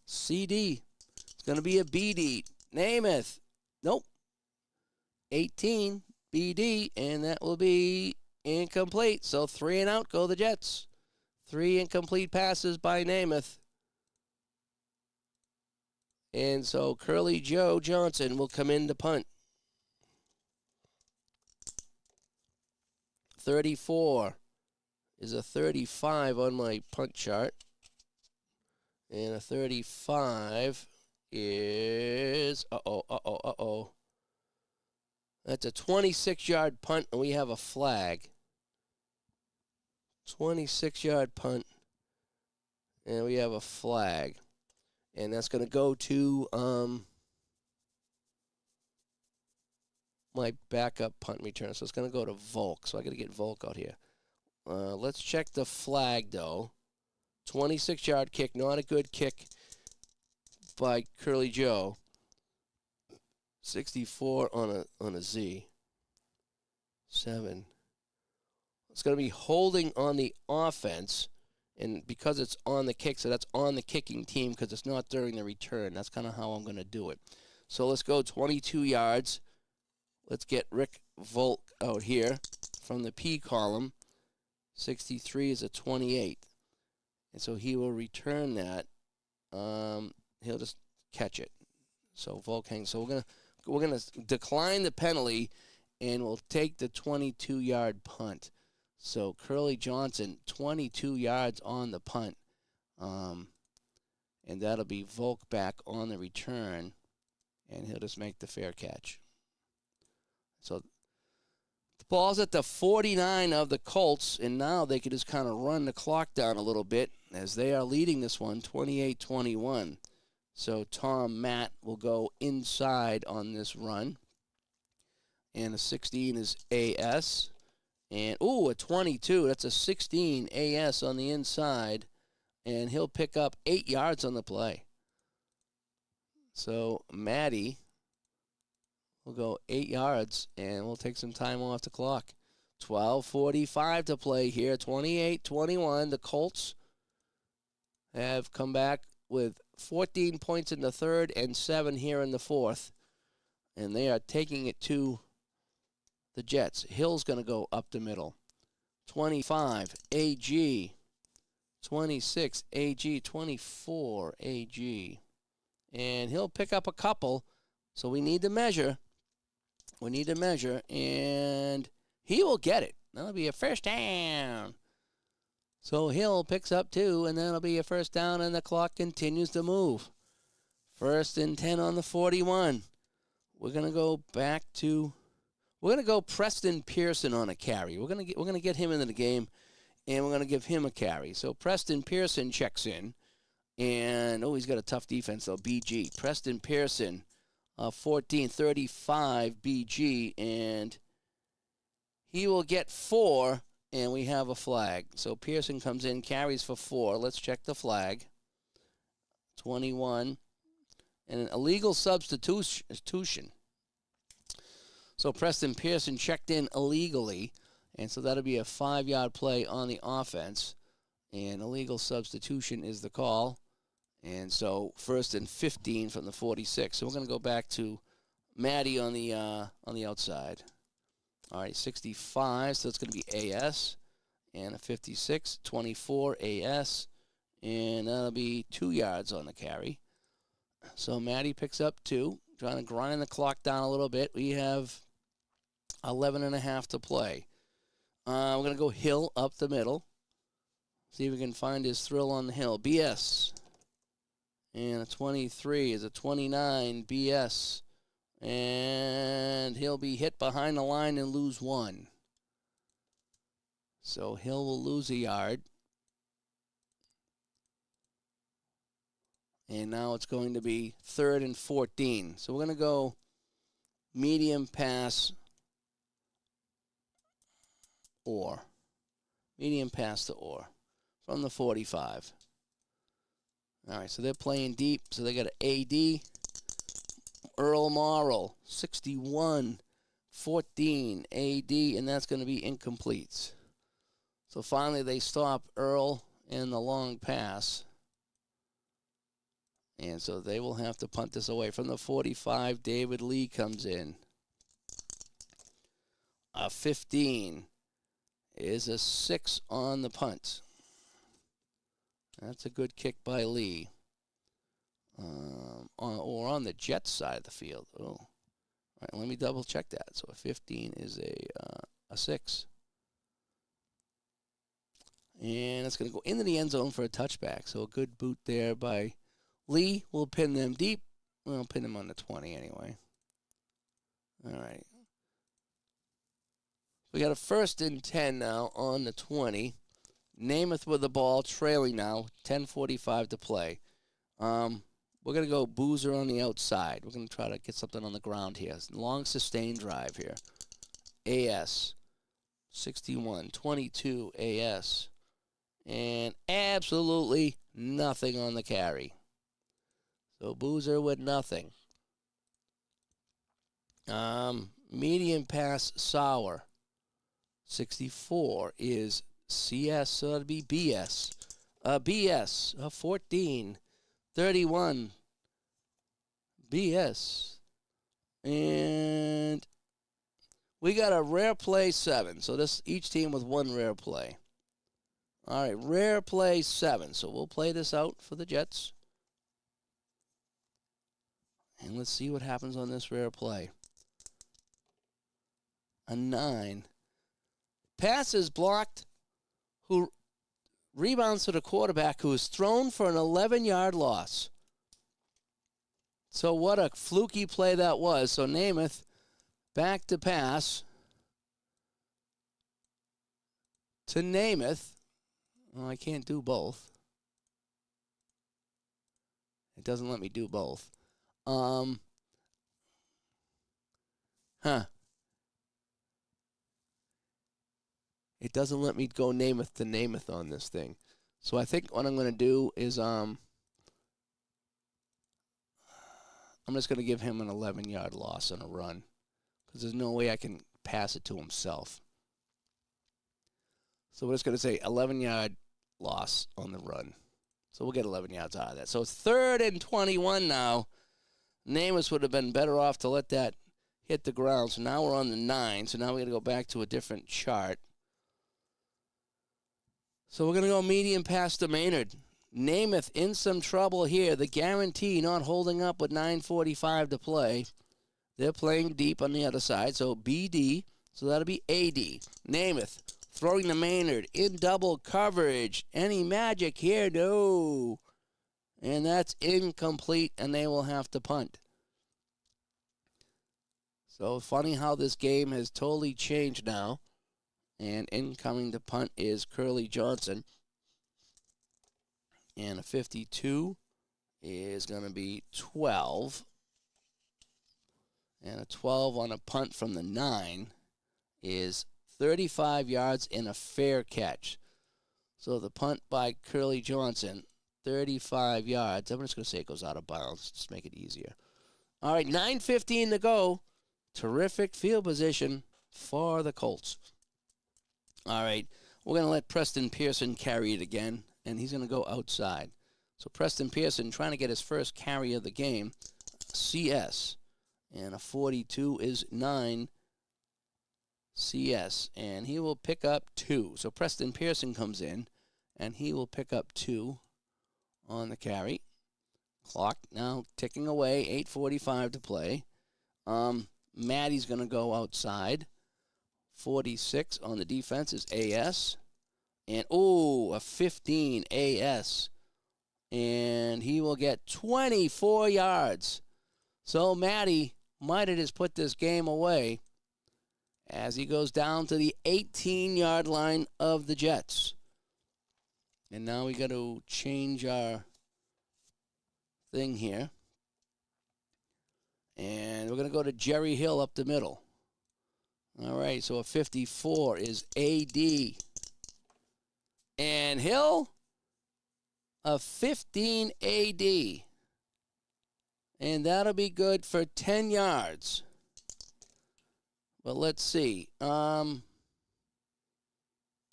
A: CD. It's going to be a BD. Namath. Nope. 18. BD. And that will be incomplete. So 3 and out go the Jets. 3 incomplete passes by Namath. And so Curly Joe Johnson will come in to punt. 34 is a 35 on my punt chart. And a 35 is, that's a 26-yard punt, and we have a flag. 26-yard punt, and we have a flag. And that's going to go to my backup punt return. So it's going to go to Volk. So I got to get Volk out here. Let's check the flag, though. 26-yard kick, not a good kick by Curly Joe. 64 on a Z. 7. It's going to be holding on the offense, and because it's on the kick, so that's on the kicking team because it's not during the return. That's kind of how I'm going to do it. So let's go 22 yards. Let's get Rick Volk out here from the P column. 63 is a 28. And so he will return that. He'll just catch it. So Volk hangs. So we're gonna decline the penalty, and we'll take the 22-yard punt. So Curly Johnson, 22 yards on the punt, and that'll be Volk back on the return, and he'll just make the fair catch. So the ball's at the 49 of the Colts, and now they can just kind of run the clock down a little bit as they are leading this one, 28-21. So Tom Matt will go inside on this run. And a 16 is AS. And, a 22. That's a 16 AS on the inside. And he'll pick up 8 yards on the play. So Matty will go 8 yards, and we'll take some time off the clock. 12:45 to play here, 28-21. The Colts have come back with 14 points in the third and 7 here in the fourth. And they are taking it to the Jets. Hill's going to go up the middle. 25, AG. 26, AG. 24, AG. And he'll pick up a couple. So we need to measure. And he will get it. That'll be a first down. So Hill picks up 2, and that'll be a first down, and the clock continues to move. 1st and 10 on the 41. We're going to go Preston Pearson on a carry. We're going to get him into the game, and we're going to give him a carry. So Preston Pearson checks in, and he's got a tough defense though. BG. Preston Pearson, 14-35 BG, and he will get 4. And we have a flag. So Pearson comes in, carries for 4. Let's check the flag. 21. And an illegal substitution. So Preston Pearson checked in illegally. And so that'll be a 5-yard play on the offense. And illegal substitution is the call. And so 1st and 15 from the 46. So we're going to go back to Matty on the outside. All right, 65, so it's going to be AS, and a 56, 24 AS, and that'll be 2 yards on the carry. So Matty picks up 2, trying to grind the clock down a little bit. We have 11 and a half to play. We're going to go Hill up the middle, see if we can find his thrill on the hill. BS, and a 23 is a 29 BS. And he'll be hit behind the line and lose 1. So Hill will lose a yard. And now it's going to be 3rd and 14. So we're going to go medium pass or. Medium pass to or from the 45. All right, so they're playing deep. So they got an AD. Earl Morrill, 61-14 AD, and that's going to be incomplete. So finally they stop Earl in the long pass. And so they will have to punt this away. From the 45, David Lee comes in. A 15 is a 6 on the punt. That's a good kick by Lee. On the Jets side of the field. Oh, all right. Let me double check that. So a 15 is a 6, and it's going to go into the end zone for a touchback. So a good boot there by Lee. We'll pin them deep. We'll pin them on the 20 anyway. All right. We got a 1st and 10 now on the 20. Namath with the ball, trailing now. 10:45 to play. We're going to go Boozer on the outside. We're going to try to get something on the ground here. Long sustained drive here. AS. 61-22 AS. And absolutely nothing on the carry. So Boozer with nothing. Medium pass Sauer. 64 is CS, so that'd be BS. BS, 14-31. BS. And we got a rare play 7. So this each team with 1 rare play. All right, rare play 7. So we'll play this out for the Jets. And let's see what happens on this rare play. A 9. Pass is blocked. Who rebounds to the quarterback, who is thrown for an 11-yard loss. So what a fluky play that was. So Namath back to pass to Namath. Well, I can't do both. It doesn't let me do both. It doesn't let me go Namath to Namath on this thing. So I think what I'm going to do is I'm just going to give him an 11-yard loss on a run, because there's no way I can pass it to himself. So we're just going to say 11-yard loss on the run. So we'll get 11 yards out of that. So it's 3rd and 21 now. Namath would have been better off to let that hit the ground. So now we're on the 9. So now we're going to go back to a different chart. So we're going to go medium pass to Maynard. Namath in some trouble here. The guarantee not holding up with 9:45 to play. They're playing deep on the other side. So BD. So that'll be AD. Namath throwing to Maynard in double coverage. Any magic here? No. And that's incomplete, and they will have to punt. So funny how this game has totally changed now. And incoming to punt is Curly Johnson. And a 52 is going to be 12. And a 12 on a punt from the 9 is 35 yards and a fair catch. So the punt by Curly Johnson, 35 yards. I'm just going to say it goes out of bounds. Just make it easier. All right, 9:15 to go. Terrific field position for the Colts. All right, we're going to let Preston Pearson carry it again, and he's going to go outside. So Preston Pearson trying to get his first carry of the game, CS, and a 42 is 9 CS, and he will pick up 2. So Preston Pearson comes in, and he will pick up 2 on the carry. Clock now ticking away, 8:45 to play. Maddie's going to go outside. 46 on the defense is AS. And, a 15 AS. And he will get 24 yards. So Maddie might have just put this game away as he goes down to the 18-yard line of the Jets. And now we got to change our thing here. And we're going to go to Jerry Hill up the middle. All right, so a 54 is AD. And Hill, a 15 AD. And that'll be good for 10 yards. But let's see. And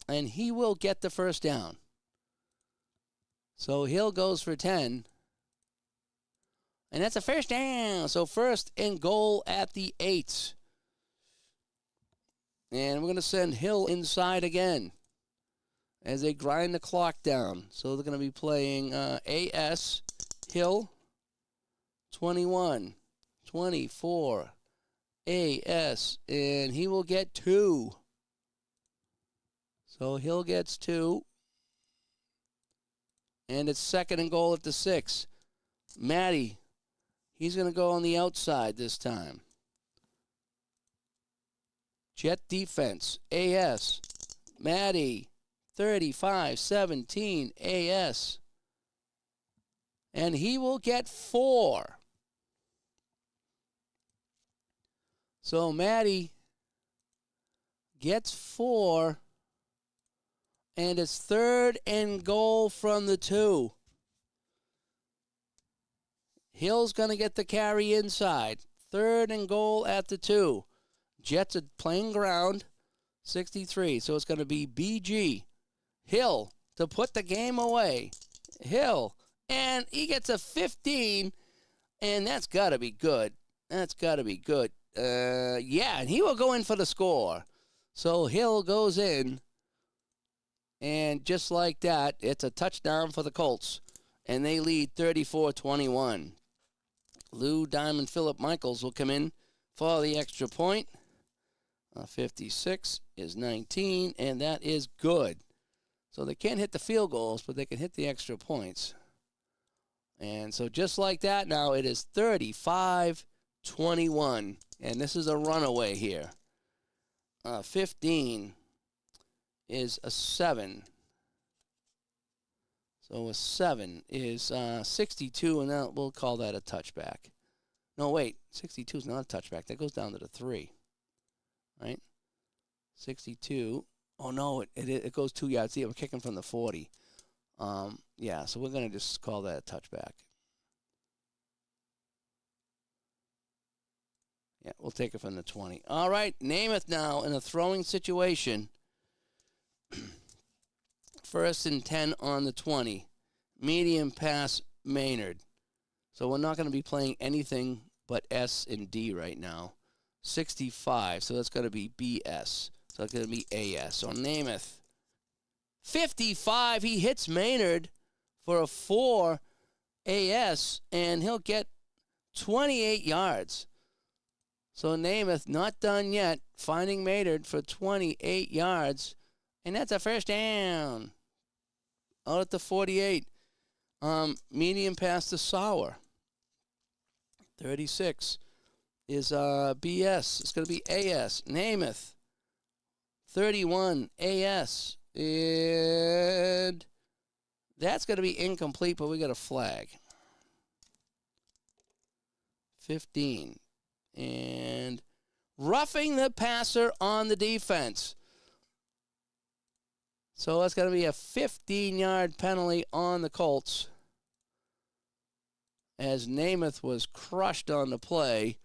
A: he will get the first down. So Hill goes for 10. And that's a first down. So first and goal at the 8. And we're going to send Hill inside again as they grind the clock down. So they're going to be playing AS, Hill, 21, 24, AS, and he will get 2. So Hill gets 2. And it's second and goal at the 6. Matty, he's going to go on the outside this time. Jet defense, AS, Matty, 35-17, AS. And he will get 4. So Matty gets 4. And it's third and goal from the 2. Hill's going to get the carry inside. Third and goal at the 2. Jets are playing ground, 63. So it's going to be BG. Hill to put the game away. Hill. And he gets a 15. And that's got to be good. That's got to be good. Yeah, and he will go in for the score. So Hill goes in. And just like that, it's a touchdown for the Colts. And they lead 34-21. Lou Diamond Phillip Michaels will come in for the extra point. 56 is 19, and that is good. So they can't hit the field goals, but they can hit the extra points. And so just like that, now it is 35-21. And this is a runaway here. 15 is a 7. So a 7 is 62, and now we'll call that a touchback. No, wait, 62 is not a touchback. That goes down to the 3, right? 62. Oh, no, it goes 2 yards. See, I'm kicking from the 40. Yeah, so we're going to just call that a touchback. Yeah, we'll take it from the 20. All right, Namath now in a throwing situation. First and 10 on the 20. Medium pass, Maynard. So we're not going to be playing anything but S and D right now. 65, so that's going to be BS. So it's going to be AS. So Namath. 55, he hits Maynard for a 4 AS, and he'll get 28 yards. So Namath not done yet, finding Maynard for 28 yards, and that's a first down. Out at the 48. Medium pass to Sauer. 36 is BS. It's going to be AS. Namath. 31 AS. And that's going to be incomplete, but we got a flag. 15. And roughing the passer on the defense. So that's going to be a 15-yard penalty on the Colts as Namath was crushed on the play,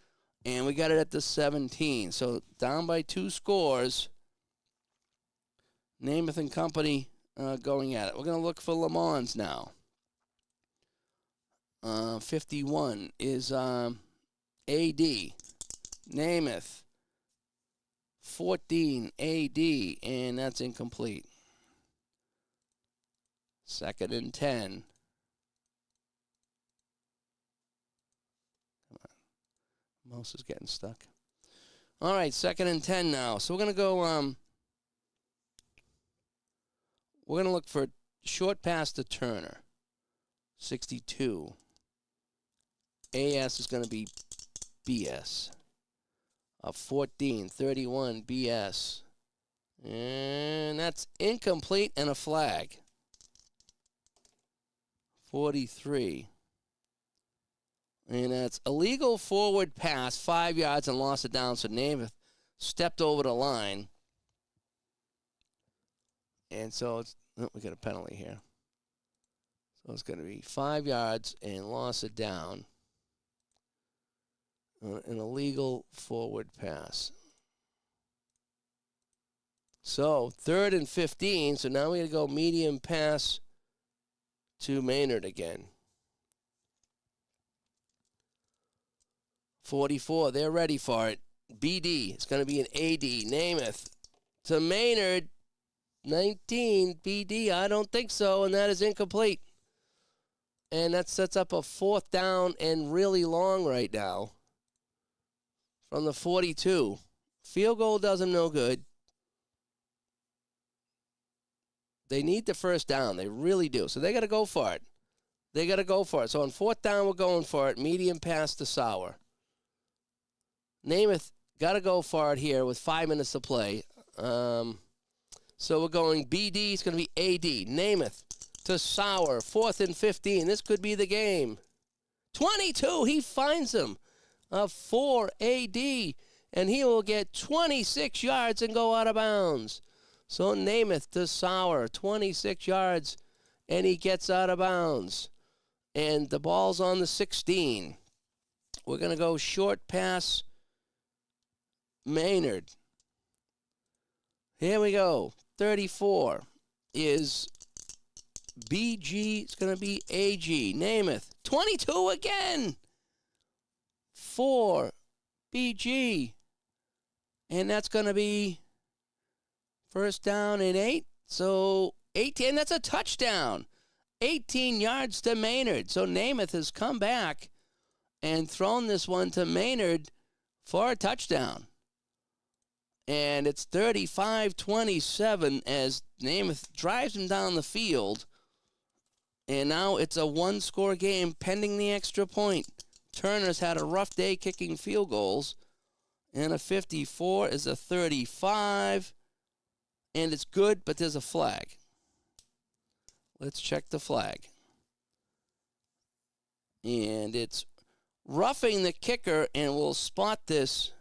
A: and we got it at the 17. So down by 2 scores. Namath and company going at it. We're going to look for Le Mans now. 51 is AD. Namath. 14 AD, and that's incomplete. Second and 10. Come on. Mouse is getting stuck. All right, second and 10 now. So we're going to go, we're going to look for short pass to Turner. 62. AS is going to be BS. 14, 31, BS. And that's incomplete and a flag. 43. And that's illegal forward pass, 5 yards, and lost it down. So Namath stepped over the line. And so we got a penalty here. So it's going to be 5 yards and lost it down. An illegal forward pass. So 3rd and 15. So now we got to go medium pass to Maynard again. 44. They're ready for it. BD. It's going to be an AD. Namath to Maynard. 19. BD. I don't think so, and that is incomplete. And that sets up a 4th down and really long right now from the 42. Field goal does them no good. They need the 1st down. They really do. So they got to go for it. They got to go for it. So on 4th down, we're going for it. Medium pass to Sauer. Namath got to go for it here with 5 minutes to play. So we're going BD. It's going to be AD. Namath to Sauer. 4th and 15. This could be the game. 22. He finds him. A 4 AD. And he will get 26 yards and go out of bounds. So Namath to Sauer. 26 yards. And he gets out of bounds. And the ball's on the 16. We're going to go short pass Maynard. Here we go. 34 is BG. It's going to be AG. Namath. 22 again. 4 BG. And that's going to be 1st down and 8. So 18. That's a touchdown. 18 yards to Maynard. So Namath has come back and thrown this one to Maynard for a touchdown. And it's 35-27 as Namath drives him down the field. And now it's a 1-score game pending the extra point. Turner's had a rough day kicking field goals. And a 54 is a 35. And it's good, but there's a flag. Let's check the flag. And it's roughing the kicker, and we'll spot this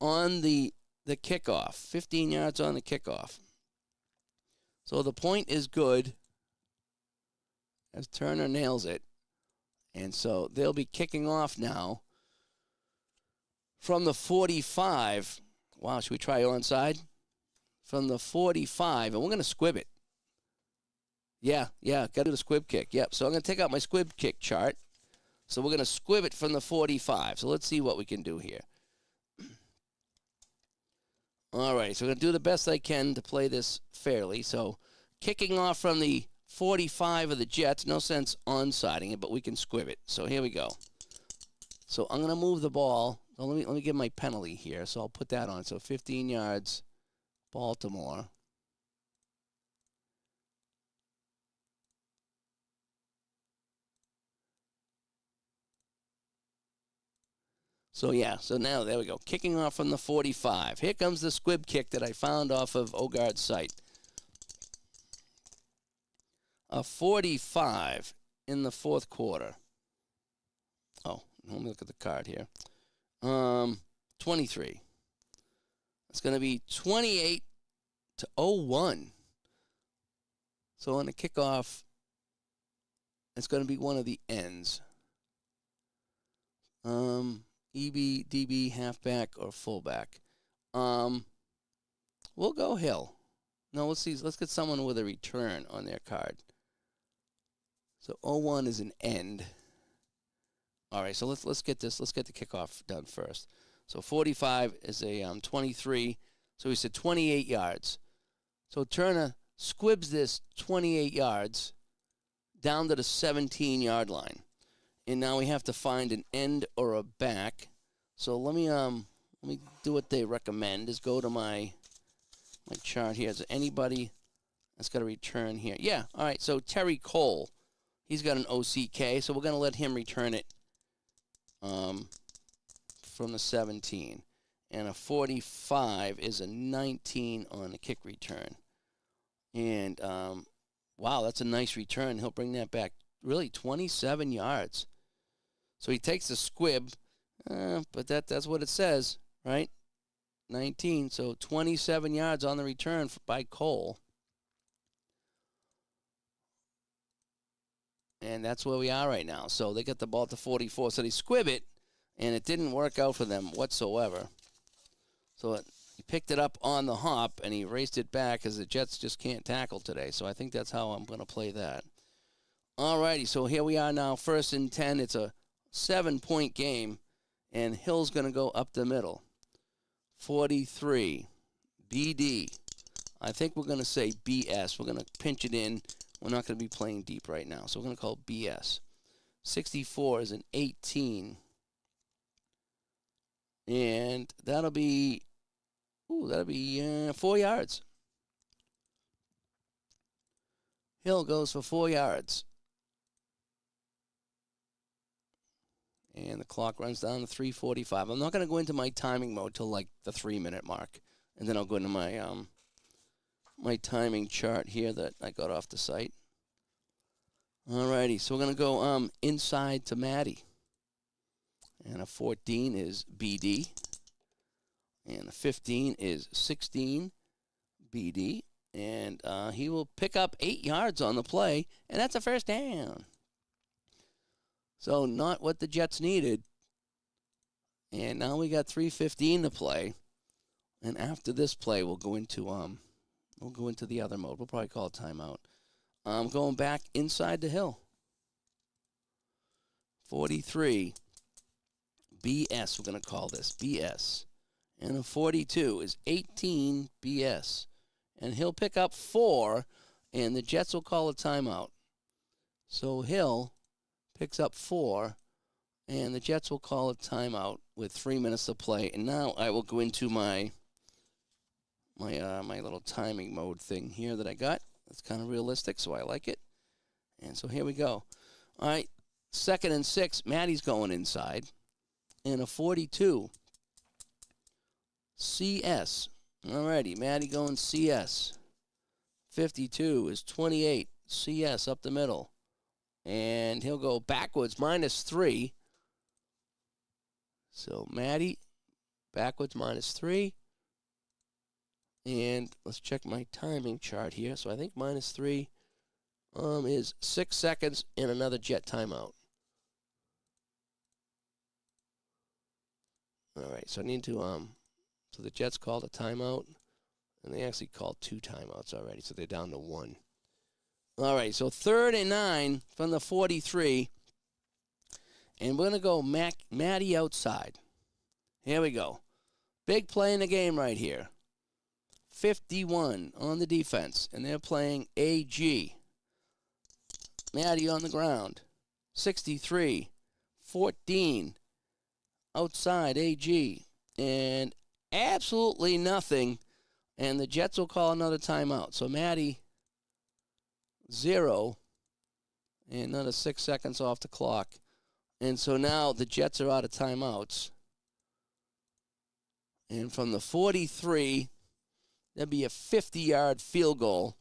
A: on the kickoff. 15 yards on the kickoff. So the point is good as Turner nails it. And so they'll be kicking off now from the 45. Wow, should we try onside? From the 45, and we're going to squib it. Yeah, got to do the squib kick. Yep, so I'm going to take out my squib kick chart. So we're going to squib it from the 45. So let's see what we can do here. All right, so I'm going to do the best I can to play this fairly. So kicking off from the 45 of the Jets. No sense onsiding it, but we can squib it. So here we go. So I'm going to move the ball. So let me give my penalty here. So I'll put that on. So 15 yards, Baltimore. So now there we go. Kicking off from the 45. Here comes the squib kick that I found off of Ogard's site. A 45 in the 4th quarter. Oh, let me look at the card here. 23. It's going to be 28-01. So on the kickoff, it's going to be one of the ends. EB, DB, halfback, or fullback. We'll go Hill. No, let's see. Let's get someone with a return on their card. So 01 is an end. All right, so let's get this. Let's get the kickoff done first. So 45 is a 23. So we said 28 yards. So Turner squibs this 28 yards down to the 17-yard line. And now we have to find an end or a back. So let me do what they recommend. Is go to my chart here. Is there anybody that's got a return here? Yeah. All right. So Terry Cole, he's got an OCK. So we're gonna let him return it from the 17. And a 45 is a 19 on the kick return. And wow, that's a nice return. He'll bring that back really 27 yards. So he takes the squib, but that's what it says, right? 19, so 27 yards on the return by Cole. And that's where we are right now. So they get the ball to 44. So they squib it, and it didn't work out for them whatsoever. So he picked it up on the hop, and he raced it back because the Jets just can't tackle today. So I think that's how I'm going to play that. All righty, so here we are now, 1st and 10. It's a 7-point game, and Hill's going to go up the middle. 43, BD. I think we're going to say BS. We're going to pinch it in. We're not going to be playing deep right now, so we're going to call it BS. 64 is an 18. And that'll be 4 yards. Hill goes for 4 yards. And the clock runs down to 3:45. I'm not going to go into my timing mode till like the 3-minute mark. And then I'll go into my my timing chart here that I got off the site. Alrighty, so we're going to go inside to Maddie. And a 14 is BD. And a 15 is 16, BD. And he will pick up 8 yards on the play, and that's a first down. So not what the Jets needed. And now we got 3:15 to play. And after this play, we'll go into the other mode. We'll probably call it timeout. I'm going back inside the Hill. 43. BS, we're going to call this. BS. And a 42 is 18 BS. And he'll pick up 4, and the Jets will call a timeout. So Hill picks up 4, and the Jets will call a timeout with 3 minutes to play. And now I will go into my little timing mode thing here that I got. It's kind of realistic, so I like it. And so here we go. All right, 2nd and 6. Maddie's going inside. And a 42. CS. All righty, Maddie going CS. 52 is 28. CS up the middle. And he'll go backwards, -3. So Maddie, backwards, -3. And let's check my timing chart here. So I think -3 is 6 seconds and another Jet timeout. All right, so I need to so the Jets called a timeout, and they actually called 2 timeouts already, so they're down to 1. All right, so 3rd and 9 from the 43, and we're going to go Matty outside. Here we go. Big play in the game right here. 51 on the defense, and they're playing AG. Matty on the ground. 63, 14, outside AG, and absolutely nothing, and the Jets will call another timeout. So Matty, 0, and another 6 seconds off the clock. And so now the Jets are out of timeouts. And from the 43, that'd be a 50-yard field goal,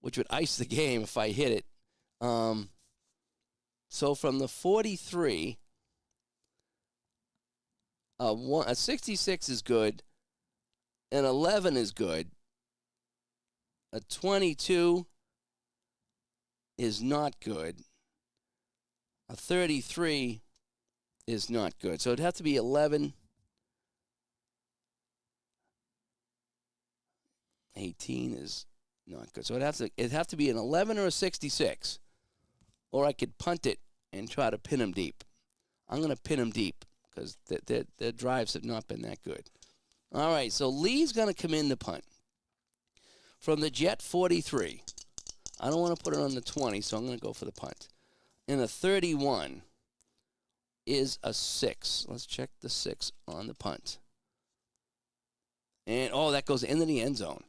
A: which would ice the game if I hit it. So from the 43, a 66 is good, an 11 is good, a 22 is not good, a 33 is not good. So it'd have to be 11, 18 is not good. So it'd have to be an 11 or a 66, or I could punt it and try to pin them deep. I'm going to pin them deep because their drives have not been that good. All right, so Lee's going to come in to punt from the Jet 43. I don't want to put it on the 20, so I'm going to go for the punt. And a 31 is a 6. Let's check the 6 on the punt. And, that goes into the end zone.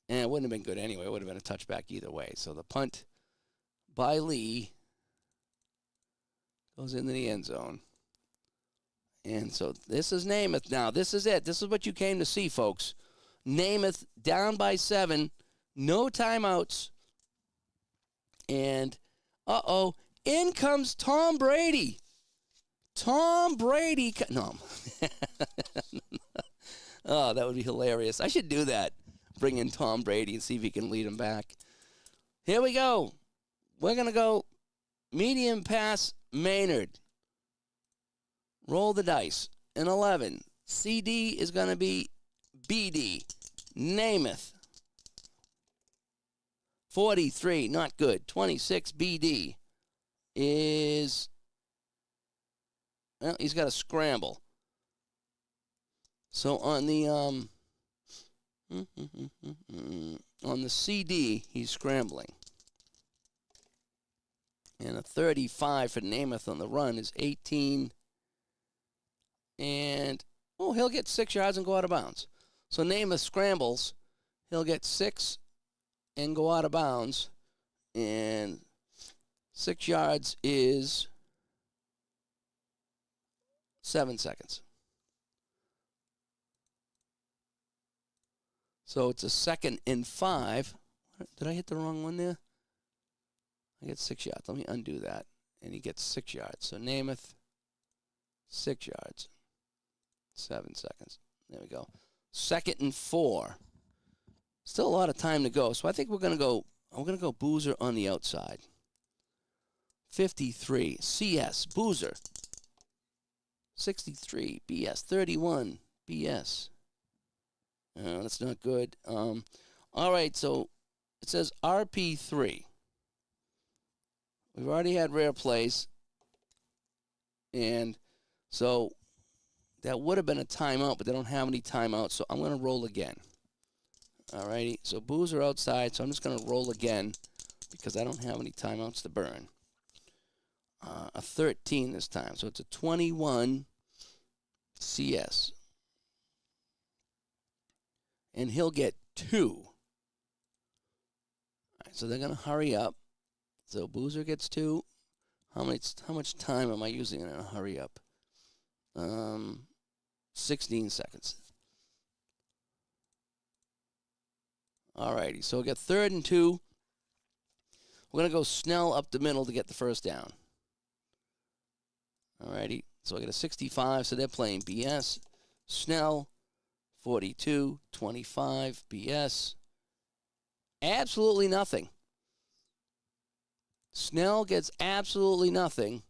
A: And it wouldn't have been good anyway. It would have been a touchback either way. So the punt by Lee goes into the end zone. And so this is Namath now. This is it. This is what you came to see, folks. Namath down by 7. No timeouts. And Uh-oh. In comes Tom Brady. Tom Brady. No. Oh, that would be hilarious. I should do that. Bring in Tom Brady and see if he can lead him back. Here we go. We're going to go medium pass Maynard. Roll the dice. An 11. CD is going to be BD. Namath. 43, not good. 26, BD is, well, he's got a scramble. So on the on the CD, he's scrambling. And a 35 for Namath on the run is 18. And, oh, he'll get 6 yards and go out of bounds. So Namath scrambles. He'll get 6 and go out of bounds. And 6 yards is 7 seconds. So it's a 2nd and 5. Did I hit the wrong one there? I get 6 yards. Let me undo that. And he gets 6 yards. So Namath, 6 yards. 7 seconds. There we go. 2nd and 4. Still a lot of time to go. So I think we're going to go Boozer on the outside. 53. CS. Boozer. 63. BS. 31. BS. That's not good. All right, so it says RP3. We've already had rare plays. And so that would have been a timeout, but they don't have any timeouts, so I'm going to roll again. All righty, so Boozer outside, so I'm just going to roll again because I don't have any timeouts to burn. A 13 this time, so it's a 21 CS. And he'll get 2. All right, so they're going to hurry up. So Boozer gets 2. How much time am I using in a hurry up? 16 seconds. All righty, so we'll get 3rd and 2. We're going to go Snell up the middle to get the first down. All righty, so I get a 65, so they're playing BS. Snell, 42, 25, BS. Absolutely nothing. Snell gets absolutely nothing.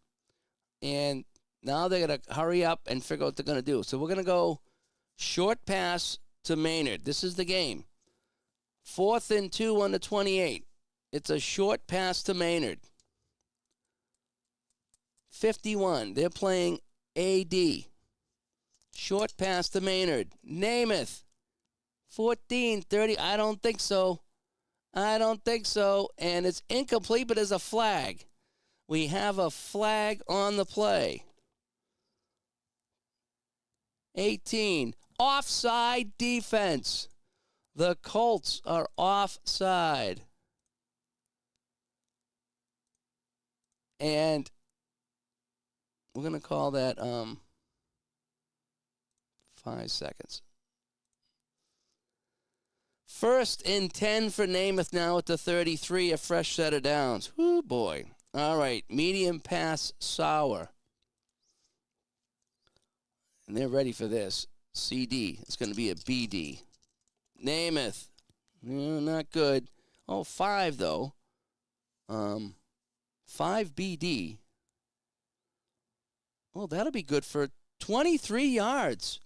A: And now they're going to hurry up and figure out what they're going to do. So we're going to go short pass to Maynard. This is the game. 4th and 2 on the 28. It's a short pass to Maynard. 51. They're playing AD. Short pass to Maynard. Namath. 14, 30. I don't think so. And it's incomplete, but there's a flag. We have a flag on the play. 18. Offside defense. The Colts are offside. And we're going to call that 5 seconds. 1st and 10 for Namath now at the 33, a fresh set of downs. Whoo, boy. All right, medium pass Sauer. And they're ready for this. CD. It's going to be a BD. Namath. Not good. Oh, 5, though. 5 BD. Oh, that'll be good for 23 yards.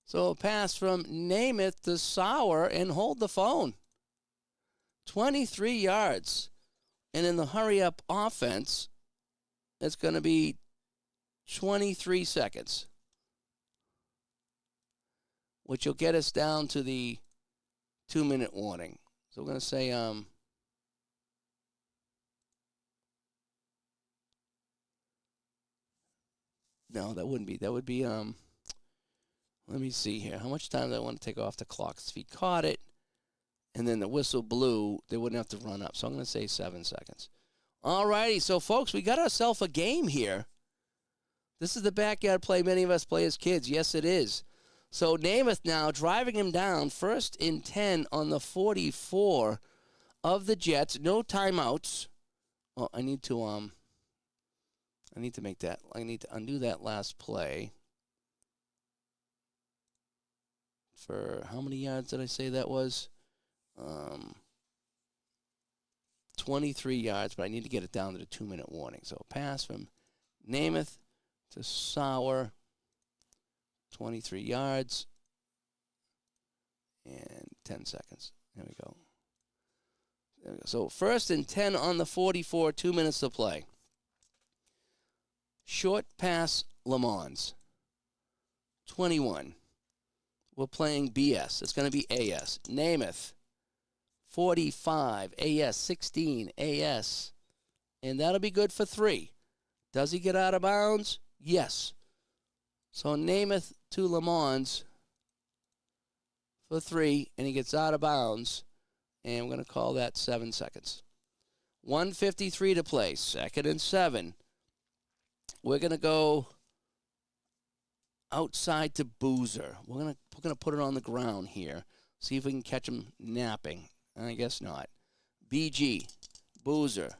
A: So a pass from Namath to Sauer and hold the phone. 23 yards. And in the hurry-up offense, it's going to be 23 seconds, which will get us down to the 2-minute warning. So we're going to say, no, that wouldn't be. That would be, let me see here. How much time do I want to take off the clock? If he caught it, and then the whistle blew, they wouldn't have to run up. So I'm going to say 7 seconds. All righty. So, folks, we got ourselves a game here. This is the backyard play many of us play as kids. Yes, it is. So Namath now driving him down. 1st and 10 on the 44 of the Jets. No timeouts. Oh, I need to make that. I need to undo that last play. For how many yards did I say that was? 23 yards, but I need to get it down to the 2-minute warning. So pass from Namath to Sauer, 23 yards, and 10 seconds. There we go. So 1st and 10 on the 44, 2 minutes to play. Short pass, Lamons. 21. We're playing BS. It's going to be AS. Namath. 45. AS. 16. AS. And that'll be good for 3. Does he get out of bounds? Yes. So Namath to Lamons for 3, and he gets out of bounds. And we're going to call that 7 seconds. 1:53 to play. 2nd and 7. We're going to go outside to Boozer. We're gonna put it on the ground here. See if we can catch him napping. I guess not. BG. Boozer.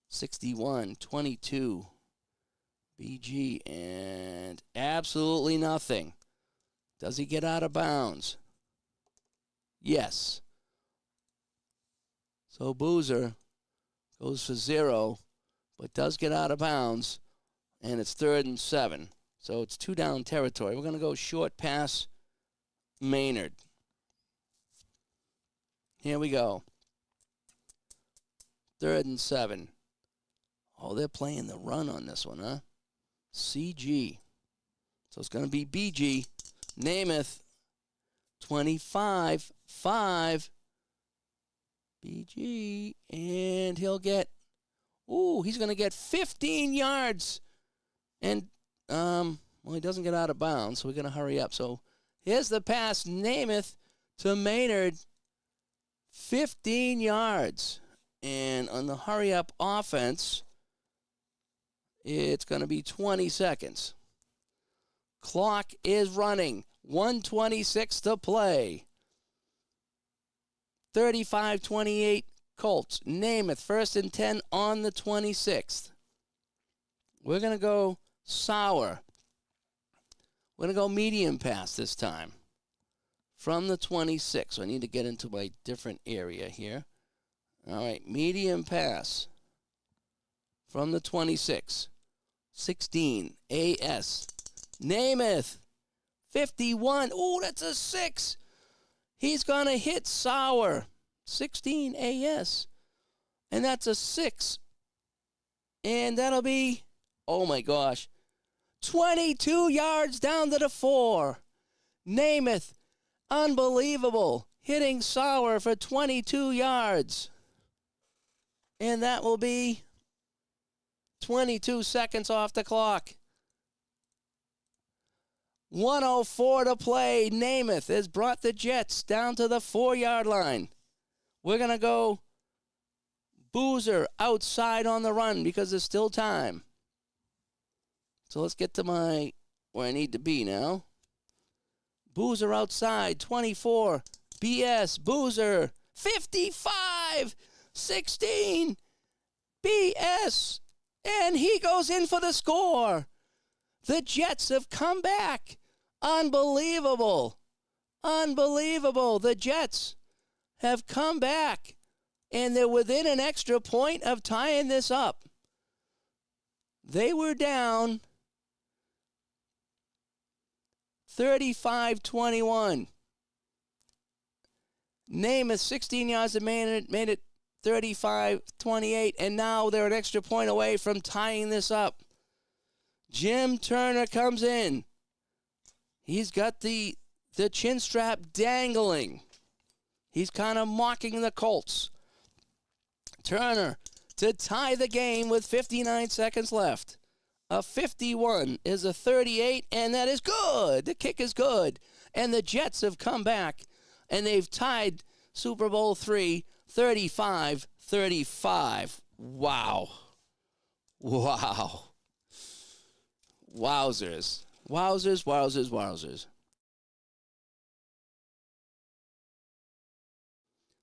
A: 61, 22. BG, and absolutely nothing. Does he get out of bounds? Yes. So Boozer goes for 0, but does get out of bounds, and it's 3rd and 7. So it's 2 down territory. We're going to go short pass, Maynard. Here we go. 3rd and 7. Oh, they're playing the run on this one, huh? CG. So it's going to be BG. Namath. 25, 5. BG. And he'll get, he's going to get 15 yards. And, well, he doesn't get out of bounds, so we're going to hurry up. So here's the pass. Namath to Maynard. 15 yards. And on the hurry-up offense, it's going to be 20 seconds. Clock is running. 1:26 to play. 35-28 Colts. Namath, 1st and 10 on the 26th. We're going to go Sauer. We're going to go medium pass this time. From the 26. So I need to get into my different area here. All right, medium pass. From the 26. 16. AS. Namath. 51. Oh, that's a 6. He's going to hit Sauer. 16 AS. And that's a 6. And that'll be, oh my gosh, 22 yards down to the 4. Namath, unbelievable, hitting Sauer for 22 yards. And that will be 22 seconds off the clock. 1:04 to play. Namath has brought the Jets down to the 4-yard line. We're going to go Boozer outside on the run because there's still time. So let's get to where I need to be now. Boozer outside, 24. BS, Boozer, 55, 16. BS, and he goes in for the score. The Jets have come back. Unbelievable. Unbelievable. The Jets have come back, and they're within an extra point of tying this up. They were down 35-21. Namath, 16 yards of made it 35-28, and now they're an extra point away from tying this up. Jim Turner comes in. He's got the chin strap dangling. He's kind of mocking the Colts. Turner to tie the game with 59 seconds left. A 51 is a 38, and that is good. The kick is good. And the Jets have come back, and they've tied Super Bowl III 35-35. Wow. Wow. Wowzers. Wowzers, wowzers, wowzers.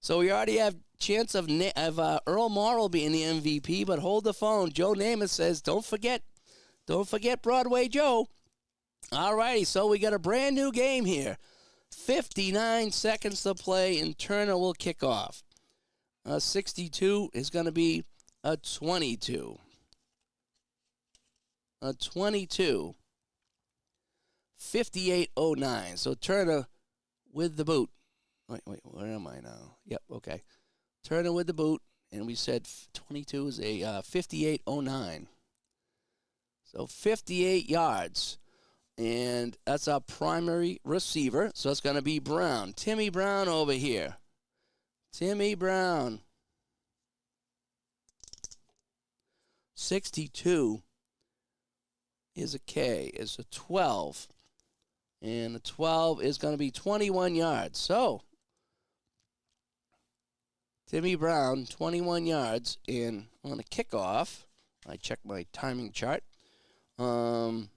A: So we already have chance of Earl Morrall being the MVP, but hold the phone. Joe Namath says, don't forget Broadway Joe. All righty, so we got a brand new game here. 59 seconds to play, and Turner will kick off. 62 is going to be a 22. A 22. 58.09. So Turner with the boot. Wait, where am I now? Yep, okay. Turner with the boot, and we said 22 is a 58.09. So 58 yards, and that's our primary receiver. So it's going to be Brown. Timmy Brown over here. Timmy Brown. 62 is a K, is a 12. And the 12 is going to be 21 yards. So Timmy Brown, 21 yards, and on the kickoff, I checked my timing chart. It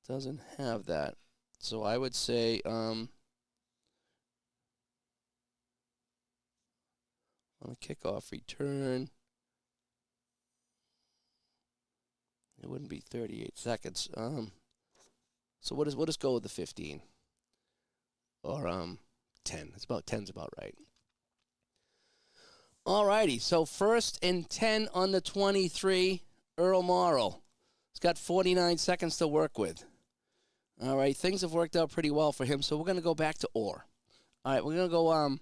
A: doesn't have that. So I would say on the kickoff return, it wouldn't be 38 seconds. So what is go with the 15? Or 10. It's about 10's about right. All righty. So 1st and 10 on the 23. Earl Morrall. He's got 49 seconds to work with. All right. Things have worked out pretty well for him. So we're going to go back to Orr. All right. We're going to go.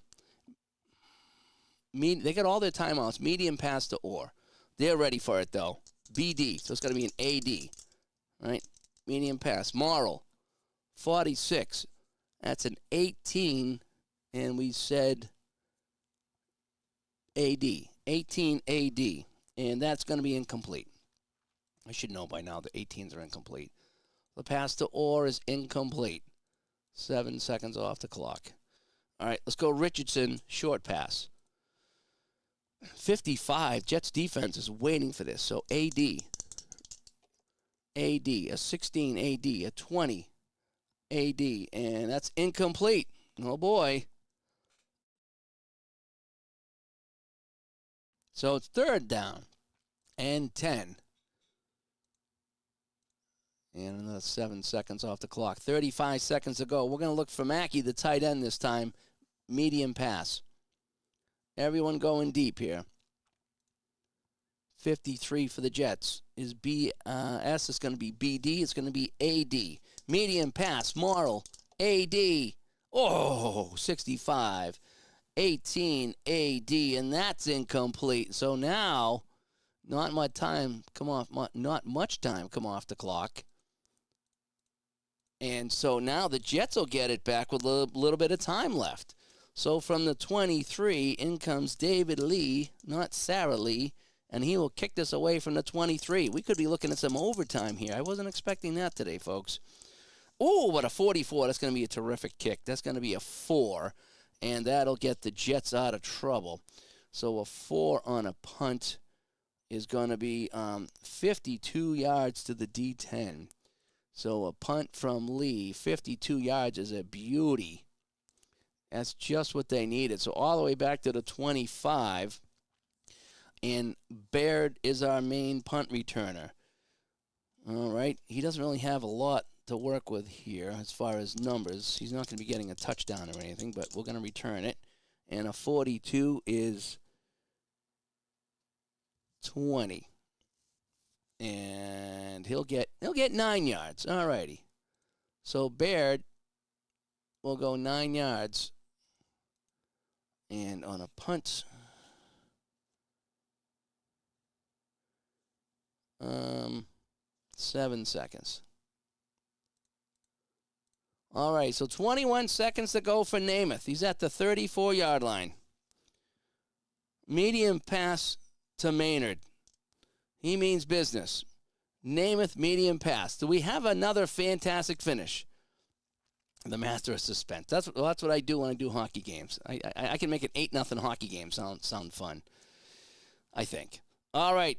A: They got all their timeouts. Medium pass to Orr. They're ready for it though. BD. So it's going to be an AD. All right. Medium pass. Morrall. 46. That's an 18, and we said AD. 18 AD, and that's going to be incomplete. I should know by now the 18s are incomplete. The pass to Orr is incomplete. 7 seconds off the clock. All right, let's go Richardson, short pass. 55, Jets defense is waiting for this, so AD, a 16 AD, a 20 AD, and that's incomplete. Oh, boy. So it's 3rd down and 10. And another 7 seconds off the clock. 35 seconds to go. We're going to look for Mackey, the tight end this time. Medium pass. Everyone going deep here. 53 for the Jets. Is S is going to be BD. It's going to be AD. Medium pass. Morrall. AD. Oh, 65. 18 AD, and that's incomplete. So now, not much time come off the clock. And so now the Jets will get it back with a little bit of time left. So from the 23, in comes David Lee, not Sarah Lee, and he will kick this away from the 23. We could be looking at some overtime here. I wasn't expecting that today, folks. Oh, but a 44. That's going to be a terrific kick. That's going to be a 4, and that'll get the Jets out of trouble. So a 4 on a punt is going to be 52 yards to the D10. So a punt from Lee, 52 yards is a beauty. That's just what they needed. So all the way back to the 25. And Baird is our main punt returner. All right. He doesn't really have a lot to work with here as far as numbers. He's not going to be getting a touchdown or anything, but we're going to return it. And a 42 is 20. And he'll get 9 yards. All righty. So Baird will go 9 yards. And on a punt, 7 seconds. All right, so 21 seconds to go for Namath. He's at the 34-yard line. Medium pass to Maynard. He means business. Namath, medium pass. Do we have another fantastic finish? The master of suspense. That's what I do when I do hockey games. I can make an 8-0 hockey game sound fun, I think. All right,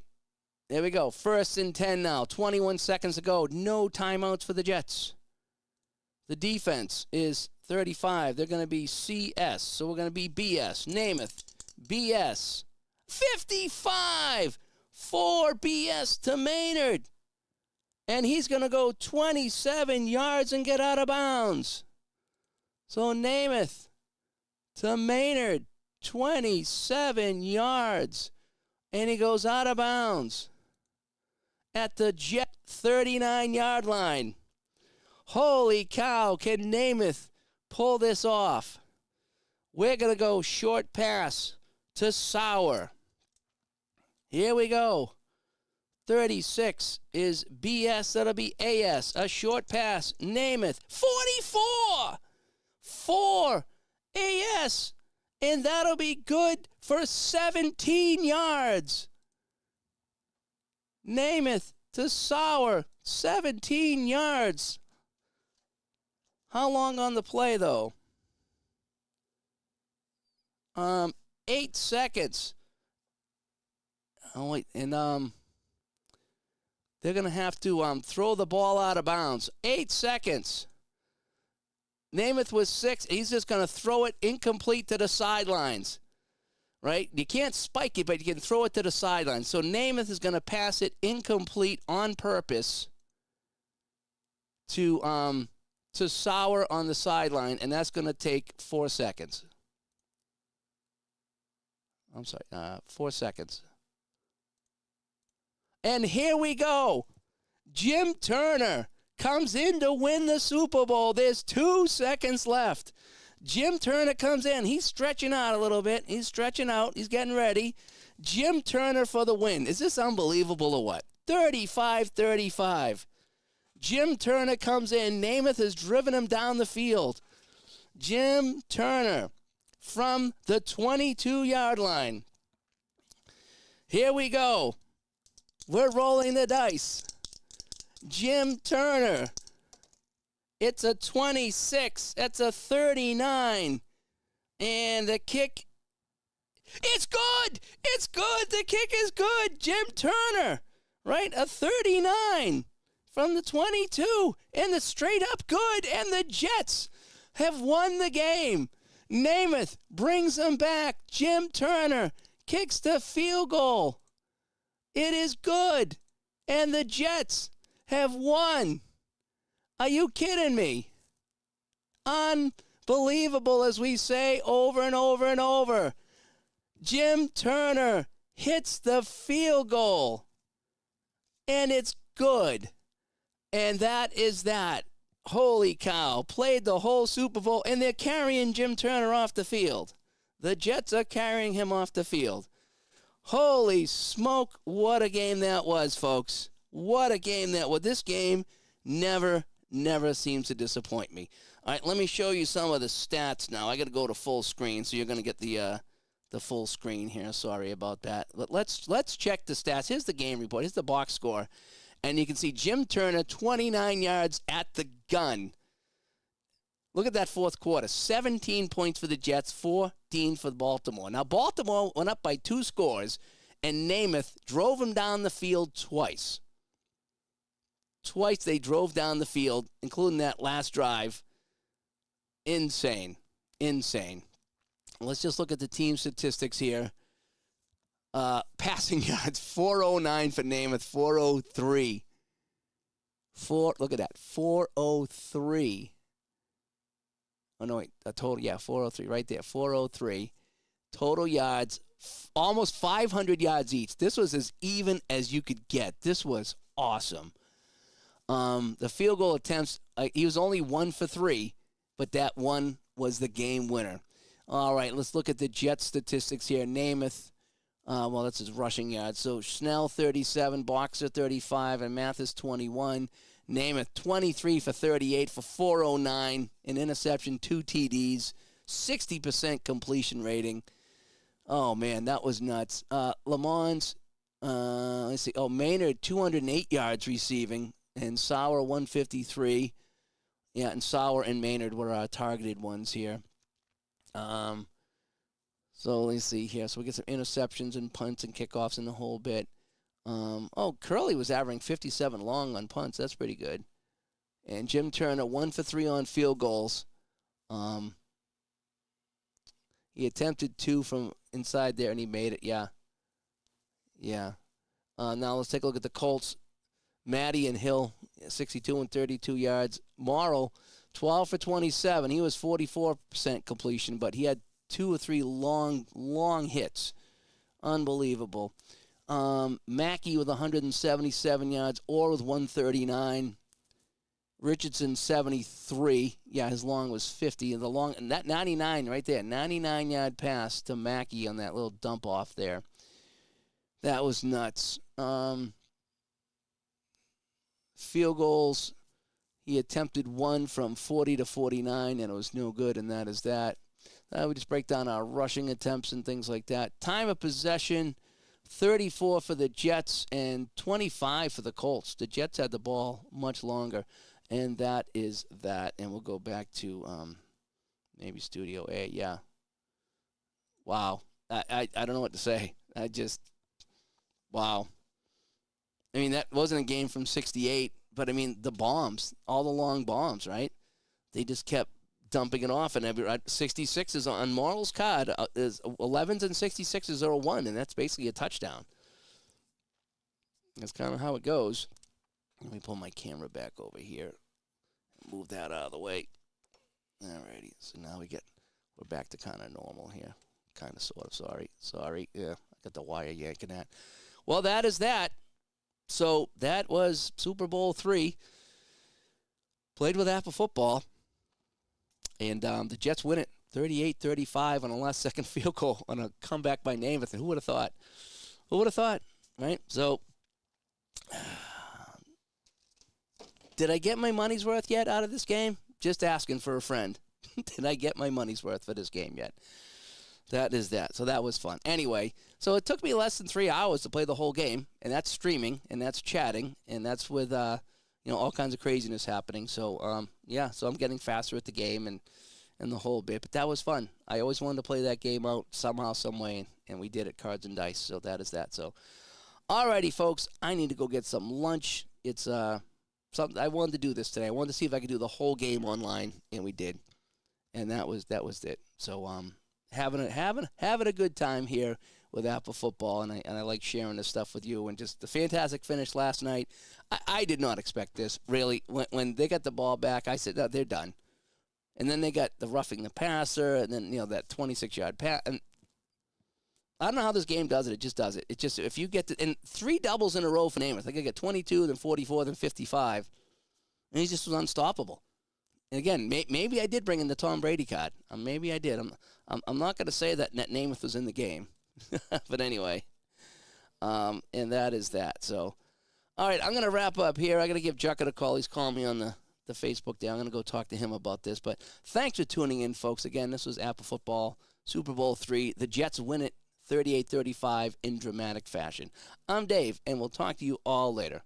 A: there we go. 1st and 10 now. 21 seconds to go. No timeouts for the Jets. The defense is 35. They're going to be CS, so we're going to be BS. Namath, BS. 55 for BS to Maynard. And he's going to go 27 yards and get out of bounds. So Namath to Maynard, 27 yards. And he goes out of bounds at the Jet 39-yard line. Holy cow, can Namath pull this off? We're going to go short pass to Sauer. Here we go. 36 is BS. That'll be AS. A short pass. Namath. 44 for AS. And that'll be good for 17 yards. Namath to Sauer. 17 yards. How long on the play, though? 8 seconds. Oh, wait. And, they're going to have to throw the ball out of bounds. 8 seconds. Namath was 6. He's just going to throw it incomplete to the sidelines. Right? You can't spike it, but you can throw it to the sidelines. So Namath is going to pass it incomplete on purpose to Sauer on the sideline, and that's going to take 4 seconds. I'm sorry, 4 seconds. And here we go. Jim Turner comes in to win the Super Bowl. There's 2 seconds left. Jim Turner comes in. He's stretching out a little bit. He's stretching out. He's getting ready. Jim Turner for the win. Is this unbelievable or what? 35-35. Jim Turner comes in. Namath has driven him down the field. Jim Turner from the 22-yard line. Here we go. We're rolling the dice. Jim Turner. It's a 26. It's a 39. And the kick. It's good. It's good. The kick is good. Jim Turner. Right? A 39 from the 22. And the straight up good. And the Jets have won the game. Namath brings them back. Jim Turner kicks the field goal. It is good. And the Jets have won. Are you kidding me? Unbelievable, as we say over and over and over. Jim Turner hits the field goal. And it's good. And that is that. Holy cow. Played the whole Super Bowl, and they're carrying Jim Turner off the field. The Jets are carrying him off the field. Holy smoke, what a game that was, folks. What a game that was. This game never seems to disappoint me. All right, let me show you some of the stats now. I got to go to full screen, so you're going to get the full screen here. Sorry about that. But let's check the stats. Here's the game report. Here's the box score. And you can see Jim Turner, 29 yards at the gun. Look at that fourth quarter. 17 points for the Jets, 14 for Baltimore. Now, Baltimore went up by 2 scores, and Namath drove him down the field twice. Twice they drove down the field, including that last drive. Insane. Let's just look at the team statistics here. Passing yards, 409 for Namath, 403. Look at that, 403. Oh, no, wait, a total, 403, right there, 403. Total yards, almost 500 yards each. This was as even as you could get. This was awesome. The field goal attempts, he was only 1 for 3, but that one was the game winner. All right, let's look at the Jets statistics here. Namath, that's his rushing yards. So Snell, 37, Boxer, 35, and Mathis, 21. Namath, 23 for 38 for 409, an interception, 2 TDs, 60% completion rating. Oh, man, that was nuts. Lamons, let's see. Oh, Maynard, 208 yards receiving, and Sauer, 153. Yeah, and Sauer and Maynard were our targeted ones here. So let's see here. So we get some interceptions and punts and kickoffs in the whole bit. Curley was averaging 57 long on punts. That's pretty good. And Jim Turner, 1 for 3 on field goals. He attempted 2 from inside there, and he made it. Yeah. Now let's take a look at the Colts. Matty and Hill, 62 and 32 yards. Morrow, 12 for 27. He was 44% completion, but he had 2 or 3 long hits. Unbelievable. Mackey with 177 yards, Orr with 139. Richardson, 73. Yeah, his long was 50. And that 99 right there, 99-yard pass to Mackey on that little dump off there. That was nuts. Field goals, he attempted 1 from 40 to 49, and it was no good, and that is that. We just break down our rushing attempts and things like that. Time of possession, 34 for the Jets and 25 for the Colts. The Jets had the ball much longer, and that is that. And we'll go back to maybe Studio A. Yeah. Wow. I don't know what to say. Wow. I mean, that wasn't a game from 68, but, I mean, the bombs, all the long bombs, right? They just kept dumping it off, and 66s on Morrow's card is 11s and 66s are a 1, and that's basically a touchdown. That's kind of how it goes. Let me pull my camera back over here. Move that out of the way. Alrighty, so now we're back to kind of normal here. Kind of, sort of, sorry. Yeah, I got the wire yanking that. Well, that is that. So that was Super Bowl III. Played with APBA football. And the Jets win it 38-35 on a last-second field goal on a comeback by Namath. And who would have thought? Who would have thought, right? So did I get my money's worth yet out of this game? Just asking for a friend. Did I get my money's worth for this game yet? That is that. So that was fun. Anyway, so it took me less than 3 hours to play the whole game, and that's streaming, and that's chatting, and that's with all kinds of craziness happening. So so I'm getting faster at the game and the whole bit. But that was fun. I always wanted to play that game out somehow, some way, and we did it, cards and dice. So that is that. So, alrighty, folks, I need to go get some lunch. It's something I wanted to do this today. I wanted to see if I could do the whole game online, and we did, and that was it. So having a good time here with APBA football, and I like sharing this stuff with you. And just the fantastic finish last night. I did not expect this, really. When they got the ball back, I said, no, they're done. And then they got the roughing the passer, and then that 26-yard pass. And I don't know how this game does it. It just does it. It just, if you get and 3 doubles in a row for Namath. Like I get 22, then 44, then 55, and he just was unstoppable. And again, maybe I did bring in the Tom Brady card. Maybe I did. I'm not going to say that Namath was in the game. But anyway, and that is that. So, all right, I'm going to wrap up here. I got to give Jucker a call. He's calling me on the Facebook there. I'm going to go talk to him about this. But thanks for tuning in, folks. Again, this was APBA Football, Super Bowl III. The Jets win it 38-35 in dramatic fashion. I'm Dave, and we'll talk to you all later.